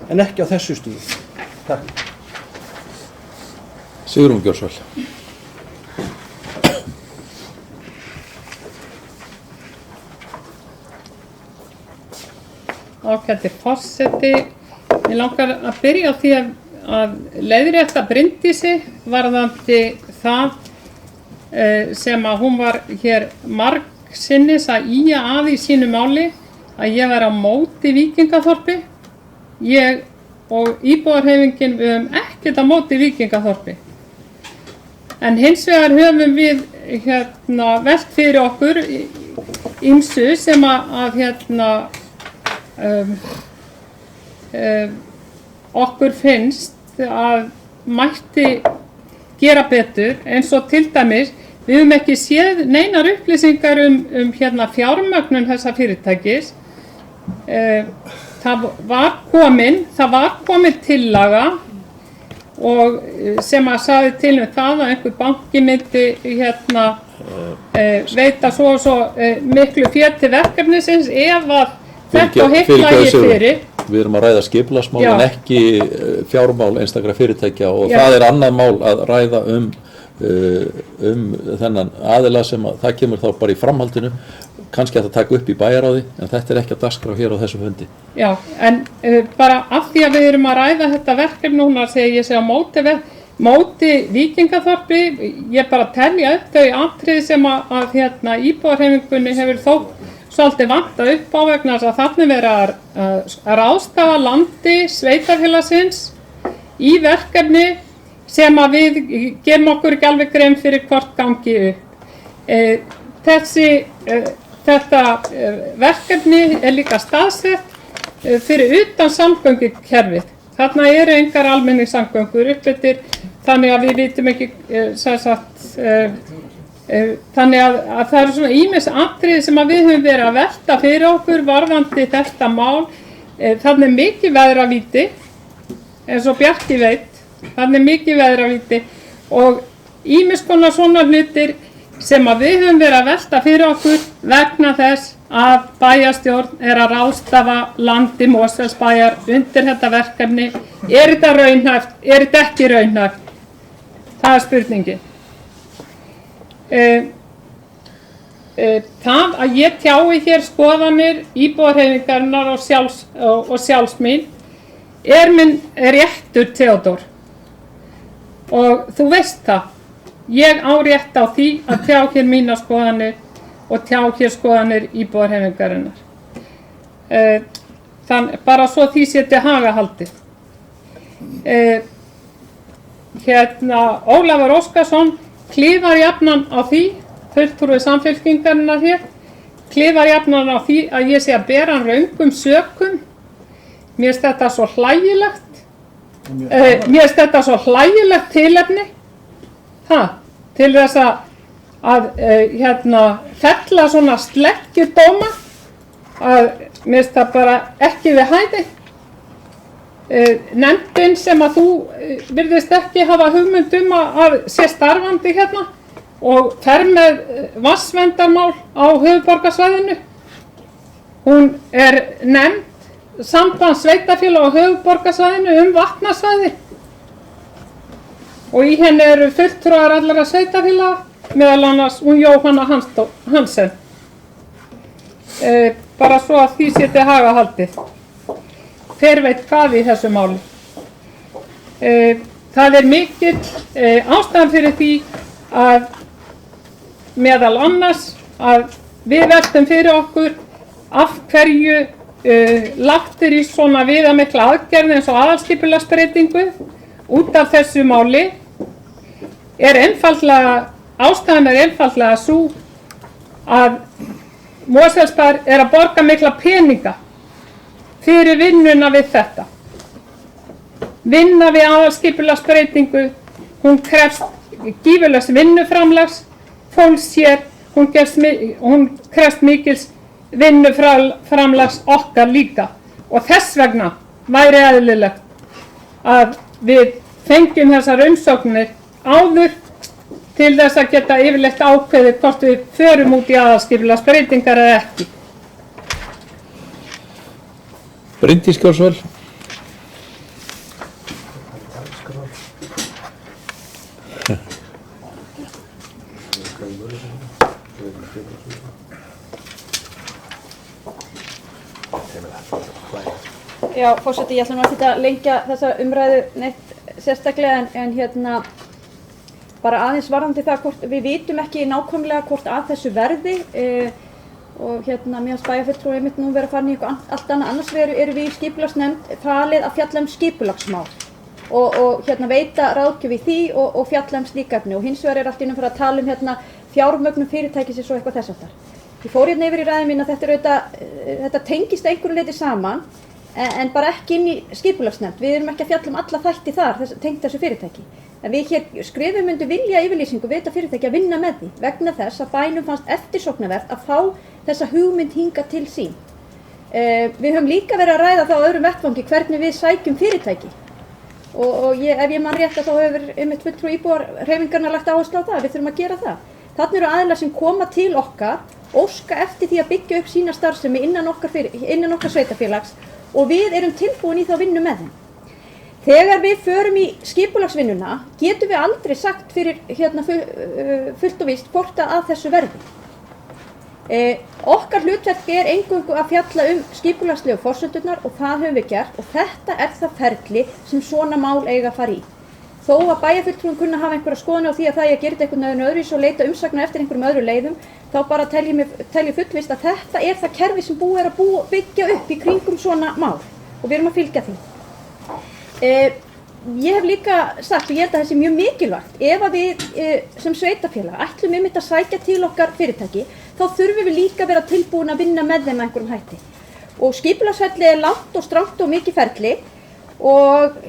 Speaker 6: en ekki á þessu stíði. Takk.
Speaker 1: Sigrún Gjörsvall.
Speaker 2: Ágæti forseti, ég langar að byrja á því að leiðrétta Bryndísi varðandi það sem að hún var hér margsinnis að ýja að í sínu máli að ég var á móti Víkingaþorpi. Ég og íbúarhreyfingin við höfum ekkert á móti Víkingaþorpi. En hins vegar höfum við velt fyrir okkur ýmsu sem okkur finnst að mætti gera betur, eins og til dæmis við höfum ekki séð neinar upplýsingar fjármögnun þessa fyrirtækis. Það var komin tillaga og sem að sagði til það að einhver banki myndi veita svo og svo miklu fé til verkefnisins ef að þetta heitlægi fyrir.
Speaker 1: Við erum að ræða skipulagsmál en ekki fjármál einstakra fyrirtækja og það er annað mál að ræða þennan aðila sem að það kemur þá bara í framhaldinu, kannski að það taka upp í bæjaráði en þetta er ekki að dagskrá hér á þessum fundi.
Speaker 2: Já, en bara af því að við erum að ræða þetta verkefni núna segi ég á móti Víkingaþorpi, ég bara telja upp þau atriði sem að íbúarhreyfingunni hefur þó svolítið vanta upp á vegna þess að þarna vera að ráðstafa landi sveitafélagsins í verkefni sem að við gerum okkur ekki alveg grein fyrir hvort gangi upp. Þetta verkefni er líka staðsett fyrir utan samgöngukerfið. Þarna eru engar almenningssamgöngur uppbyttir þannig að við vitum ekki þannig að það eru svona ýmis atriði sem að við höfum verið að velta fyrir okkur varðandi þetta mál. Þarna er mikið veðravíti, eins og Bjarki veit, þarna er mikið veðravíti og ýmis konar svona hlutir sem að við höfum verið að velta fyrir okkur vegna þess að bæjarstjórn er að ráðstafa landi Mosfellsbæjar undir þetta verkefni. Er þetta raunhæft? Er þetta ekki raunhæft? Það er spurningin. Það að ég tjái hér skoðanir íbúarhreyfingarinnar og sjálfs mín er minn réttur, Theodór, og þú veist það. Ég á rétt á því að tjá hér mínar skoðanir og tjá hér skoðanir íbúarhreyfingarinnar. Bara svo því sé til haga haldið. Ólafur Óskarsson klifar jafnan á því, fulltrúi Samfylkingarinnar hér, klifar jafnan á því að ég sé að bera hann röngum sökum. Mér finnst þetta svo hlægilegt. Mér finnst þetta svo hlægilegt tilefni. Til þess að fella svona sleggjudóma, að mér finnst það bara ekki við hæfi. Nefndin sem að þú virðist ekki hafa hugmynd að sé starfandi hérna og fer með vatnsverndarmál á höfuðborgarsvæðinu. Hún er nefnd samband sveitafélaga á höfuðborgarsvæðinu vatnasvæði og í henni eru fulltrúar allra sveitafélaga, meðal annars Jóhanna Hansen. Bara svo að því sé til haga haldið. Hver veit hvað í þessu máli. Það er mikill ástæðan fyrir því að meðal annars að við veltum fyrir okkur af hverju lagt í svona viðamikla aðgerð eins og aðalskipulagsbreytingu út af þessu máli ástæðan er einfaldlega sú að Mosfellsbær að borga mikla peninga fyrir vinnuna við þetta. Vinna við aðalskipulagsbreytingu, hún krefst gífurlegs vinnuframlags, fólks hér, hún krefst mikils vinnuframlags okkar líka. Og þess vegna væri eðlilegt að við fengjum þessar umsóknir áður til þess að geta yfirleitt ákveðið hvort við förum út í aðalskipulagsbreytingar eða ekki.
Speaker 1: Bryndís Gjórsvel.
Speaker 7: Já, forseti, ég ætla nú ekki að lengja þessa umræðu neitt sérstaklega en bara aðeins varðandi það hvort við vitum ekki nákvæmlega hvort að þessu verði og mér finnst bæjarfulltrúi einmitt nú vera farin í eitthvað allt annað. Annars erum við í skipulagsnefnd falið að fjalla skipulagsmál og veita ráðgjöf í því og fjalla slík efni og hins vegar allt í einu að fara að tala fjármögnun fyrirtækisins og eitthvað þess háttar. Ég fór yfir í ræðu mín að þetta tengist einhverju leyti saman en bara ekki inn í skipulagsnefnd. Við erum ekki að fjalla alla þætti þar tengt þessu fyrirtæki. En við hér skrifum undir vilja yfirlýsingu við þetta fyrirtæki að vinna með því vegna þess að bænum fannst eftirsóknarvert að fá þessa hugmynd hinga til sín. Við höfum líka verið að ræða þá á öðrum vettvangi hvernig við sækjum fyrirtæki og ef ég man rétt að þá hefur einmitt fulltrúi íbúðarhreyfingarinnar lagt áherslu á það, við þurfum að gera það. Þarna eru aðilar sem koma til okkar, óska eftir því að byggja upp sína starfsemi innan okkar sveitarfélags og við erum tilbúin í þá vinnu með þeim. Þegar við förum í skipulagsvinnuna getum við aldrei sagt fyrir fullt og víst hvort að þessu verði. Okkar hlutverk eingöngu að fjalla skipulagslegu forsendurnar og það höfum við gert og þetta það ferli sem svona mál eiga að fara í. Þó að bæjarfulltrúin kunna hafa einhverja skoðun á því að það að gera þetta einhvern veginn öðruvísi og leita umsagnar eftir einhverjum öðru leiðum, þá bara tel ég fullvíst að þetta það kerfi sem búið að byggja upp í kringum svona mál og við erum að fylgja því. Ég hef líka sagt og ég held að það sé mjög mikilvægt ef að við sem sveitarfélag ætlum einmitt að sækja til okkar fyrirtæki þá þurfum við líka að vera tilbúin að vinna með þeim einhverjum hætti. Og skipulagsferli langt og strangt og mikið ferli og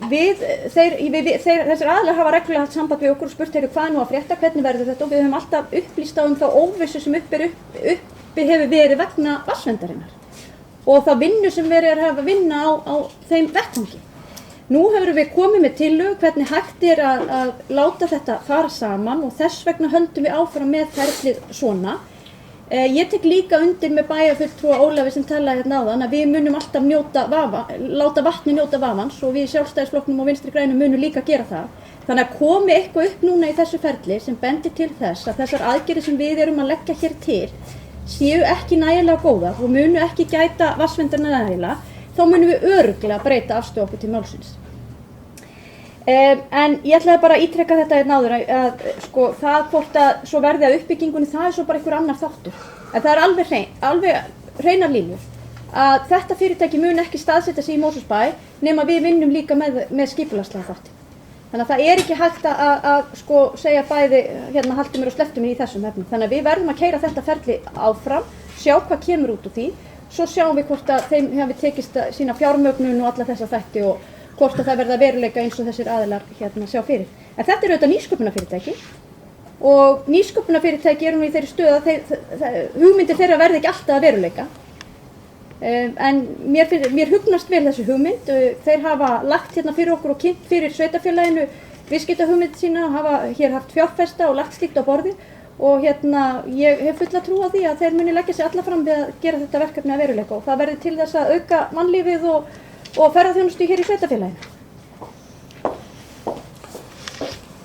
Speaker 7: þessir aðilar hafa reglulega haft samband við okkur og spurt hvað nú að frétta, hvernig verður þetta og við höfum alltaf upplýst á þá óvissu sem uppi hefur verið vegna vatnsverndarinnar og þá vinnu sem verið að vinna á þeim vettvangi. Nú hefur við komið með tillögu hvernig hægt að láta þetta fara saman og þess vegna höldum við áfram með ferlið svona. Ég tek líka undir með bæjarfulltrúa Ólafi sem talaði áðan að við munum alltaf láta vatni njóta vafans og við í Sjálfstæðisflokknum og Vinstri grænum munum líka gera það. Þannig að komi eitthvað upp núna í þessu ferli sem bendir til þess að þessar aðgerðir sem við erum að leggja hér til séu ekki nægilega góðar og munu ekki gæta vatnsverndarinnar nægilega, þá munum við örugglega breyta afstöðu okkur til málsins. En ég ætlaði bara að ítreka þetta áður að það hvort að svo verði að uppbyggingunni, það svo bara einhver annar þáttur. En það alveg hreinar línur að þetta fyrirtæki mun ekki staðsetja sig í Mosfellsbæ nema við vinnum líka með skipulagslega þátti. Þannig að það ekki hægt að segja bæði haltu mér og slepptu mér í þessum efnum. Þannig að við verðum að keyra þetta ferli áfram, sjá hvað kemur út úr því, svo sjáum við hvort að þeim hafi tekist sína fjármögnun og alla þessa þætti og hvort að það verða veruleika eins og þessir aðilar sjá fyrir. En þetta auðvitað nýsköpunarfyrirtæki og nýsköpunarfyrirtæki erum við í þeirri stöðu að hugmyndir þeirra verði ekki alltaf að veruleika. En mér hugnast vel þessi hugmynd. Þeir hafa lagt fyrir okkur og kynnt fyrir sveitarfélaginu viðskiptahugmynd sína og hafa hér haft fjárfesta og lagt slíkt á borði og ég hef fulla trú á því að þeir muni leggja sig alla fram við að gera þetta verkefni að veruleika og það verði til þess að auka mannlífið og ferðaþjónustu hér í sveitarfélaginu.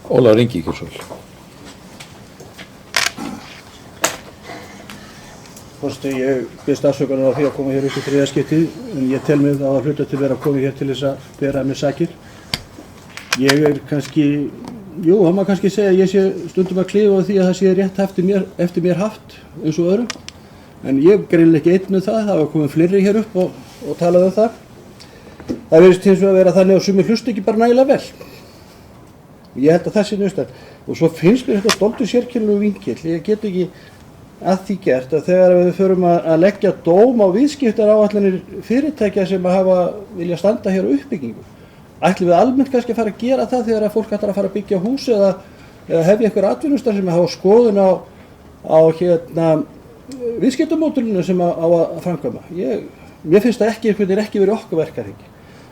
Speaker 1: Ólafur Ingi Gjórsvel.
Speaker 6: Forseti, ég biðst afsökunar á því að koma hér upp í þriðja skiptið, en ég tel mig að hluta til vera að koma hér til þess að bera með sakir. Ég kannski, það má kannski segja að ég sé stundum að klifa á því að það sé rétt eftir mér haft eins og öðrum. en ég greinilega ekki einn það hafa komið fleiri hér upp og talað það. Það verðist hins vegar að vera þannig að sumir hlusta ekki bara nægilega vel. Ég held að það sé nýstar. Og svo finnst mér þetta dálítið sérkennilegu vinkill. Ég get ekki að því gert að þegar við förum að leggja dóm á viðskiptaráætlanir fyrirtækja sem vilja standa hér á uppbyggingu. Ætlum við almennt kannski að fara að gera það þegar að fólk ætlar að fara að byggja hús eða hefja einhver atvinnustar sem hafa skoðun á viðskiptamódelinu sem á að framkvæma. Mér finnst það ekki verið okkar verkahring.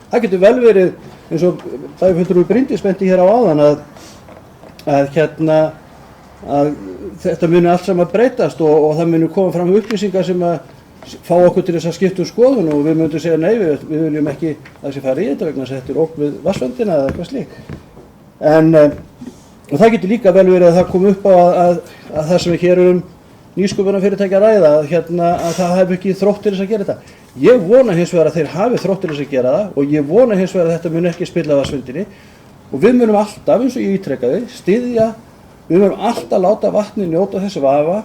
Speaker 6: Það getur vel verið, eins og Bæjarfulltrúi Bryndís benti hér á áðan, að þetta muni allt saman breytast og það muni koma fram upplýsingar sem að fá okkur til þess að skipta skoðun og við myndum segja nei, við viljum ekki að þessi fara í þetta vegna þess að þetta ógn við vatnsverndina eða eitthvað slíkt. Og það getur líka vel verið að það kom upp á að það sem við hér nýsköpunarfyrirtæki að ræða, að það hefur ekki þrótt til þess að gera þetta. Ég vona hins vegar að þeir hafi þrótt til þess að gera það og ég vona hins vegar að þetta muni ekki spilla vatnsverndinni og við munum alltaf, eins og ég ítrekaði, við munum alltaf láta vatni njóta þessu vafa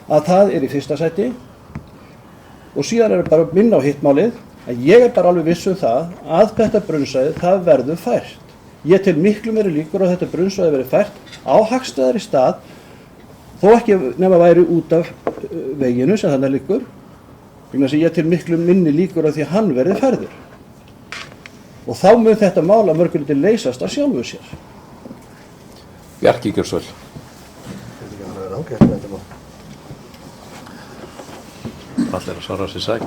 Speaker 6: að það í fyrsta sæti og síðan bara að minna á hitt málið að ég bara alveg viss það að þetta brunnsvæði, það verður fært. Ég tel miklu meiri líkur að þetta brunnsvæði verður fært á hagstæðari stað þó ekki nema væri út af veginu sem þannig liggur, vegna þess að ég tel miklu minni líkur að því að hann verði færður. Og þá mun þetta mál að mörgu leyti leysast af sjálfu sér.
Speaker 1: Bjarki Gjörsvöld. Allir að svara sér sætt.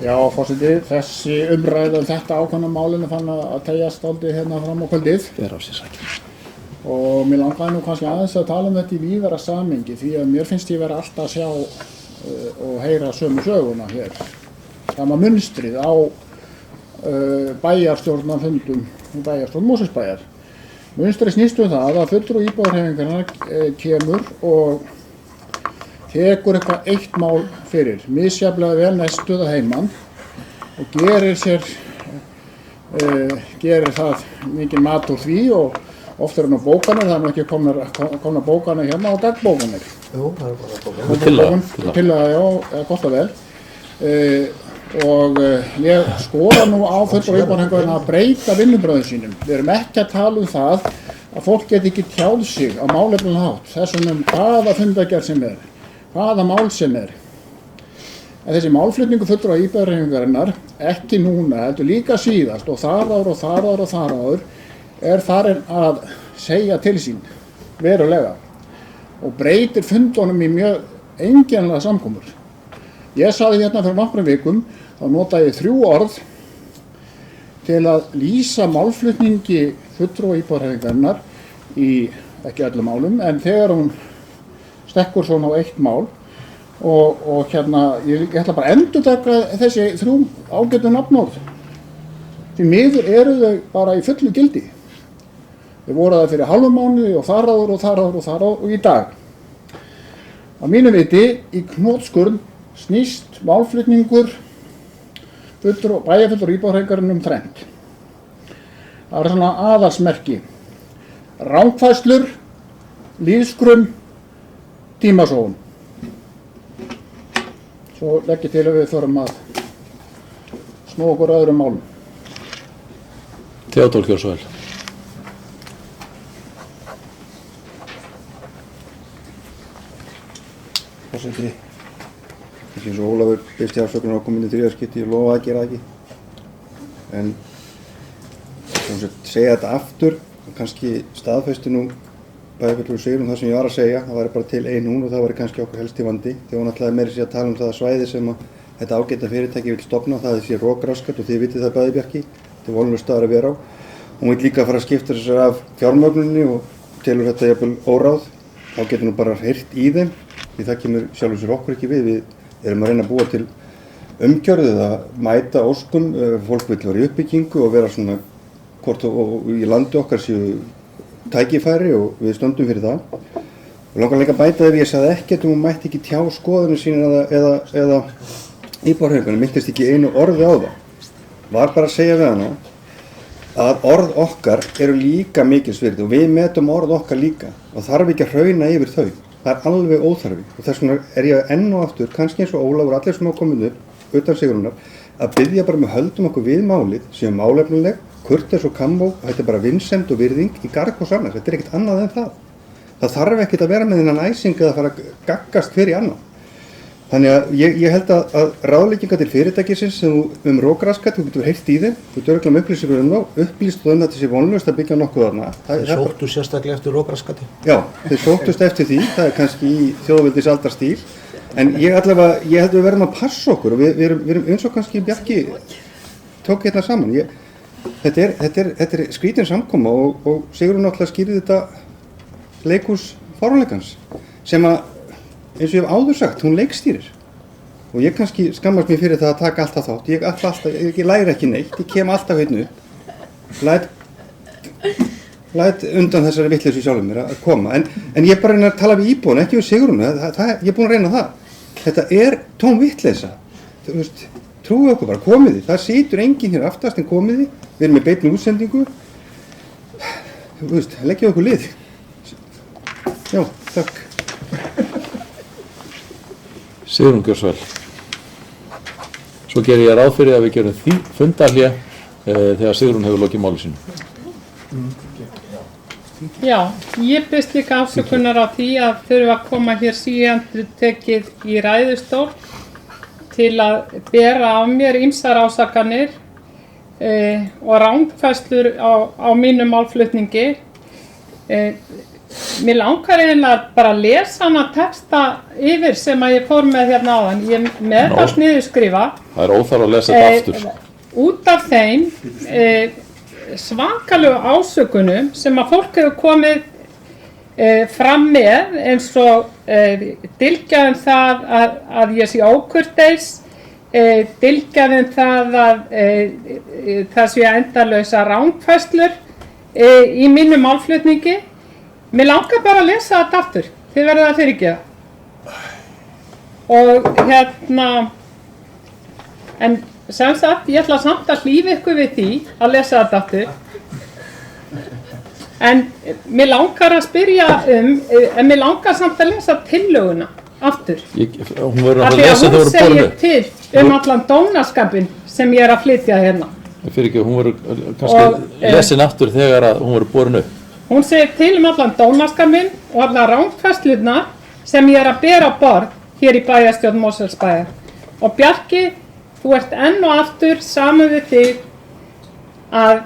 Speaker 9: Já, forseti, þessi umræða þetta ákvæmna málinu fann að tegjast aldrei hérna fram á kvöldið.
Speaker 1: Ber á sér sætt.
Speaker 9: Og mér langaði nú kannski aðeins að tala þetta í víðara samhengi því að mér finnst ég vera alltaf að sjá og heyra sömu söguna hér. Sama munstrið á bæjarstjórnarfundum og bæjarstjórn Mosfellsbæjar. Munstrið snýst það að fulltrúi íbúðarhreyfingarinnar kemur og tekur eitthvað eitt mál fyrir, misjafnlega vel næstuð að heiman og gerir það mikið mat úr því og oft hann á bókanir, það ekki komna bókanir hérna á dagbókanir.
Speaker 4: Jú, það bara bókanir.
Speaker 9: Tillaga, já, gott og vel. Og ég skora nú á fulltrúi íbúðarhreyfingarinnar að breyta vinnubröðum sínum. Við erum ekki að tala það að fólk geti ekki tjáð sig á málefnilegan hátt, þessum hvaða fundargerð sem hvaða mál sem en þessi málflutningu fulltrúa íbúðarhreyfingarinnar, ekki núna, heldur líka síðast og þar áður, farin að segja til sín verulega og breytir fundunum í mjög einkennilega samkomur. Ég sagði hérna fyrir nokkrum vikum, þá notaði ég 3 orð til að lýsa málflutningi fulltrúa íbúðarhreyfingarinnar í ekki öllum málum, en þegar hún stekkur svona á eitt mál og ég ætla bara að endurtaka þessi 3 ágætu nafnorð. Því miður eru þau bara í fullu gildi. Þau voru það fyrir hálfum mánuði og þar áður og í dag. Að mínu viti í hnotskurn snýst málflutningur bæjarfulltrúa íbúðarhreyfingarinnar þrennt. Það er svona aðalsmerki. Rangfærslur, lýðskrum, tímasóun. Svo legg ég til að við þurfum að snúa okkur öðrum málum.
Speaker 1: Theodór Gjörsvöld.
Speaker 8: Forseti, ekki eins og Ólafur byrst ég afsökunar á kominni 3. skipti, ég lofa að gera það ekki. En segja þetta aftur, kannski staðfesti nú Bæjarfulltrúi Sigrún það sem ég var að segja, það væri bara til ein hún og það væri kannski okkur helsti vandi. Þegar hún ætlaði meira sér að tala það svæði sem að þetta ágæta fyrirtæki vil stofna, það sé rokraskat og þið vitið það bæði Bjarki, þetta er vonlaus staður að vera á. Hún vil líka fara að skipta sér af fjármögnuninni og telur þetta jafnvel óráð, þá getur hún bara heyrt í þeim, því það kemur sjálfur sér okkur ekki við. Við erum að reyna að búa til umgjörðu að mæta óskum, fólk vill vera í uppbyggingu og vera svona hvort og í landi okkar séu tækifæri og við stöndum fyrir það. Og langar líka að bæta ef ég sagði ekkert hún mætti ekki tjá skoðunum sína eða íbúðarhreyfingarinnar, minntist ekki einu orði á það. Var bara að segja við hana að orð okkar eru líka mikilsvirði og við metum orð okkar líka og þarf ekki að hrauna yfir þau. það er alveg óþarfi og þess vegna er ég enn og aftur, kannski eins og Ólafur, allir sem hafa komið upp utan Sigrúnar, að biðja bara með höldum okkur við málið, séum málefnileg, kurteis og kammó, þetta er bara vinsemd og virðing í garð hvors annars, þetta er ekkert annað en það. Það þarf ekkert að vera með þennan æsing eða að fara að gaggast hver í annan. Þannig að ég held að ráðleggingar til fyrirtækisins sem rókraskat, þú getur heyrt í þeim, þú getur örugglega upplýsingar þá, upplýst og þetta sé vonlaust að byggja nokkuð þarna.
Speaker 4: Þeir sóttu sérstaklega eftir rókraskati?
Speaker 8: Já, þeir sóttust eftir því, það er kannski í þjóðveldisaldar-stíl, en ég held að við verðum að passa okkur og við erum eins og kannski Bjarki tók hérna saman. Þetta er skrítin samkoma og Sigrún náttúrulega skýrði þetta leikhús fáránleikans sem að eins og ég hef áður sagt, hún leikstýrir og ég kannski skammast mér fyrir það að taka alltaf þátt, ég læri ekki neitt, ég kem alltaf hérna upp, læt undan þessari vitleysu sjálfum mér að koma, en ég bara reyna að tala við íbúana, ekki við Sigrúnu, ég er búin að reyna það, þetta er tóm vitleysa, þú veist, trúið okkur bara, komið þið, það situr enginn hér aftast en komið þið, við erum með beinni útsendingu, þú veist, leggjum okkur lið, já, takk.
Speaker 1: Sigrún Gjörsvæl. Svo gerir ég ráð fyrir að við gerum því fundarhlé þegar Sigrún hefur lokið máli sínu.
Speaker 2: Já, ég byrst líka afsökunar á því að þurfa að koma hér síendurtekið í ræðustól til að bera af mér ýmsar ásakanir og rangfærslur á mínu málflutningi. Mér langar eiginlega bara að lesa hana texta yfir sem að ég fór með hérna áðan. Ég með það niðurskrifa.
Speaker 1: Það er óþarf að lesa þetta aftur.
Speaker 2: Út af þeim svakalegu ásökunum sem að fólk hefur komið fram með eins og dylgjaðum það að ég sé ókurteis, dylgjaðum það að það sé endalausar rangfærslur í mínu málflutningi. Mér langar bara að lesa þetta aftur, þið verður að fyrirgefa. Og hérna, en sem sagt, ég ætla samt að hlífa ykkur við því að lesa þetta aftur. En mér langar að spyrja en mér langar samt að lesa tillöguna aftur.
Speaker 1: Hún verður að lesa þegar
Speaker 2: hún segir til allan dónaskapinn sem ég er að flytja hérna.
Speaker 1: Fyrirgefa, hún verður kannski lesin aftur þegar að hún verður borin upp.
Speaker 2: Hún segir til allan dónaskapinn og allar rangfærslurnar sem ég er að bera á borð hér í bæjarstjórn Mosfellsbæjar. Og Bjarki, þú ert enn og aftur saman við þig að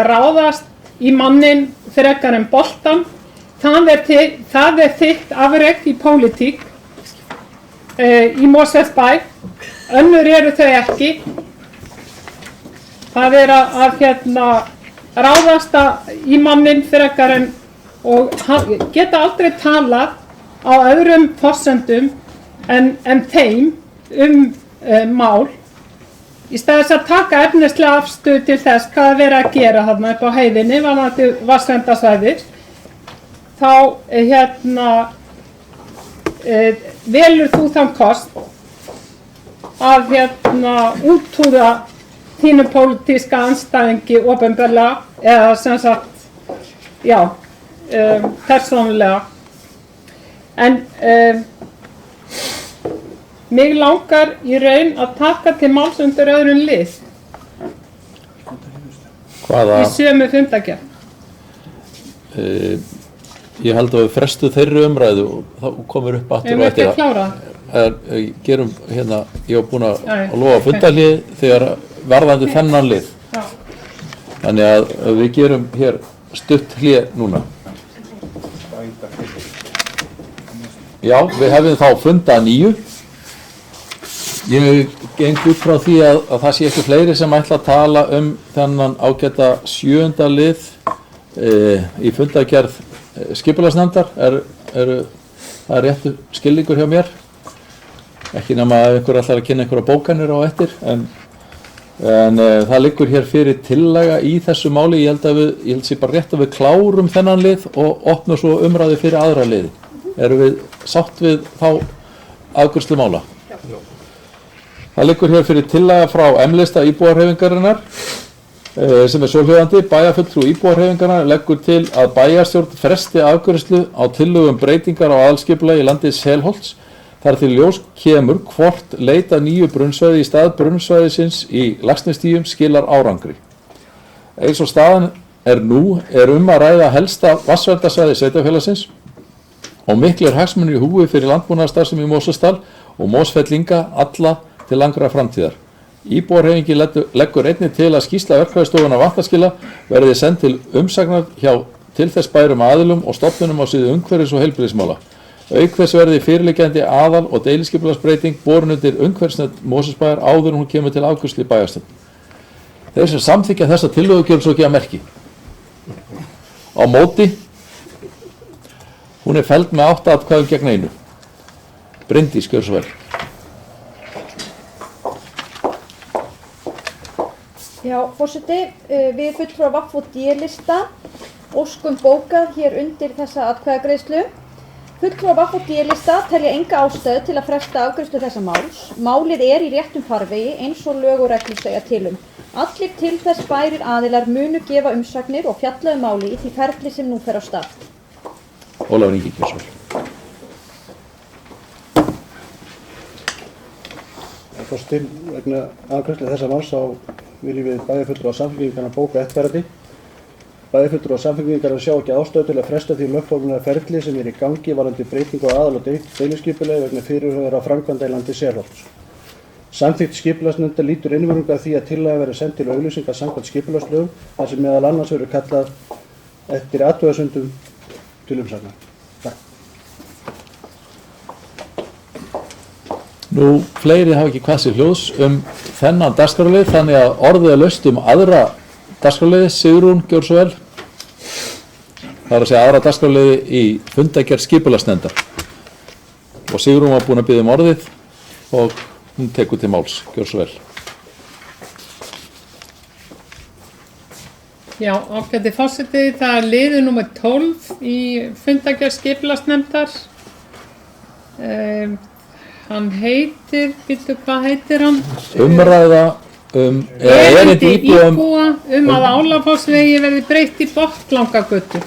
Speaker 2: ráðast í mannin frekar en boltan. Það er þitt afrek í pólitík í Mosfellsbæ. Önnur eru þau ekki. Það er að ráðast í mannin frekar en og geta aldrei talað á öðrum forsendum en þeim mál í staðis að taka efnislega afstöðu til þess hvað er verið að gera þarna upp á heiðinni varðandi vatnsverndarsvæðið þá velur þú þann kost að úthúða þínu pólitíska andstæðingi opinberlega eða sem sagt, já, persónulega. En mig langar í raun að taka til máls undir öðrum lið.
Speaker 1: Hvaða?
Speaker 2: Í sömu fundargerð.
Speaker 1: Ég held að við frestu þeirri umræðu og þá komur upp aftur og eftir
Speaker 2: það.
Speaker 1: Gerum hérna, ég var búin að lofa fundarhlið þegar varðandi þennan lið.
Speaker 2: Já.
Speaker 1: Þannig að við gerum hér stutt hlið núna. Já, við hefum þá funda 9. Ég geng út frá því að það sé ekki fleiri sem ætla að tala þennan ágæta 7. lið í fundargerð skipulagsnefndar. Það er réttu skilningur hjá mér. Ekki nema ef einhver ætlar að kynna einhverja bókanir á eftir, en það liggur hér fyrir tillaga í þessu máli. Ég held sér bara rétt að við klárum þennan lið og opnum svo umræði fyrir aðra liði. Erum við sátt við þá afgreiðslu mála? Já. Það liggur hér fyrir tillaga frá M-lista íbúahreyfingarinnar sem svohljóðandi: bæjarfulltrúi íbúahreyfinganna leggur til að bæjarstjórn fresti afgreiðslu á tillögum breytingar á aðalskipulagi landis Selholts þar til ljós kemur hvort leita nýju brunnsvæði í stað brunnsvæðisins í Laxnesstígum skilar árangri. Eins og staðan nú að ræða helsta vatnsverndarsvæði sveitarfélagsins og miklir hagsmunir í húfi fyrir landbúnaðarstarfsemi í Mosfellsdal og Mosfellinga alla til langrar framtíðar. Íbúahreyfingin leggur einnig til að skýrsla verkfræðistofunnar vatnaskila verði send til umsagnar hjá til þess bærum aðilum og stofnunum á sviði umhverfis og heilbrigðismála. Auk þess verði fyrirliggjandi aðal- og deiliskipulagsbreyting borin undir umhverfisnefnd Mosfellsbæjar áður en hún kemur til afgreiðslu í bæjarstjórn. Þeir sem samþykkja þessa tillögu gjöra svo gefa merki. Á móti, hún felld með 8 atkvæðum gegn 1. Bryndís, gjör svo vel.
Speaker 7: Já, forseti, við fulltrúar VAFF og D-lista óskum bókað hér undir þessa atkvæðagreiðslu. Fulltrúar VAFF og D-lista telja enga ástæðu til að fresta afgreiðslu þessa máls. Málið í réttum farvegi eins og lög og reglur segja til um. Allir til þess bærir aðilar munu gefa umsagnir og fjalla máli í því ferli sem nú fer á stað.
Speaker 1: Ólafur Ingi, gjör svo vel.
Speaker 6: Forseti, vegna afgreiðslu þessa máls þá viljum við bæjarfulltrúar Samfylkingarinnar bóka eftirfarandi. Bæjarfulltrúar Samfylkingarinnar sjá ekki ástæðu til að fresta því lögformlega ferli sem í gangi varðandi breytingu á aðal- og deiliskipulagi vegna fyrirhugaðra framkvæmda í landi Selholts. Samþykkt skipulagsnefndar lítur einvörðungu að því að tillaga verði send til auglýsingar samkvæmt skipulagslögum þar sem meðal annars verður kallað eftir athugasemdum til umsagnar. Takk.
Speaker 1: Nú, fleiri hafa ekki hvað sér hljóðs þennan dagskrárlið, þannig að orðið laust aðra dagskrárliði. Sigrún, gjör svo vel. Það að segja aðra dagskrárliði í fundargerð skipulagsnefndar. Og Sigrún var búin að biðja orðið og hún tekur til máls. Gjör svo vel.
Speaker 2: Já, ágæti forseti, það liður númer 12 í fundargerð skipulagsnefndar. Hann heitir, hvað heitir hann?
Speaker 1: Umræða
Speaker 2: erindi íbúa að Álafossvegi verði breytt í Botnlangagötu.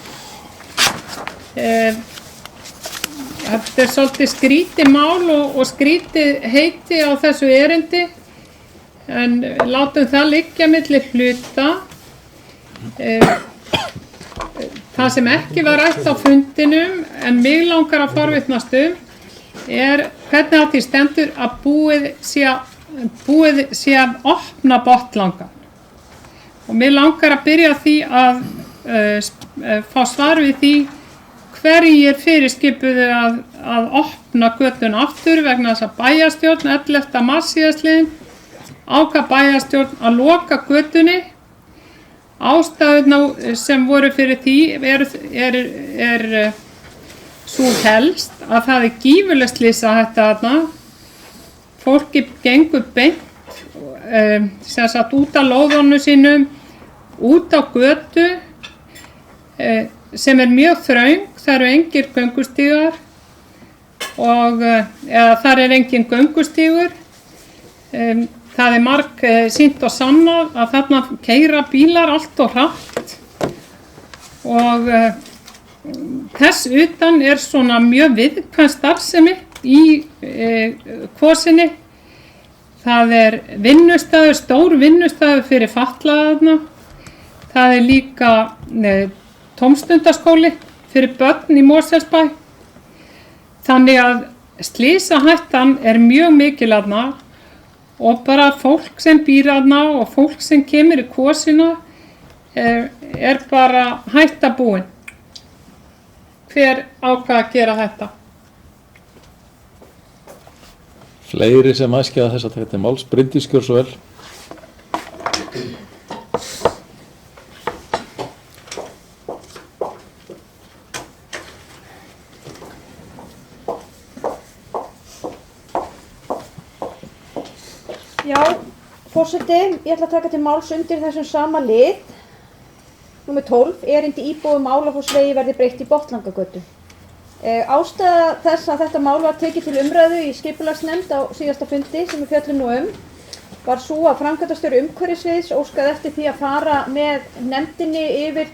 Speaker 2: Þetta svolítið skrítið mál og skrítið heiti á þessu erindi, en látum það liggja milli hluta. Það sem ekki var rætt á fundinum, en mig langar að forvitnast hvernig á því stendur að búið sé að opna Botnlangann. Og mig langar að byrja því að fá svar við því hverjir fyrirskipuðu að opna götuna aftur vegna þess að bæjarstjórn 11. mars síðastliðinn ákvað bæjarstjórn að loka götunni. Ástæðurnar sem voru fyrir því er svo helst að það gífurleg slysahætta þarna. Fólki gengur beint sem sagt út af lóðunum sínum, út á götu sem mjög þröng, það eru engir göngustígar og þar engin göngustígur. Það marg sýnt og sannað að þarna keyra bílar allt og hratt og þess utan svona mjög viðkvæm starfsemi í Kvosinni. Það vinnustaður, stór vinnustaður fyrir fatlaða. Það líka tómstundaskóli fyrir börn í Mosfellsbæ. Þannig að slysahættan mjög mikil þarna og bara fólk sem býr þarna og fólk sem kemur í Kvosina bara hætta búin. Hver ákvað að gera þetta?
Speaker 1: Fleiri sem æskja þess að taka til máls. Bryndís, gjör svo vel.
Speaker 7: Já, forseti, ég ætla að taka til máls undir þessum sama lið. Númer 12, erindi íbúum Álafossvegi verði breytt í Botnlangagötu. Ástæða þess að þetta mál var tekið til umræðu í skipulagsnefnd á síðasta fundi sem við fjöllum nú var svo að framkvæmdastjóri umhverfissviðs óskaði eftir því að fara með nefndinni yfir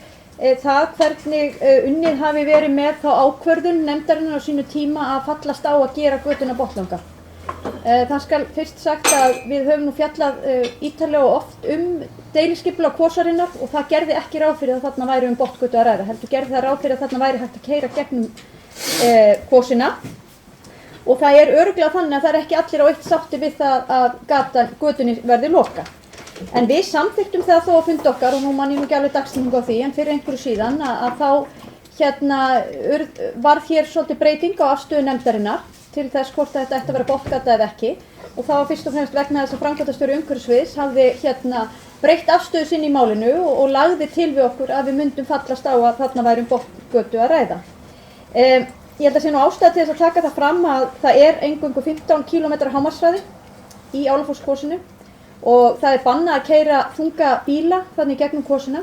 Speaker 7: það hvernig unnið hafi verið með þá ákvörðun nefndarinnar á sínu tíma að fallast á að gera götuna botnlanga. Það skal fyrst sagt að við höfum nú fjallað ítarlega og oft deiliskipulag Kvosarinnar og það gerði ekki ráð fyrir að þarna væri botngötu að ræða, heldur gerði það ráð fyrir að þarna væri hægt að keyra gegnum Kvosina. Og það örugglega þannig að það ekki allir á eitt sátti við það að götunni verði lokað. En við samþykktum það þó á fund okkar og nú man ég nú ekki alveg dagsetningu á því en fyrir einhverju síðan að þá varð hér svolítið breyting á afstöðu nefndarinnar til þess hvort þetta ætti að vera botngata eða ekki og það var fyrst og fremst vegna þess að framkvæmdastjóri umhverfissviðs hafði breytt afstöðu sinni í málinu og lagði til við okkur að við myndum fallast á að þarna væri botngötu að ræða. Ég held að sé nú ástæða til þess að taka það fram að það eingöngu 15 km hámarkshraði í Álafossskvosinu og það bannað að keyra þunga bíla þannig gegnum Kvosina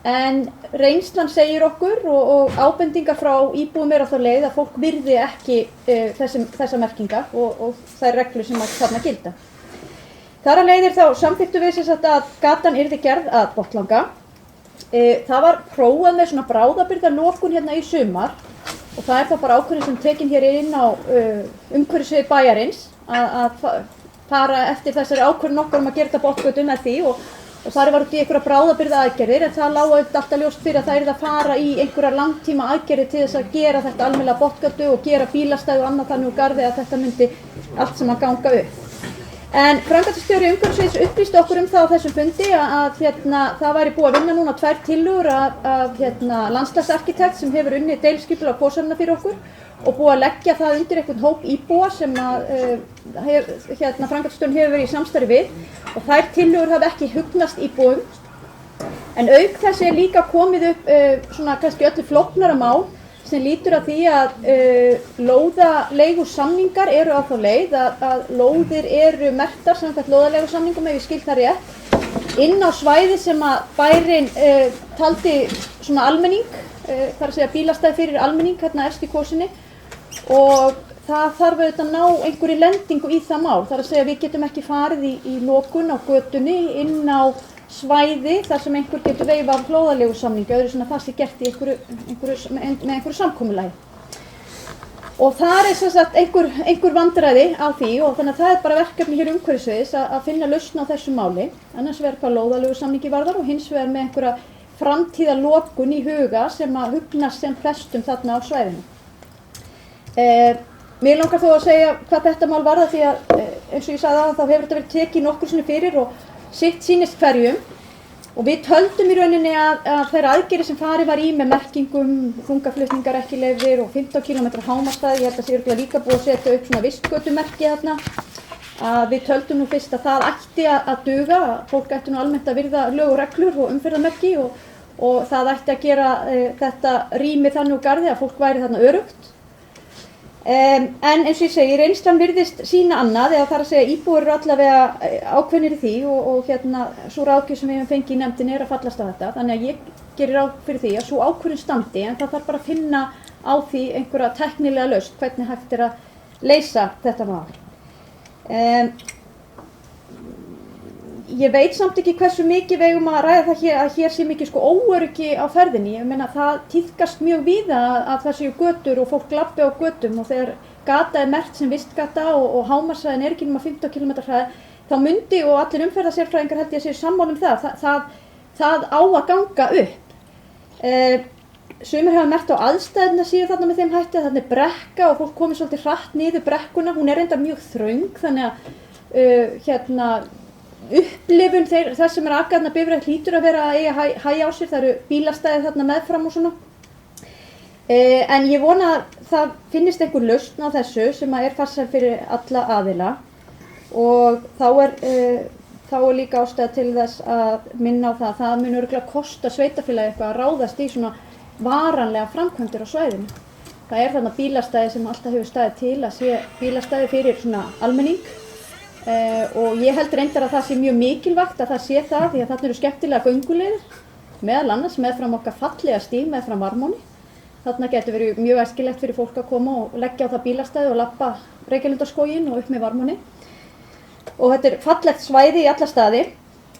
Speaker 7: en reynslan segir okkur og ábendingar frá íbúum á þá leið að fólk virði ekki þessa merkingar og þær reglur sem þarna gilda. Þar að leiðir þá samþykktum við að gatan yrði gerð að botnlanga. Það var prófað með svona bráðabirgðalokun hérna í sumar og það þá bara ákvörðun sem tekin hér inn á umhverfissvið bæjarins að fara eftir þessari ákvörðun okkar að gera þetta botngötu með því og þar var út í einhverja bráðabirgða aðgerðir en það lá alltaf ljóst fyrir að það yrði að fara í einhverja langtíma aðgerðir til þess að gera þetta almennilega botngötu og gera bílastæði og annað þannig úr garði að þetta myndi allt sem að ganga upp. En framkvæmdastjóri umhverfissviðs upplýsti okkur það á þessum fundi að það væri búið að vinna núna 2 tillögur af landslagsarkitekt sem hefur unnið deiliskipulag Kvosarinnar fyrir okkur og búið að leggja það undir einhvern hóp íbúa sem framkvæmdastjórinn hefur verið í samstarfi við og þær tillögur hafa ekki hugnast íbúum. En auk þess líka komið upp svona kannski öllu flóknara mál sem lítur að því að lóðaleigusamningar eru á þá leið að lóðir eru merktar samkvæmt lóðaleigusamningum ef ég skil það rétt inn á svæði sem að bærinn taldi svona almenning, þar að segja bílastæði fyrir almenning hérna efst í Kvosinni og það þarf auðvitað að ná einhverju lendingu í það mál, þar að segja við getum ekki farið í lokun á götunni inn á svæði þar sem einhver getur veifað lóðaleigusamningi öðru svona það sé gert í með einhverju samkomulagi. Og það sem sagt einhver vandræði á því og þannig að það bara verkefni hér umhverfissviðs að finna lausn á þessu máli, annars vegar hvað lóðaleigusamningi varðar og hins vegar með einhverja framtíðarlokun í huga sem að hugnast sem flestum þarna á svæðinu. Mér langar þó að segja hvað þetta mál varðar því að eins og ég sagði áðan þá hefur þetta verið tekið nokkru sinni fyrir og sitt sýnist hverjum og við töldum í rauninni að þeirra aðgerðir sem farið var í með merkingum, þungaflutningar ekki leyfðir og 15 km hámarkshraði, ég held að sé líka búið að setja upp svona vistgötumerki þarna, að við töldum nú fyrst að það ætti að duga, fólk ætti nú almennt að virða lög og reglur og umferðarmerki og það ætti að gera þetta rými þannig úr garði að fólk væri þarna öruggt. En eins og ég segi, reynslan virðist sína annað eða þar að segja íbúar eru allavega ákveðnir í því og svo ráðgjöf sem við höfum fengið í nefndinni að fallast á þetta þannig að ég gerir ráð fyrir því að svo ákvörðun standi en það þarf bara að finna á því einhverja tæknilega lausn hvernig hægt að leysa þetta mál. Ég veit samt ekki hversu mikið við eigum að ræða það að hér sé mikið óöryggi á ferðinni. Ég meina það tíðkast mjög víða að það séu götur og fólk labbi á götum og þegar gata merkt sem vistgata og hámarkshraðin ekki nema 15 km hraði þá myndi og allir umferðarsérfræðingar held ég að séu sammála það á að ganga upp. Sumir hafa merkt á aðstæðuna síðu þarna með þeim hætti að þarna brekka og fólk komið svolítið hratt niður brekkuna. Hún reyndar mjög þröng þannig að upplifun þess sem akaðna bifreið hlýtur að vera að eiga hægja á sér, það eru bílastæði þarna meðfram og svona. En ég vona að það finnist einhver lausn á þessu sem er farsæl fyrir alla aðila og þá er líka ástæða til þess að minna á það mun örugglega kosta sveitarfélagi eitthvað að ráðast í svona varanlega framkvæmdir á svæðinu. Það þarna bílastæði sem alltaf hefur staðið til að sé bílastæði fyrir svona almenning. Og ég held reyndar að það sé mjög mikilvægt að það sé það því að þarna eru skemmtilega gönguleiðir meðal annars meðfram okkar fallega stíg meðfram Varmóni. Þarna getur verið mjög æskilegt fyrir fólk að koma og leggja á það bílastæði og labba Reykjalundarskóginn og upp með Varmóni. og þetta er fallegt svæði í alla staði.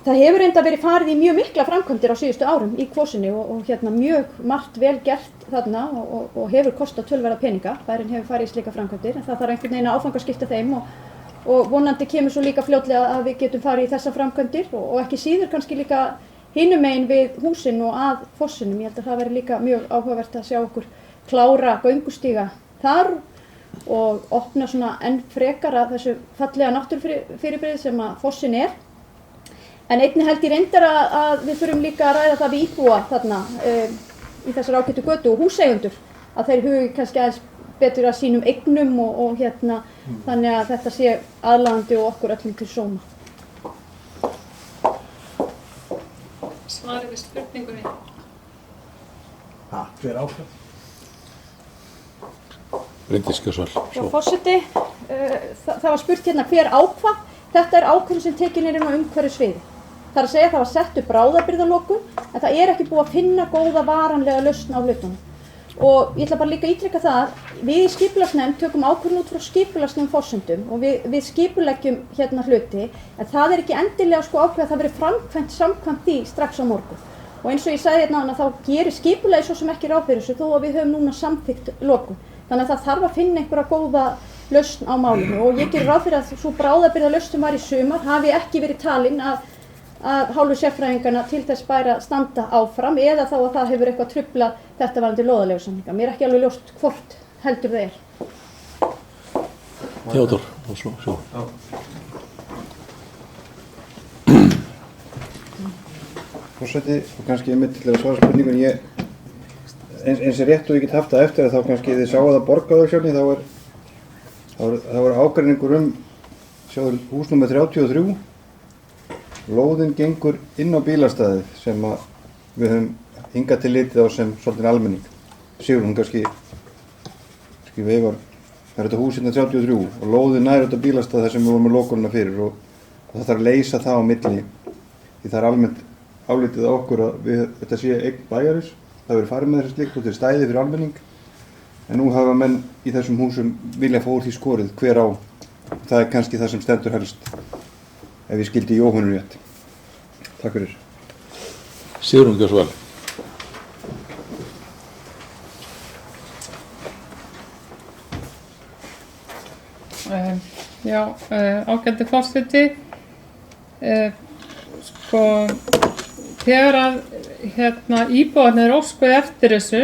Speaker 7: Það hefur reynda verið farið í mjög mikla framkvæmdir á síðustu árum í Kvossinni og hérna mjög margt vel gert þarna og hefur kostað tölverða peninga. Bærinn hefur farið í slíka framkvæmdir en það þarf einhvern veginn að áfangaskipta þeim og vonandi kemur svo líka fljótlega að við getum farið í þessa framkvæmdir og ekki síður kannski líka hinum megin við húsin og að fossinum. Ég held að það veri líka mjög áhugavert að sjá okkur klára göngustíga þar og opna svona enn frekar að þessu fallega náttúrufyrirbrigði sem að fossin er. En einnig held ég reyndar að við þurfum líka að ræða það við íbúa þarna í þessar ágætu götu og húseigendur að þeir hugi kannski aðeins betur að sínum eignum og hérna þannig að þetta sé aðlaðandi og okkur öllum til sóma.
Speaker 2: Svarið við spurningunni.
Speaker 6: Hver ákvað?
Speaker 1: Bryndís Gjörsvall.
Speaker 7: Já, forseti, það var spurt hérna hver ákvað. Þetta er ákvörðun sem tekin inn á umhverfissviði. Það er að segja að það var sett upp bráðabirgðalokun en það er ekki búið að finna góða varanlega lausn á hlutunum. Og ég ætla bara líka að ítreka það, við í skipulagsnefnd tökum ákvörðun út frá skipulagslegum forsendum og við skipuleggjum hérna hluti en það er ekki endilega ákveðið að það veri framkvæmt samkvæmt því strax á morgun. Og eins og ég sagði hérna þá gerir skipulagi svo sem ekki ráð fyrir þessu þó að við höfum núna samþykkt lokun. Þannig að það þarf að finna einhverja góða lausn á málinu og ég gerir ráð fyrir að svo bráðabirgðalausn sem var í sumar hafi ekki verið talin að hálfu sérfræðingarna til þess bæra standa áfram eða þá að það hefur eitthvað truflað þetta varðandi lóðaleigusamninga. Mér er ekki alveg ljóst hvort heldur það er.
Speaker 1: Theodór, og svo.
Speaker 8: Forseti, og kannski einmitt til að svara spurningun, eins er rétt og ég get haft það eftir að þá kannski þið sáu það borgarauksjóni, þá er ágreiningur sjáðu hús númer 33. Lóðin gengur inn á bílastæðið sem við höfum hingað til litið á sem svolítið almenning. Sigrún kannski veifar, það er þetta hús hérna 33 og lóðin nær þetta bílastæð þar sem við vorum með lokunina fyrir og það þarf að leysa það á milli því það er almennt álitið á okkur að þetta sé eign bæjarins, það verið farið með þessi slíkt og þetta er stæði fyrir almenning en nú hafa menn í þessum húsum vilja fá úr því skorið hver á, það er kannski það sem stendur helst. Ef ég skildi Jóhannu rétt. Takk fyrir.
Speaker 1: Sigrún Gjörsvall.
Speaker 2: Ágæti forseti. Þegar að íbúarnir óskuðu eftir þessu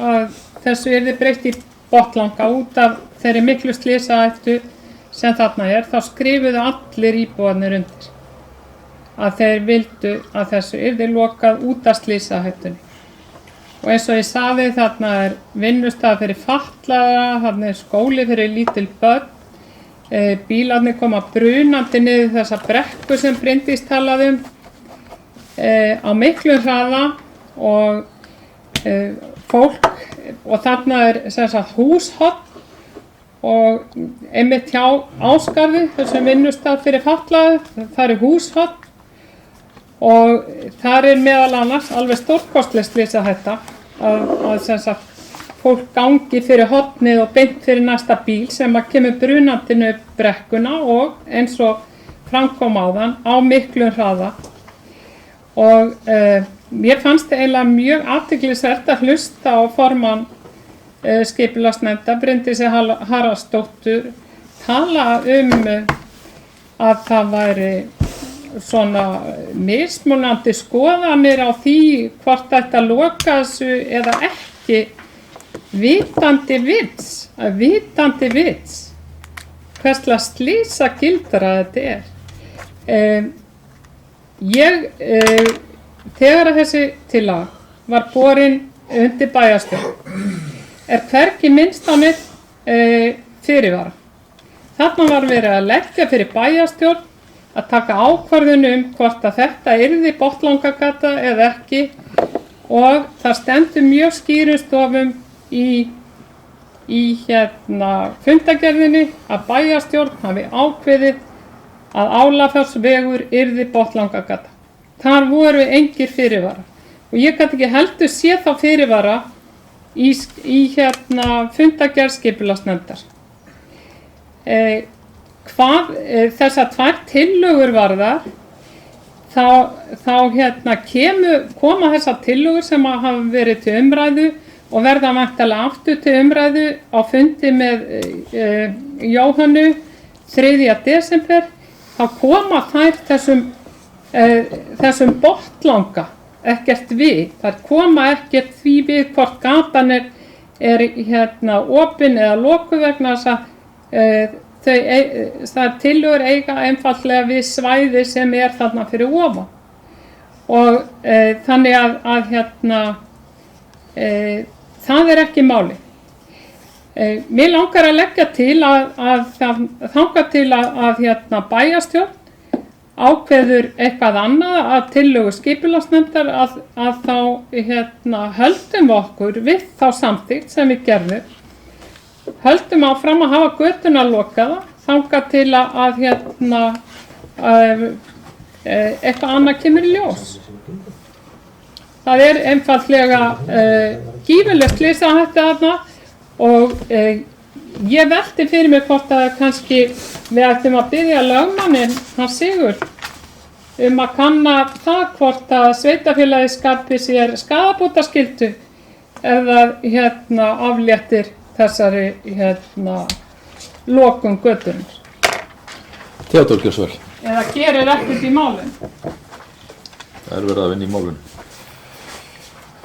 Speaker 2: að þessu yrði breytt í botnlanga út af þeirri miklu slysahættu sem þarna þá skrifuðu allir íbúarnir undir að þeir vildu að þessu yrði lokað út af slysahættunni. Og eins og ég sagði þarna vinnustað fyrir fatlaða, þarna skóli fyrir lítil börn, bílarnir koma brunandi niður þessa brekku sem Bryndís talaði á miklum hraða og fólk og þarna sem sagt húshorn og einmitt hjá Ásgarði, þessum vinnustað fyrir fatlaða, það húshorn og þar meðal annars alveg stórkostleg slysahætta að sem sagt fólk gangi fyrir hornið og beint fyrir næsta bíl sem kemur brunandi upp brekkuna og eins og framkom áðan á miklum hraða og mér fannst eiginlega mjög athyglisvert að hlusta á formann skipulagsnefndar Bryndísi Haraldsdóttur tala að það væri svona mismunandi skoðanir á því hvort þetta loka þessu eða ekki vitandi vits hverslega slysagildra þetta þegar þessi tillaga var borin undir bæjarstjórn hvergi minnst á neitt fyrirvara. Þarna var verið að leggja fyrir bæjarstjórn að taka ákvörðun hvort að þetta yrði botnlangagata eða ekki og það stendur mjög skýrum stofum í fundagerðinni að bæjarstjórn hafi ákveðið að Álafossvegur yrði botnlangagata. Þar voru engir fyrirvara og ég gat ekki heldur sé þá fyrirvara í fundagerð skipulagsnefndar. hvað þessar 2 tillögur varðar, þá koma þessar tillögur sem hafa verið til umræðu og verða væntanlega aftur til umræðu á fundi með Jóhönnu 3. desember. Þá koma þær þessum botnlanga ekkert við. Þær koma ekkert því við hvort gatan er opin eða lokuð vegna þess að þær tillögur eiga einfaldlega við svæði sem þarna fyrir ofan. Og þannig að það ekki máli. Mér langar að leggja til þangað til að bæjarstjórn ákveður eitthvað annað að tillögu skipulagsnefndar að þá höldum okkur við þá samþykkt sem við gerðum. Höldum áfram að hafa götuna lokaða þangað til að eitthvað annað kemur í ljós. Það einfaldlega gífurleg slysahætta þarna og ég velti fyrir mig hvort að kannski við ættum að biðja lögmanninn, hann Sigurð, að kanna það hvort að sveitarfélagið skapi sér skaðabótaskyldu ef það afléttir þessari lokun götunnar.
Speaker 1: Theodór Gjörsvel.
Speaker 2: Eða gerir ekkert í málun.
Speaker 1: Það verið að vinna í málun.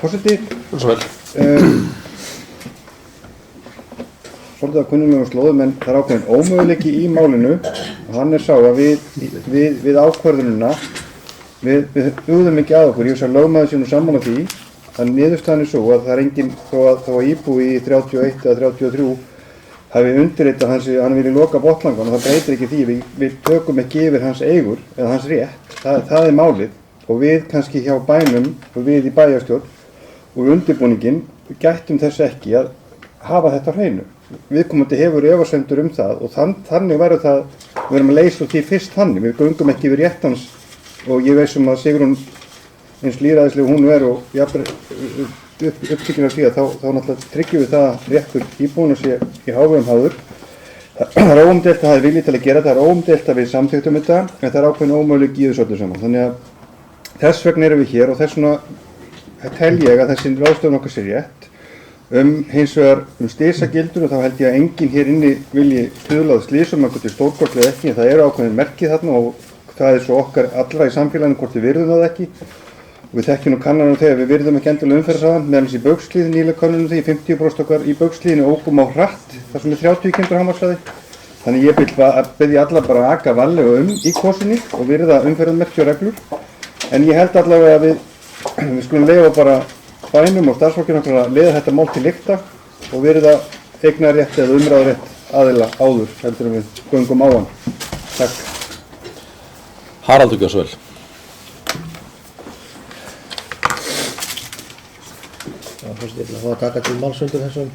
Speaker 8: Forseti,
Speaker 1: Gjörsvel.
Speaker 8: Svolítið að kunnumlegum slóðum, en það ákveðin ómöguleiki í málinu og hann sá að við ákvörðunina við hugðum ekki að okkur. Ég veist að lögmaður sé nú sammála því að niðurstaðan svo að það enginn, þó að íbúi í 31 eða 33 hafi undirritað hann vilji loka botnlangan, og það breytir ekki því. Við tökum ekki yfir hans eigur eða hans rétt. Það málið, og við kannski hjá bænum og við í bæjarstjórn og undirbúningin gættum þess ekki að hafa þetta á hreinu. Viðkomandi hefur efasemdir það og þannig verður það, við erum að leysa því fyrst þannig. Við göngum ekki yfir rétt hans og ég veist að Sigrún, eins lýðræðisleg hún og uppsýkjum af því að þá náttúrulega tryggjum við það að réttur íbúinu sé í hávegum háður. Það er óumdeilt að það er vilji til að gera, það er óumdeilt að við samþykktum þetta, en það er ákveðin ómöguleiki í þessu öllu saman. Þannig að þess vegna erum við hér og þess vegna tel ég að þessi ráðstöfun okkar sé rétt. Hins vegar slysagildrur, og þá held ég að enginn hér inni vilji stuðla að slysum eitthvað til stórkostlega ekki, en það eru ákveðin merki þarna og það er svo okkar allra í samfélaginu hvort við virðum það ekki. Og við þekkjum nú kannanum þegar við virðum ekki endilega umferðarhraðann, meðal þess í Baugshlíð, nýlega kannunum því 50% okkar í Baugshlíðinu ókum á hratt, þar sem 30 km hámarkshraði. Þannig ég biðja alla bara að aka varlega í kosinni og virða umferðarmerki og reglur. En ég held allavega að við skulum leyfa bara bænum og starfsfólkinu okkar að leiða þetta mál til lykta og virða eignarrétt eða umræðurétt aðila áður heldur en við göngum á hann. Takk.
Speaker 1: Haraldur Gjörsvel.
Speaker 4: Ég ætla að fá að taka til máls undir þessum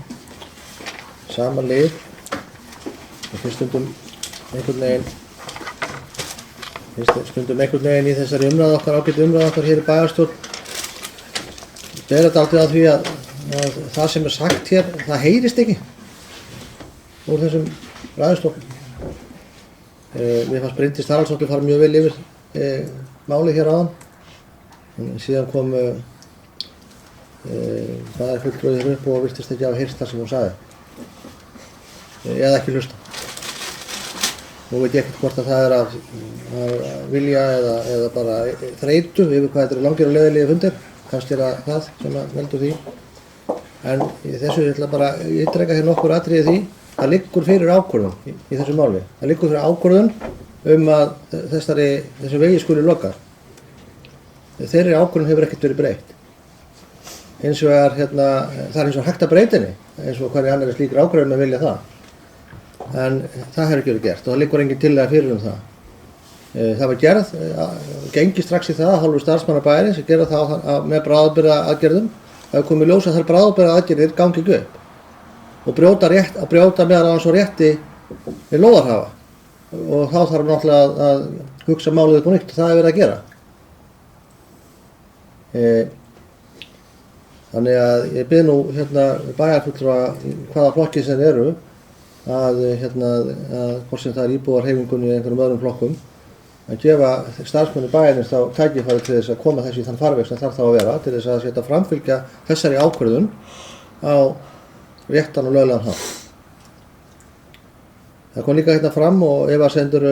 Speaker 4: sama lið og finnst stundum einhvern veginn í þessari umræðu okkar, ágætu umræðu okkar hér í bæjarstjórn ber þetta aldrei að því að það sem er sagt hér, það heyrist ekki úr þessum ræðustól. Mér fannst Bryndís Haraldsdóttir fara mjög vel yfir málið hér áðan, en síðan kom bæjarfulltrúi hér upp og virtist ekki hafa heyrt það sem hún sagði, eða ekki hlusta. Nú veit ég ekkert hvort að það er að vilja eða bara þreytu yfir hvað þetta eru langir og leiðilegir fundir. Kannski það sem veldur því. En í þessu ég ætla bara að ítreka hér nokkur atriði því. Það liggur fyrir ákvörðun í þessu máli. Það liggur fyrir ákvörðun að þessi vegi skuli lokað. Þeirri ákvörðun hefur ekkert verið breytt. Hins vegar það er eins og hægt að breyta henni, eins og hvernig annarri slíkir ákvörðun að vilja það. En það hefur ekki verið gert og það liggur engin tillaga fyrir það. Það var gerð, gengi strax í það að hálfu starfsmanna bæjarins að gera það með bráðabirgðaaðgerðum. Það hefur komið í ljós að þær bráðabirgðaaðgerðir gangi ekki upp og brjóta meðal annars á rétti við lóðarhafa. Og þá þarf náttúrulega að hugsa málið upp á nýtt og það er verið að gera. Þannig að ég bið nú bæjarfulltrúa hvaða flokki sem eru að hvort sem það er íbúðarhreyfingunni eða einhverjum öðrum flokkum, að gefa starfsmönnum bæjarins þá tækifæri til þess að koma þessu í þann farveg sem þarf þá að vera, til þess að setja framfylgja þessari ákvörðun á réttan og löglegan hátt. Það kom líka fram og efasemdir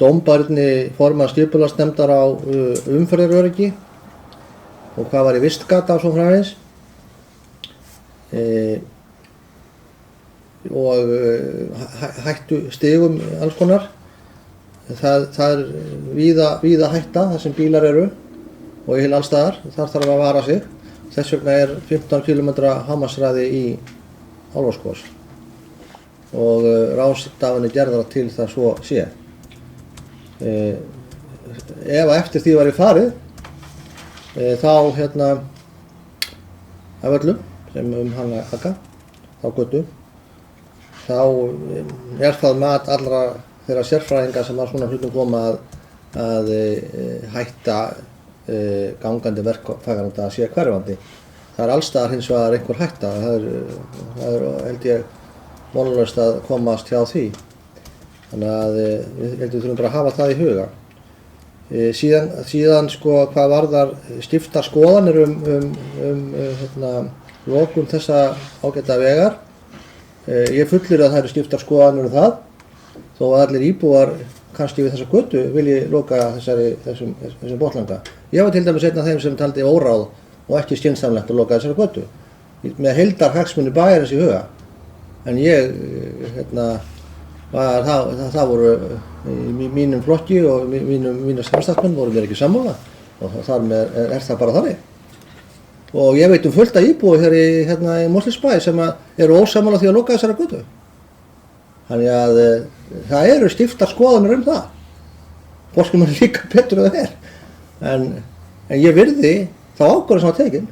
Speaker 4: dómbærni formanns skipulagsnefndar á umferðaröryggi og hvað var í vistgata og svo framvegis. Og hættu stigum alls konar. Það er víða hætta þar sem bílar eru og í alls staðar. Þar þarf að vara sig. Þess vegna er 15 km hámarkshraði í Álfaskógs og ráðstafanir gerðar til það svo sé. Ef eftir því var farið þá af öllum sem hana aka, þá götu, þá er það mat allra þeirra sérfræðinga sem að svona hlutum koma að hætta gangandi verkfærananda að sé hverfandi. Það er allstaðar hins vegar einhver hætta, það er held ég vonlaust að komast hjá því. Þannig að ég held við þurfum bara að hafa það í huga. Síðan sko hvað varðar skiptar skoðanir lokun þessa ágæta vegar. Ég fullyri að það eru skiptar skoðanir það, þó að allir íbúar kannski við þessa götu vilji loka þessum botnlanga. Ég var til dæmis einn af þeim sem taldi óráð og ekki skynsamlegt að loka þessari götu, með heildarhagsmuni bæjarins í huga. En ég, það voru í mínum flokki og mínum samstarfsmenn voru mér ekki sammála og þar með er það bara þannig. Og ég veit fullt af íbúi hér í Mosfellsbæ sem eru ósammála því að loka þessari götu. Þannig að það eru skiptar skoðanir það. Fólk er líka betur en það er. En ég virði þá ákvörðun sem var tekin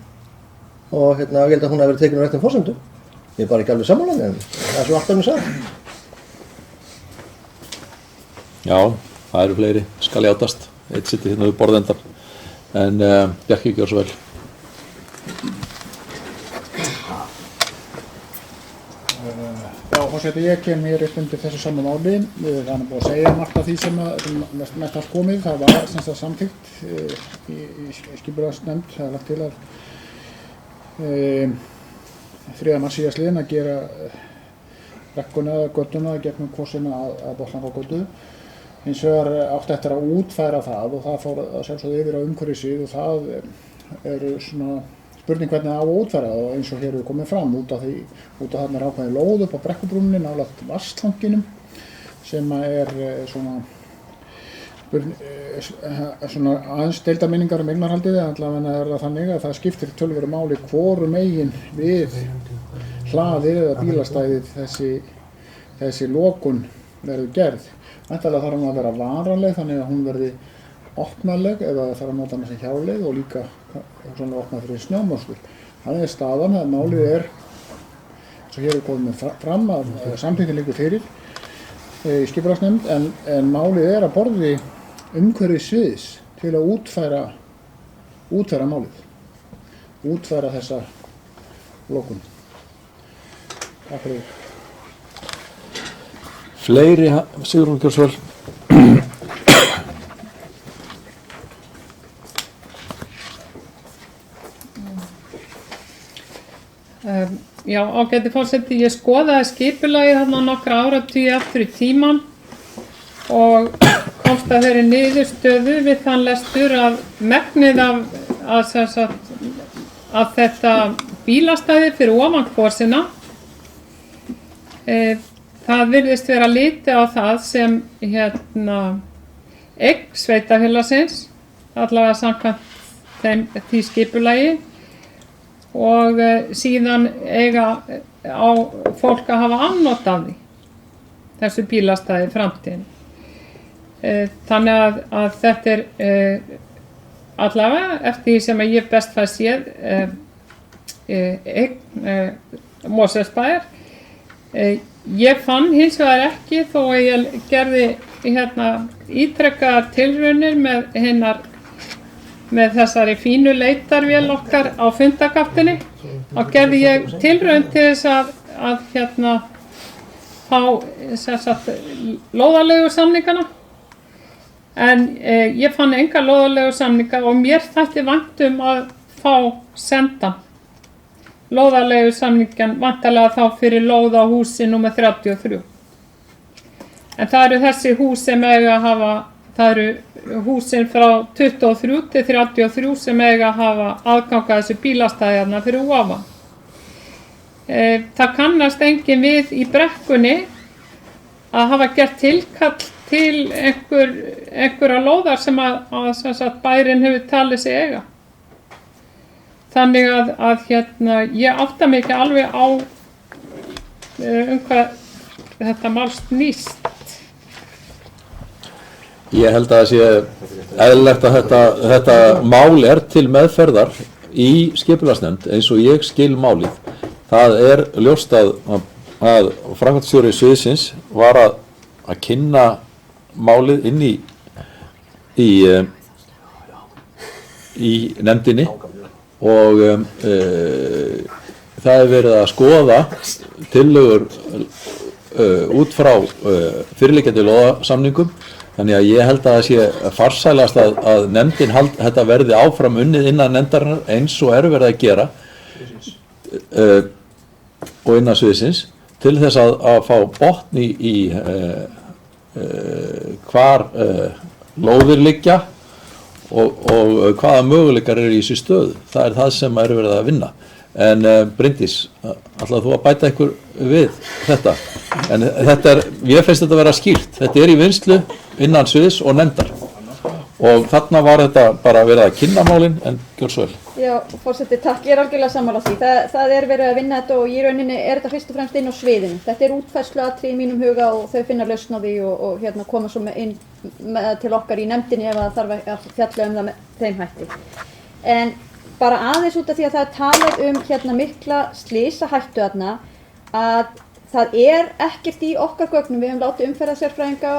Speaker 4: og ég held að hún hafi verið tekin á réttum forsendum. Ég er bara ekki alveg sammála en það er svo allt önnur saga.
Speaker 1: Já, það eru fleiri, skal játast. Eitt situr hérna við borðendan. En Bjarki gjör svo vel.
Speaker 9: Já, forseti, ég kem hér upp undir þessu sama máli. Það er búið að segja margt af því sem mest allt komið. Það var semst að samþykkt í skipulagsnefnd. Það er lagt til að 3. mars síðastliðinn að gera brekkuna eða göttuna gegnum kvorsina að Botnlangagötu. Hins vegar átti eftir að útfæra það og það fór að sjálfsögðu yfir á umhverfissvið og það eru svona spurning hvernig það á að útfæra það og eins og hér hefur komið fram út af þarna er ákveðin lóð upp á Brekkubrúninni nálægt vatnstanginum sem er svona aðeins deildarminningar eignarhaldið, allavega er það þannig að það skiptir töluverðu máli hvoru megin við hlaðið eða bílastæðið þessi lokun verður gerð. Væntanlega þarf hún að vera varanleg þannig að hún verði opnanleg eða þarf að nota hana sem hjáleið og líka svona opnað fyrir snjómokstur. Þannig er staðan að málið er, eins og hér er komið fram að samþykktin liggur fyrir í skipulagsnefnd en málið er að borði umhverfissviðs til að útfæra málið, útfæra þessa lokun. Takk fyrir.
Speaker 1: Fleiri, Sigrún gjör svo vel.
Speaker 2: Já, ágæti forseti, ég skoðaði skipulagið þarna nokkra áratugi aftur í tímann og komst að þeirri niðurstöðu við þann lestur að megnið af þetta bílastæði fyrir ofan kvorsina það virðist vera litið á það sem eign sveitarfélagsins, allavega samkvæmt því skipulagi og síðan eiga á fólk að hafa afnot af því, þessu bílastæði í framtíðinni. Þannig að þetta er allavega eftir því sem ég best fæ séð Mosfellsbæjar. Ég fann hins vegar ekki þó að ég gerði ítrekaðar tilraunir með með þessari fínu leitarvél okkar á fundagáttinni, þá gerði ég tilraun til þess að fá sem sagt lóðarlegu samningana, en ég fann enga lóðarlegu samninga og mér þætti vænt að fá senda lóðarlegu samningan væntanlega þá fyrir lóð á húsi númer 33. En það eru þessi hús sem eiga að hafa, það eru húsin frá 23 til 33 sem eiga að hafa aðgang að þessu bílastæðjarna fyrir ofan. Það kannast enginn við í Brekkunni að hafa gert tilkall til einhverja lóðar sem að bærinn hefur talið sig eiga. Þannig að ég átta mig ekki alveg á hvað þetta mál snýst.
Speaker 1: Ég held að það sé eðlilegt að þetta mál til meðferðar í skipulagsnefnd eins og ég skil málið. Það ljóst að framkvæmdastjóri sviðsins var að kynna málið inn í nefndinni og það verið að skoða tillögur út frá fyrirliggjandi lóðasamningum. Þannig að ég held að það sé farsælast að nefndin þetta verði áfram unnið innan nefndarinnar eins og verið að gera og innan sviðsins til þess að fá botn í hvar lóðir liggja og hvaða möguleikar eru í þessu stöðu. Það það sem verið að vinna. En Bryndís, ætlaðu þú að bæta ykkur við þetta? En ég finnst þetta að vera skýrt. Þetta í vinnslu innan sviðs og nefndar. Og þarna var þetta bara verið að kynna málin, en gjör svo vel.
Speaker 7: Já, forseti, takk, ég algjörlega sammála því. Það verið að vinna þetta og í rauninni þetta fyrst og fremst inn á sviðinu. Þetta útfærsluatriði í mínum huga og þau finna lausn á því og koma svo inn til okkar í nefndinni ef það þarf að fjalla það með þeim hætti. En bara aðeins út af því að það talað mikla slysahættu þarna að það ekkert í okkar gögnum, við höfum látið umferðarsérfræðinga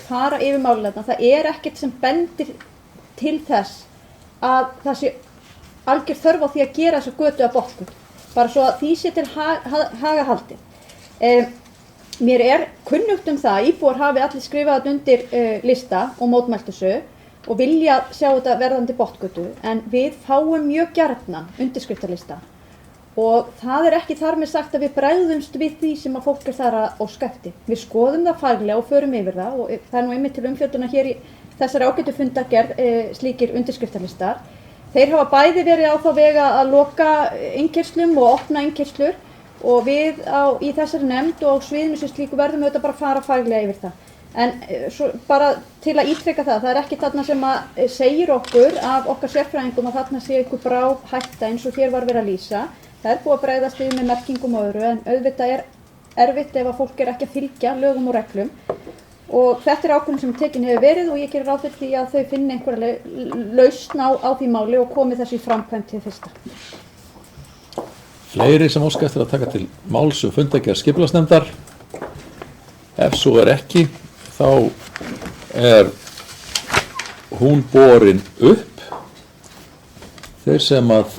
Speaker 7: fara yfir málulegna, það ekkert sem bendir til þess að það sé algjör þörf á því að gera þessa götu að botngötu, bara svo að því sé til haga haldið. Mér kunnugt það að íbúar hafi allir skrifað undir lista og mótmælt þessu og vilja sjá þetta verðandi botngötu, en við fáum mjög gjarnan undirskriftarlista og það ekki þar með sagt að við bregðumst við því sem að fólk þar að óska eftir. Við skoðum það faglega og förum yfir það og það nú einmitt til umfjöllunar hér í þessari ágætu fundargerð slíkir undirskriftarlistar. Þeir hafa bæði verið á þá vega að loka innkeyslum og opna innkeyslur og við í þessari nefnd og sviðinu sem slíku verðum auðvitað bara að fara faglega yfir það. En svo bara til að ítreka það ekki þarna sem að segir okkur af okkar sérfræðingum að þarna sé ykkur bráð hætta eins og hér var verið að lýsa. Það búið að bregðast við með merkingum og öðru, en auðvitað erfitt ef að fólk ekki að fylgja lögum og reglum. Og þetta ákvörðun sem tekin hefur verið og ég gerir ráð fyrir því að þau finni einhverja lausn á því máli og komi þessu í framkvæmd til fyrsta.
Speaker 1: Fleiri sem óska eftir að taka til máls fundargerð skipulagsnefndar. Ef svo ekki, þá hún borin upp. Þeir sem að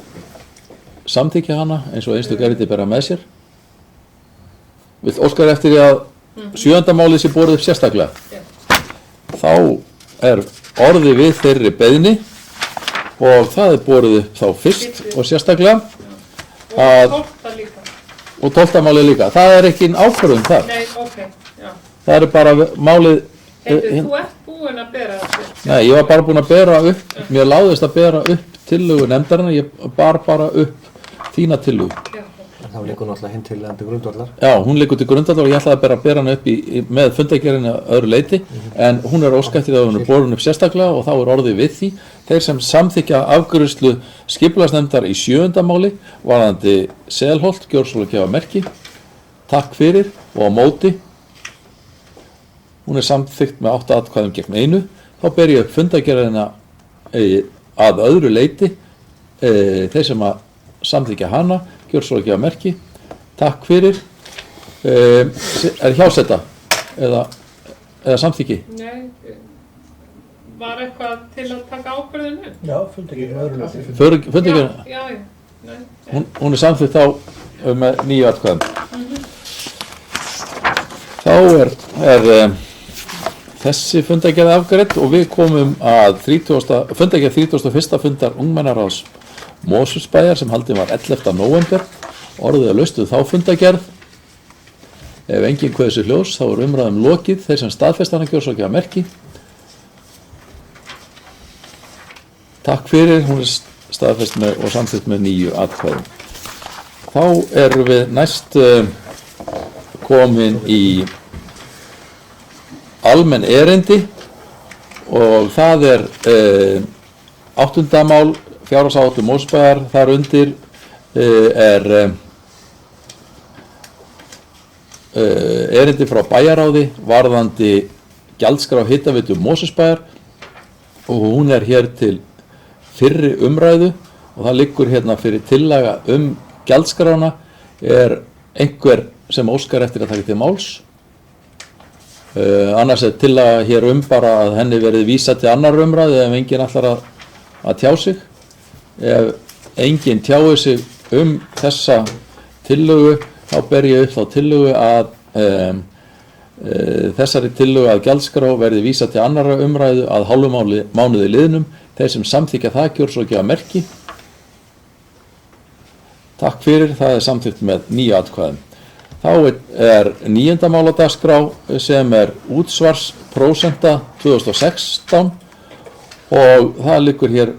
Speaker 1: samþykkja hana eins og einstök erindi bera með sér. Vill óskar eftir því að 7. málið sé borið upp sérstaklega. Þá orðið við þeirri beiðni og það borið upp þá fyrst og sérstaklega og 12. málið líka. Það ekki ákvörðun þar.
Speaker 2: Nei, ok, já.
Speaker 1: Það bara málið.
Speaker 2: Þú búinn að bera það?
Speaker 1: Nei, ég var bara búinn að bera upp. Mér láðist að bera upp tillögu nefndarinnar. Ég bar bara upp þína tillögu.
Speaker 4: Þá liggur náttúrulega hinn til grundvallar.
Speaker 1: Já, hún liggur til grundvallar og ég ætlaði að bera hana upp með fundargerðinni að öðru leyti, en hún óskað eftir að hún borin upp sérstaklega og þá orðið við því. Þeir sem samþykkja afgreiðslu skipulagsnefndar í 7. máli varðandi Selholt, Gjörsolakjafarmerki, takk fyrir og á móti. Hún samþykkt með 8 atkvæðum gegn 1. Þá ber ég upp fundargerðina að öðru leyti. Þeir sem að samþykkja hana, Gjörsolakjafarmerki, takk fyrir. Hjáseta eða samþykki?
Speaker 2: Nei, var eitthvað til að taka ákvörðinu?
Speaker 6: Já, fundargerðin að öðru leyti.
Speaker 1: Fundargerðin,
Speaker 2: Já. Nei.
Speaker 1: hún er samþykkt þá með 9 atkvæðum. Þá er þessi fundargerð afgreidd og við komum að fundargerð 31. fundar ungmennaráðs Mosfellsbæjar sem haldin var 11. nóvember. Orðið laustuð þá fundargerð. Ef enginn kveður sér hljós þá er umræðum lokið. Þeir sem staðfesta hana gjörðu svo gefa merki. Takk fyrir, hún er staðfest og samþykkt með 9 atkvæðum. Þá erum við næst komin í almenn erindi og það er 8. mál fjárhagsáætlun Mosfellsbæjar. Þar undir er erindi frá bæjaráði varðandi gjaldskrá hitaveitu Mosfellsbæjar og hún er hér til fyrri umræðu og það liggur hérna fyrir tillaga gjaldskrána. Er einhver sem óskar eftir að taka til máls? Annars er tillaga hér bara að henni verið vísað til annar umræðu ef enginn ætlar að tjá sig. Ef enginn tjáir sig þessa tillögu þá ber ég upp þá tillögu að þessari tillögu að gjaldskrá verði vísað til annarra umræðu að hálfum mánuði liðnum. Þeir sem samþykja það gjörðu svo gefa merki. Takk fyrir, það er samþykkt með 9 atkvæðum. Þá er 9. mál á dagskrá sem er útsvarsprósenta 2016 og það liggur hér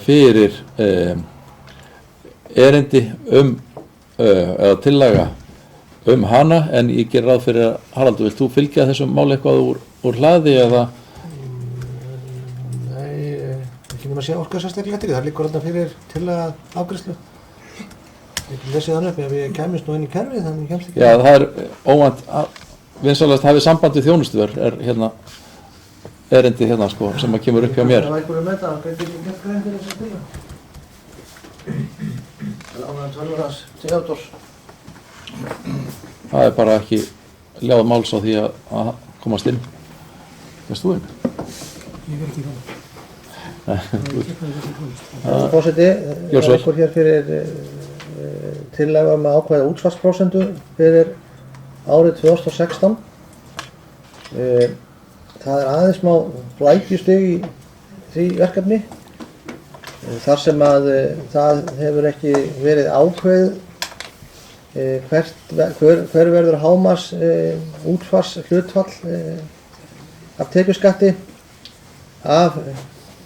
Speaker 1: fyrir erindi eða tillaga hana en ég ger ráð fyrir að Haraldur, vilt þú fylgja þessum máli eitthvað úr hlaði eða?
Speaker 4: Nei, ekki nema að sé orka sérstaklega eftir því, það liggur alltaf fyrir tillaga afgreiðslu. Ég get lesið hann upp ef ég kæmist nú inn í kerfið, þannig ég kemst ekki.
Speaker 1: Já, það er óvænt vinsalast hafið samband við þjónustuver er hérna erindi hérna sko sem að kemur upp hjá mér.
Speaker 4: Það var einhverju með það, gæti ekki gert grein fyrir þessu tillaga. Það er ánægðan tölvurans Theodors.
Speaker 1: Það er bara ekki ljáð máls á því að komast inn. Veist þú inn?
Speaker 4: Ég er ekki þannig. Forseti, það er einhver hér fyrir tillaga með ákvæða útsvarsprósentu fyrir árið 2016. Það er aðeins smá flækjustig í því verkefni þar sem að það hefur ekki verið ákveð hver verður hámarks útsvars hlutfall af tekjuskatti af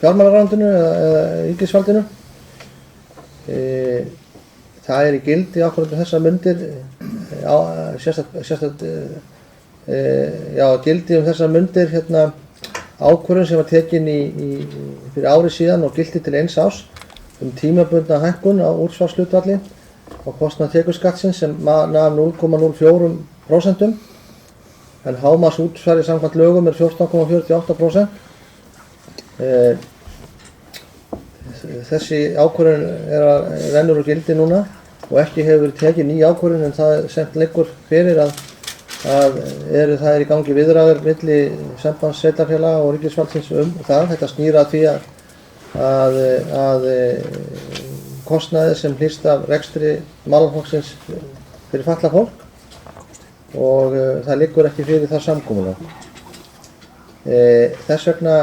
Speaker 4: fjármálaráðuneytinu eða ríkisvaldinu. Það er í gildi ákveð þessar mundir gildi þessar mundir ákvörðun sem var tekin fyrir ári síðan og gildi til 1 árs tímabundna hækkun á útsvarshlutfalli og kostnað tekjuskattsins sem nam 0,04% en hámarks útsvari samkvæmt lögum er 14,48%. Þessi ákvörðun rennur úr gildi núna og ekki hefur verið tekið ný ákvörðun en það sem liggur fyrir að það er í gangi viðræður milli sambands sveitarfélaga og ríkisvaldsins það. Þetta snýr að því að kostnaði sem hlýst af rekstri málaflokksins fyrir fatlað fólk og það liggur ekki fyrir það samkomulag. Þess vegna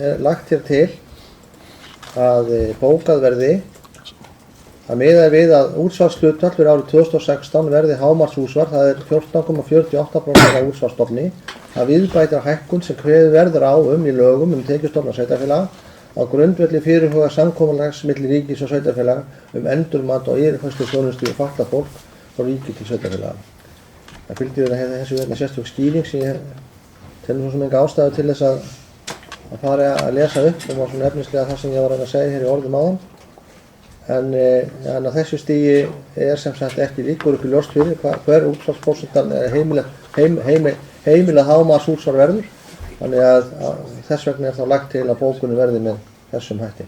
Speaker 4: er lagt hér til að bókað verði að miða við að útsvarshlutfall fyrir árið 2016 verði hámarksútsvar, það er 14,48% af útsvarsstofni. Það viðbætir hækkun sem kveðið verður á í lögum tekjustofna sveitarfélaga á grundvelli fyrirhugað samkomulags milli ríkis og sveitarfélaga endurmat og yfirfærslu þjónustu við fatlað fólk frá ríki til sveitarfélaga. Það fylgdi þessu sérstök skýring sem ég telur svo sem enga ástæðu til þess að fara að lesa upp og var svona efnislega það sem ég var að segja hér í orðum áðan. En á þessu stigi er sem sagt ekki liggur upp í ljóst fyrir hver útsvarsprósentan heimilað hámarksútsvar verður. Þannig að þess vegna er þá lagt til að bókunin verði með þessum hætti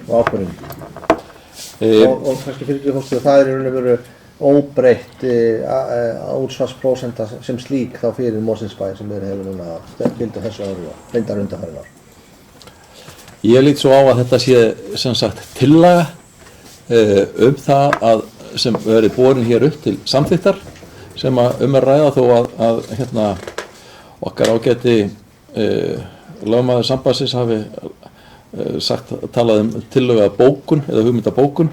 Speaker 4: og ákvörðunum. Og kannski fyrir því að það er í raun og veru óbreytt útsvarsprósenta sem slík þá fyrir Mosfellsbæ sem hefur núna bildið þessu ári og reyndar undanfarin ár.
Speaker 1: Ég lít svo á að þetta sé sem sagt tillaga það að sem verið borin hér upp til samþykktar sem að ræða þó að hérna okkar ágæti lögmaður sambandsins hafi talað tillögu að bókun eða hugmyndabókun,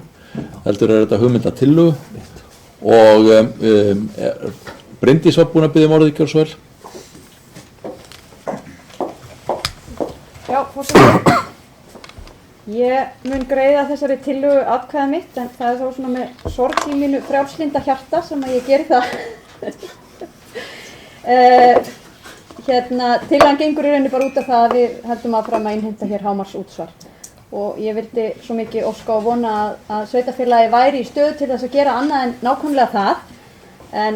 Speaker 1: heldur þetta hugmyndatillögu og Bryndís var búin að biðja orðið, gjörðu svo vel.
Speaker 7: Já, forseti. Ég mun greiða þessari tillögu atkvæði mitt en það er þá svona með sorg í mínu frjálslynda hjarta sem að ég geri það. Tillagan gengur í rauninni bara út af það að við heldum áfram að innheimta hér hámarksútsvar og ég vildi svo mikið óska og vona að sveitarfélagi væri í stöðu til þess að gera annað en nákvæmlega það en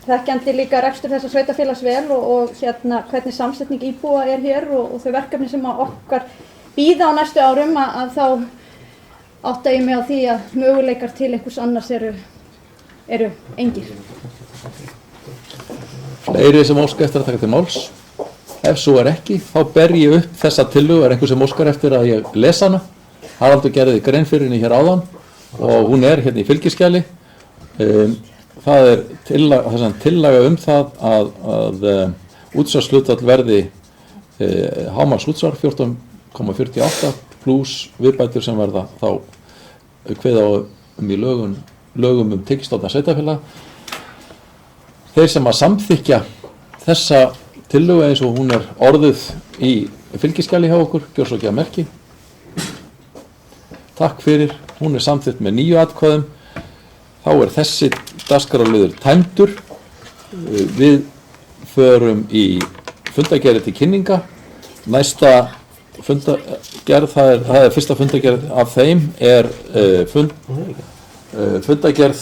Speaker 7: þekkjandi líka rekstur þessa sveitarfélags vel og hvernig samsetning íbúa er hér og þau verkefni sem að okkar bíða á næstu árum að þá átta ég mig á því að möguleikar til einhvers annars eru engir.
Speaker 1: Fleiri sem óska eftir að taka til máls. Ef svo er ekki, þá ber ég upp þessa tillögu, er einhver sem óskar eftir að ég lesa hana. Haraldur gerði grein fyrir henni hér áðan og hún er hérna í fylgiskjali. Það er tillaga það að útsvarshlutfall verði hámarksútsvar 14,48 pluss viðbætur sem verða þá kveða í lögum tekjustofna sveitarfélaga. Þeir sem að samþykkja þessa tillögu eins og hún er orðuð í fylgiskjali hjá okkur, gjör svo ekki að merki. Takk fyrir, hún er samþykkt með 9 atkvæðum. Þá er þessi dagskrárliður tæmdur. Við förum í fundargerð til kynninga. Næsta fundargerð, það er fyrsta fundargerð af þeim er fundargerð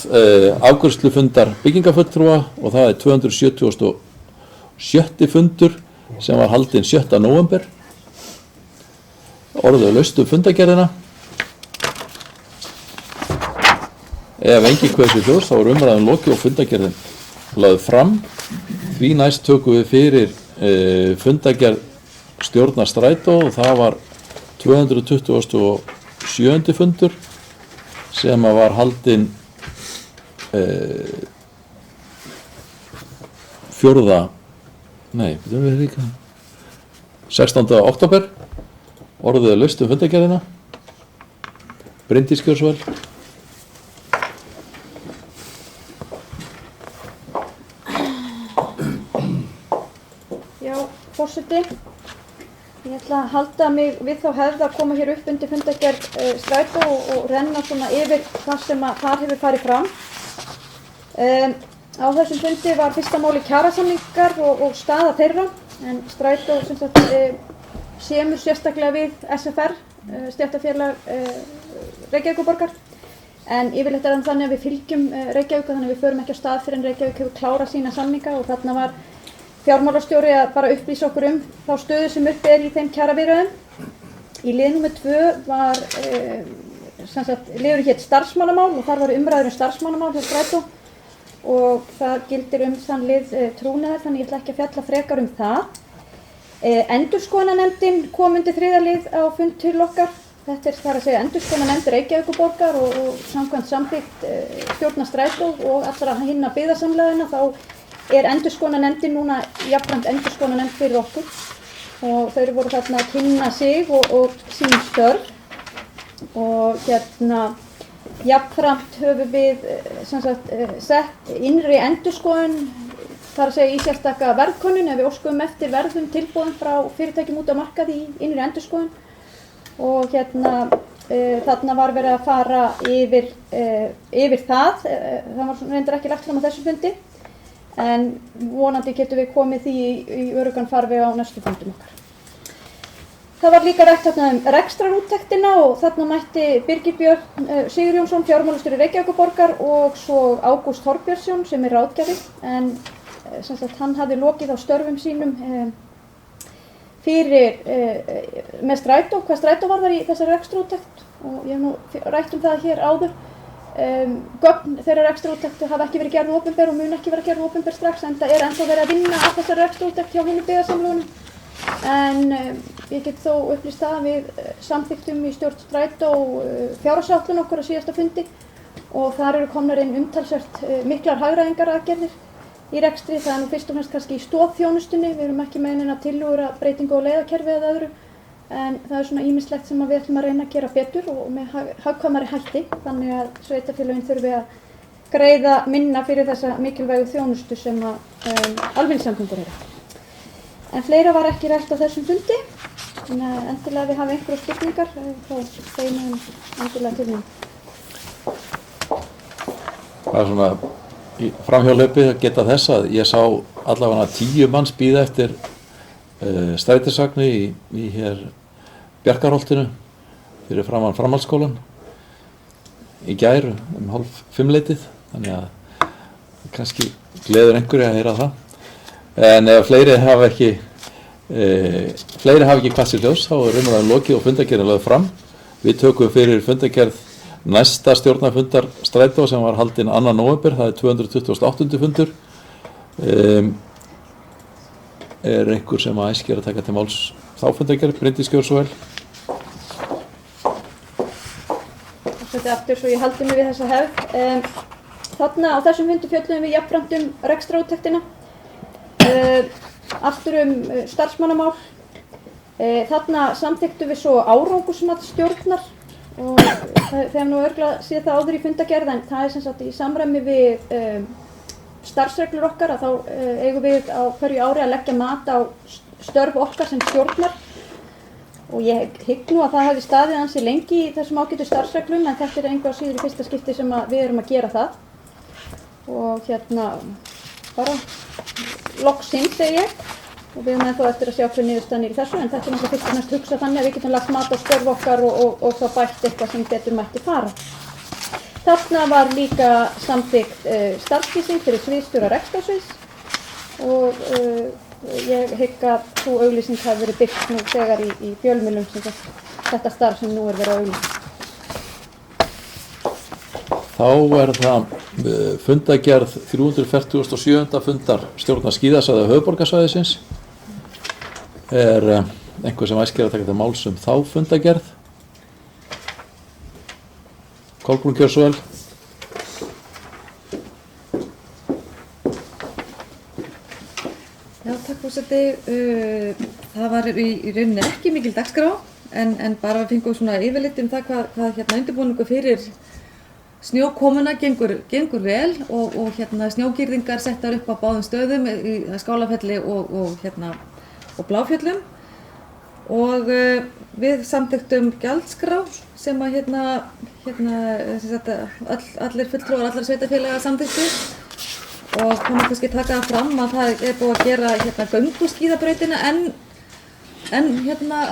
Speaker 1: afgreiðslufundar byggingafulltrúa og það er 277. fundur sem var haldinn 7. nóvember. Orðið laust fundargerðina. Ef engin kveðs við hljóðs þá er umræðan lokið og fundargerðin lögð fram. Því næst tökum við fyrir fundargerð stjórnar Strætó og það var 227. fundur sem var haldinn 16. október. Orðið laust fundargerðina. Bryndís, gjörðu svo vel.
Speaker 7: Já, forseti. Ég ætla að halda mig við þá hefð að koma hér upp undir fundargerð Strætó og renna svona yfir það sem að þar hefur farið fram. Á þessum fundi var fyrsta máli kjarasamningar og staða þeirra en Strætó semur sérstaklega við SFR, stéttarfélag Reykjavíkurborgar. En yfirleitt er þannig að við fylgjum Reykjavík þannig að við förum ekki á stað fyrir en Reykjavík hefur klárað sína samninga og þarna var fjármálastjóri að bara upplýsa okkur þá stöðu sem uppi er í þeim kjaraviðræðum. Í lið númer 2 var liður hét starfsmannamál og þar var umræður starfsmannamál hjá Strætó og það gildir þann lið trúnaðar þannig ég ætla ekki að fjalla frekar það. Endurskoðunarnefndin kom undir 3. lið á fund til okkar. Þetta er þar að segja endurskoðunarnefnd Reykjavíkurborgar og samkvæmt samþykkt stjórnar Strætó og allra hinna byggðasamlaganna þá er endurskoðunarnefndin núna jafnframt endurskoðunarnefnd fyrir okkur og þau voru þarna að kynna sig og sín störf og jafnframt höfum við sett innri endurskoðun þar að segja í sérstaka verðkönnun ef við óskum eftir verðum tilboðum frá fyrirtækjum út á markaði í innri endurskoðun og þarna var verið að fara yfir það var reyndar ekki lagt fram á þessu fundi en vonandi getum við komið því í öruggan farveg á næstu fundum okkar. Það var líka rætt rekstrarúttektina og þarna mætti Birgir Björn Sigurjónsson, fjármálastjóri Reykjavíkurborgar og svo Ágúst Þorbjörnsson sem er ráðgjafi en hann hafði lokið á störfum sínum með Strætó, hvað Strætó varðar í þessari rekstrarúttekt og ég hef nú rætt það hér áður Gögn þeirra rekstrarúttektu hafa ekki verið gerð opinber og mun ekki vera gerð opinber strax, en það ennþá verið að vinna að þessari rekstrarúttekt hjá hinum byggðasamlagunum. En ég get þó upplýst það að við samþykktum í stjórn Strætó fjárhagsáætlun okkar á síðasta fundi og þar eru komnar inn umtalsvert miklar hagræðingaraðgerðir í rekstri. Það nú fyrst og fremst kannski í stoðþjónustunni, við erum ekki með neina tillögur að breytingu á leiðakerfi eða öðru, en það svona ýmislegt sem við ætlum að reyna að gera betur og með hagkvæmari hætti, þannig að sveitarfélögin þurfi að greiða minna fyrir þessa mikilvægu þjónustu sem almenningssamgöngur eru. En fleira var ekki rætt á þessum fundi, en endilega við hafa einhverjar spurningar, þá þeim endilega til mín.
Speaker 1: Það svona í framhjálpi að geta þess að ég sá allavega 10 manns bíða eftir strætisvagni í hér Bjarkarholtinu fyrir framan framhaldsskólan í gær 4:30, þannig að kannski gleður einhverju að heyra það. En ef fleiri hafa ekki hvað sér ljós, þá er umræðan lokið og fundargerðin lögð fram. Við tökum fyrir fundargerð næsta stjórnarfundar Strætó sem var haldinn 2. nóvember, það er 228. fundur. Er einhver sem að æskir að taka til máls þá fundargerð? Bryndís, gjörðu svo vel.
Speaker 7: Þetta aftur svo ég haldi mig við þessa hefð. Þarna á þessum fundi fjölluðum við jafnframt rekstrarúttektina, aftur starfsmannamál. Þarna samþykktum við svo árangursmat stjórnar og þegar nú örugglega séð það áður í fundargerð, en það er sem sagt í samræmi við starfsreglur okkar að þá eigum við á hverju ári að leggja mat á störf okkar sem stjórnar og ég hygg nú að það hafi staðið ansi lengi í þessum ágætu starfsreglum, en þetta er engu að síður í fyrsta skipti sem við erum að gera það og bara loksins segi ég og við erum ennþá eftir að sjá hver niðurstaðan í þessu, en þetta er náttúrulega fyrst og næst hugsa þannig að við getum lagt mat á störf okkar og þá bætt eitthvað sem betur mætti fara. Þarna var líka samþykkt starfslýsing fyrir sviðsstjóra rekstrarsviðs og ég hygg að sú auglýsing hafi verið birt nú þegar í fjölmiðlum sem þetta starf sem nú er verið að auglýsa.
Speaker 1: Þá er það fundargerð 347. fundar stjórnar skíðasvæða höfuðborgarsvæðisins. Er einhver sem æskir að taka til máls þá fundargerð? Kolbrún, gjörðu svo vel.
Speaker 5: Já, takk forseti. Það var í rauninni ekki mikil dagskrá, en bara við fengum svona yfirlit það hvað undirbúningur fyrir snjókomuna gengur vel og snjógirðingar settar upp á báðum stöðum í Skálafelli og Bláfjöllum og við samþykktum gjaldskrá sem að allir fulltrúar allra sveitarfélaga samþykktu og það má kannski taka það fram að það er búið að gera gönguskíðabrautina en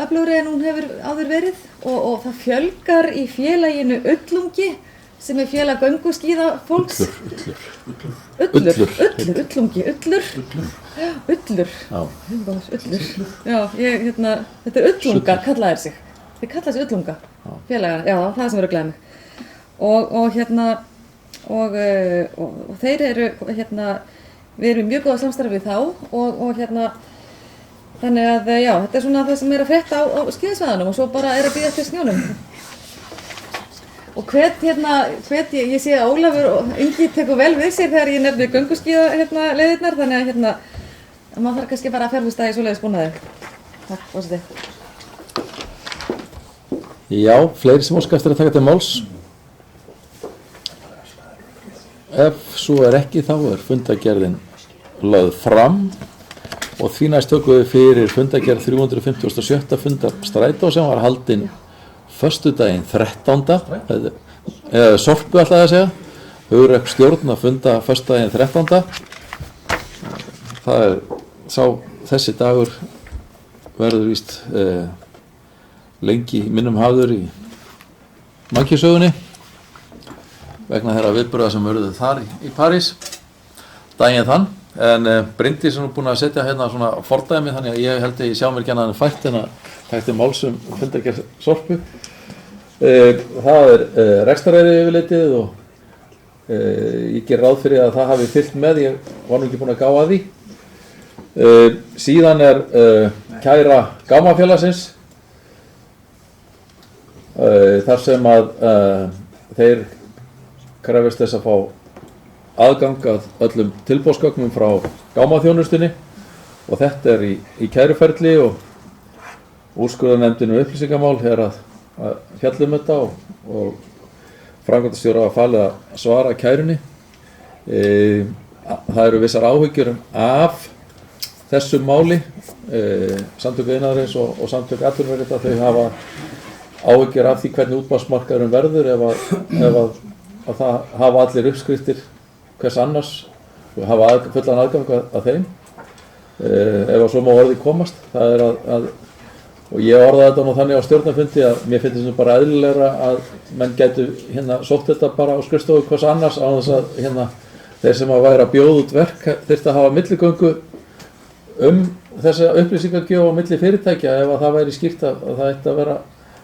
Speaker 5: öflugri en hún hefur áður verið og það fjölgar í félaginu Ullungi sem er félag gönguskíðafólks. Ullur. Já, þetta er Ullungar kallaðir sig. Þeir kalla sig Ullunga, félagar, já það er sem verður að glæða mig. Og þeir eru, við erum mjög góða samstarfi við þá og þannig að já, þetta er svona það sem er að frétta á skíðasvæðunum og svo bara er að bíða eftir snjónum. Og ég sé að Ólafur og Ingi tekur vel við sér þegar ég nefni gönguskíða leiðirnar, þannig að maður þarf kannski bara að fjárfesta í svoleiðis búnaði. Takk, forseti.
Speaker 1: Já, fleiri sem óska eftir að taka til máls. Ef svo er ekki þá er fundargerðin lögð fram og því næst tökum við fyrir fundargerð 357. fundar Strætó sem var haldinn föstudaginn 13. eða Sorpu ætlaði að segja. Hugrekk stjórn að funda föstudaginn 13. Það er þessi dagur verður víst lengi minnum hafður í mannkynssögunni vegna þeirra viðburða sem verður þar í París daginn þann. En Bryndís er nú búin að setja hérna svona fordæmi, þannig að ég held að ég sjá mér ekki annað en fætt en að tækti fundargerð Sorpu. Það er rekstrareyri yfirlitið og Ég ger ráð fyrir að það hafi fylgt með, ég var nú ekki búinn að gá að því. Síðan kæra Gámafélagsins, þar sem að þeir krefist þess að fá aðgang að öllum tilboðsgögnum frá Gámaþjónustunni og þetta í kæruferli og úrskurðarnefndin upplýsingamál að fjallum þetta og framkvæmdastjóra var falið að svara kærunni. Það eru vissar áhyggjur af þessu máli. Samtök iðnaðarins og samtök atvinnurekenda, þau hafa áhyggjur af því hvernig útboðsmarkaðurinn verður ef það hafa allir uppskriftir hvers annars og hafa fullan aðgang að þeim. Ef að svo má orði komast, það er og ég orðaði þetta nú þannig á stjórnarfundi að mér finnst þetta bara eðlilegra að menn gætu sótt þetta bara á skrifstofu hvers annars á þess að þeir sem að væri að bjóða út verk þyrfti að hafa milligöngu þessa upplýsingagjöf á milli fyrirtækja ef að það væri skýrt að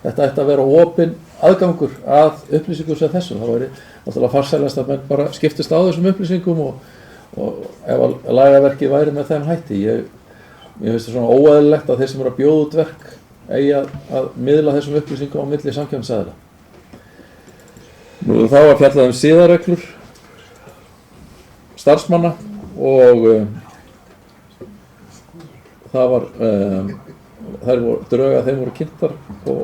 Speaker 1: þetta ætti að vera opinn aðgangur að upplýsingum sem þessum. Það væri náttúrulega farsælast að menn bara skiptist á þessum upplýsingum og ef að lagaverkið væri með þeim hætti. Mér finnst það svona óeðlilegt að þeir sem eru að bjóða út verk eigi að miðla þessum upplýsingum á milli samkeppnisaðila. Nú þá var fjallað siðareglur starfsmanna og það var drög að þeim voru kynntar og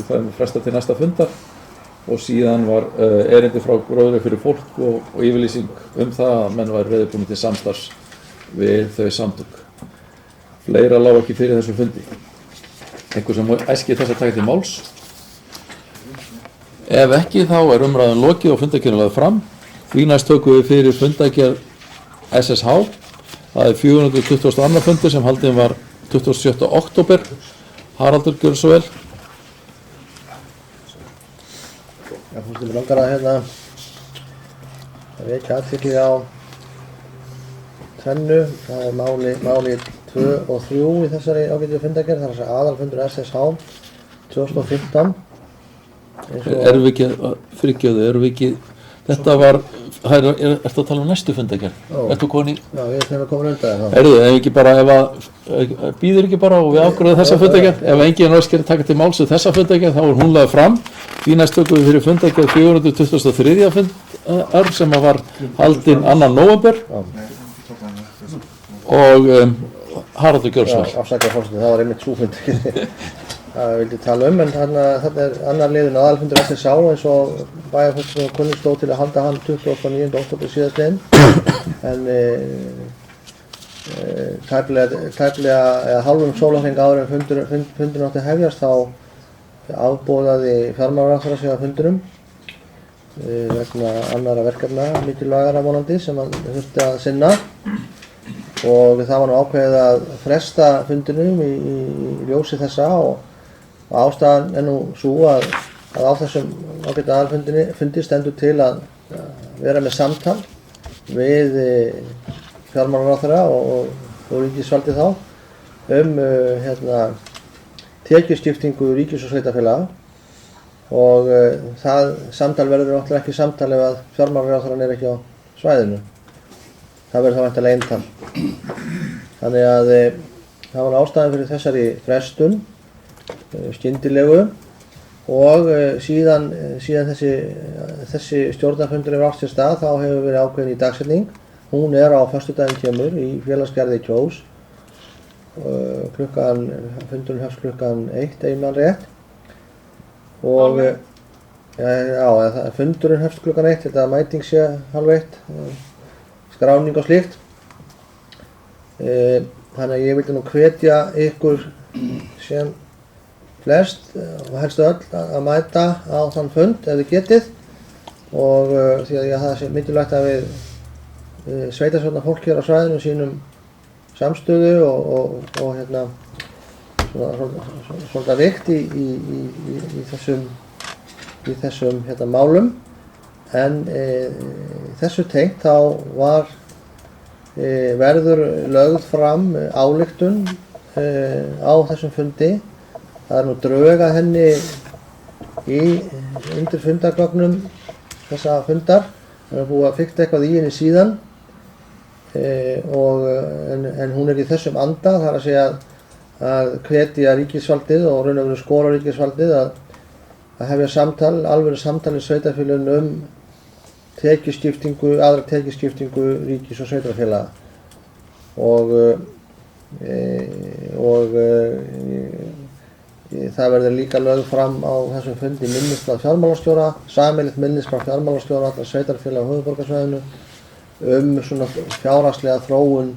Speaker 1: það er frestað til næsta fundar og síðan var erindi frá Gróðri fyrir fólk og yfirlýsing það að menn væri reiðubúnir til samstarfs við þau samtök. Fleira lá ekki fyrir þessum fundi. Einhver sem æskir þess að taka til máls? Ef ekki, þá er umræðan lokið og fundargerðin lögð fram. Því næst tökum við fyrir fundargerð SSH. Það er 422. fundur sem haldinn var 27. október. Haraldur, gjörðu svo vel.
Speaker 4: Já, þú veist, ég langar að vekja athygli á tvennu. Það er máli 2 og 3 í þessari ágætu fundargerð, það er þessi aðalfundur SSH 2015.
Speaker 1: Erum við ekki, fyrirgefðu, þetta var, ertu að tala um næstu fundargerð? Ertu komin í?
Speaker 4: Já, við erum komin undan það.
Speaker 1: Ef ekki bara, býður ekki bara og við afgreiðum þessa fundargerð, ef enginn óskir að taka til máls um þessa fundargerð, þá er hún lögð fram. Því næst tökum við fyrir fundargerð 423. fundar sem var haldinn 2. nóvember og Haraldur, gjörðu svo vel.
Speaker 4: Afsakað forseti, það var einmitt sú fundargerð það vildi tala um, en þarna er annar liðun aðalfundur SSH eins og bæjarfulltrúi kunni stóð til að halda hann 29. október síðastliðinn en tæplega hálfum sólarhring áður en fundurinn átti að hefjast þá afboðaði fjármálaráðherra sig af fundurum vegna annarra verkefna mikilvægara vonandi sem hann þurfti að sinna og það var nú ákveðið að fresta fundinum í ljósi þessa og ástæðan er nú svo að á þessum ágætu aðalfundi stendur til að vera með samtal við fjármálaráðherra og ríkisvaldið þá tekjuskiptingu ríkis og sveitarfélaga og það samtal verður náttúrulega ekki samtal ef að fjármálaráðherrann er ekki á svæðinu. Það verður þá væntanlega eintal. Þannig að það var ástæðan fyrir þessari frestun, skyndilegu og síðan þessi stjórnarfundur hefur átt sér stað, þá hefur verið ákveðin í dagsetning. Hún er á föstudaginn kemur í Félagsgarði Kjós. Fundurinn hefst klukkan 1 ef ég man rétt. Og fundurinn hefst klukkan 1, þetta mæting sé 12:30. Skráning og slíkt. Þannig að ég vildi nú hvetja ykkur sem flest og helst öll að mæta á þann fund ef þið getið og því að það sé mikilvægt að við sveitarstjórnarfólk hér á svæðinu sínum samstöðu og svona vikt í þessum málum. En þessu tengt þá verður lögð fram ályktun á þessum fundi. Það er nú drög að henni undir fundargögnum þessa fundar Það er búið að fikta eitthvað í henni síðan en hún er í þessum anda, það er að segja að hvetja ríkisvaldið og raun og veru skora ríkisvaldið að hefja samtal, alveg samtal í sveitarfélögum tekjuskiptingu, aðra tekjuskiptingu ríkis og sveitarfélaga það verður líka lögð fram á þessum fundi minnisblað fjármálastjóra, sameiginlegt minnisblað fjármálastjóra allra sveitarfélaga á höfuðborgarsvæðinu svona fjárhagslega þróun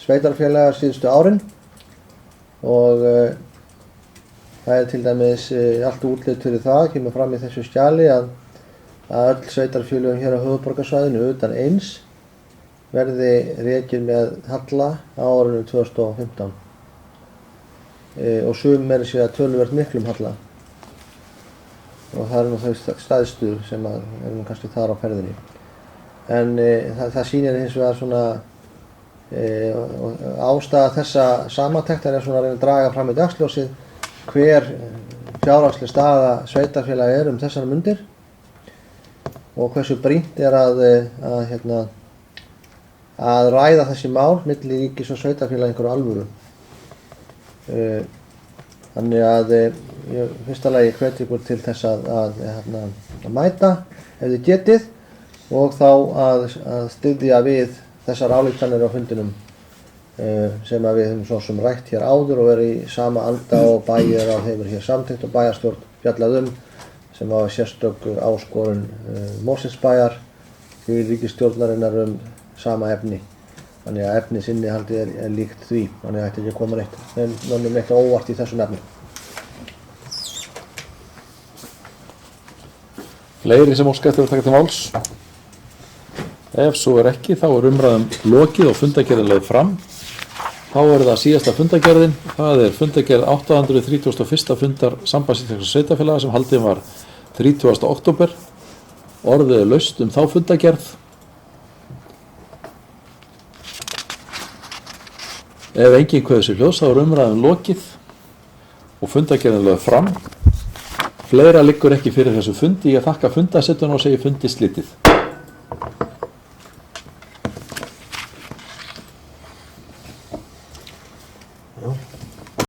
Speaker 4: sveitarfélaga síðustu árin og það er til dæmis allt útlit fyrir það, kemur fram í þessu skjali að öll sveitarfélögin hér á höfuðborgarsvæðinu utan eins verði rekin með halla á árinu 2015 og sum er sér að töluvert miklum halla og það eru nú þau stæðstu sem eru nú kannski þar á ferðinni en það sýnir hins vegar svona ástæða þessa samantektar er svona að reyna að draga fram í dagsljósið hver fjárhagsleg staða sveitarfélaga er þessar mundir og hversu brýnt er að ræða þessi mál milli ríkis og sveitarfélaga einhverju alvöru. Þannig að ég fyrsta lagi hvet ykkur til þess að mæta ef þið getið og þá að styðja við þessar ályktanir á fundinum sem að við höfum svo sem rætt hér áður og verið í sama anda og bæjar hefur hér samþykkt og bæjarstjórn fjallað sem var sérstök áskorun Mosfellsbæjar til ríkisstjórnarinnar sama efni. Þannig að efnisinnihaldið er líkt því, þannig að þetta ekki að koma neitt óvart í þessum efnum.
Speaker 1: Fleiri sem óska eftir að taka til máls? Ef svo er ekki, þá er umræðum lokið og fundagerðin lögð fram. Þá er það síðasta fundagerðin. Það er fundagerð 831. fundar Sambands íslenskra sveitarfélaga sem haldin var 30. október. Orðið er laust þá fundagerð. Ef enginn kveður sér hljóðs, þá er umræðum lokið og fundagerðin lögð fram. Fleira liggur ekki fyrir þessu fundi. Ég þakka fundasettuna og segi fundi slitið.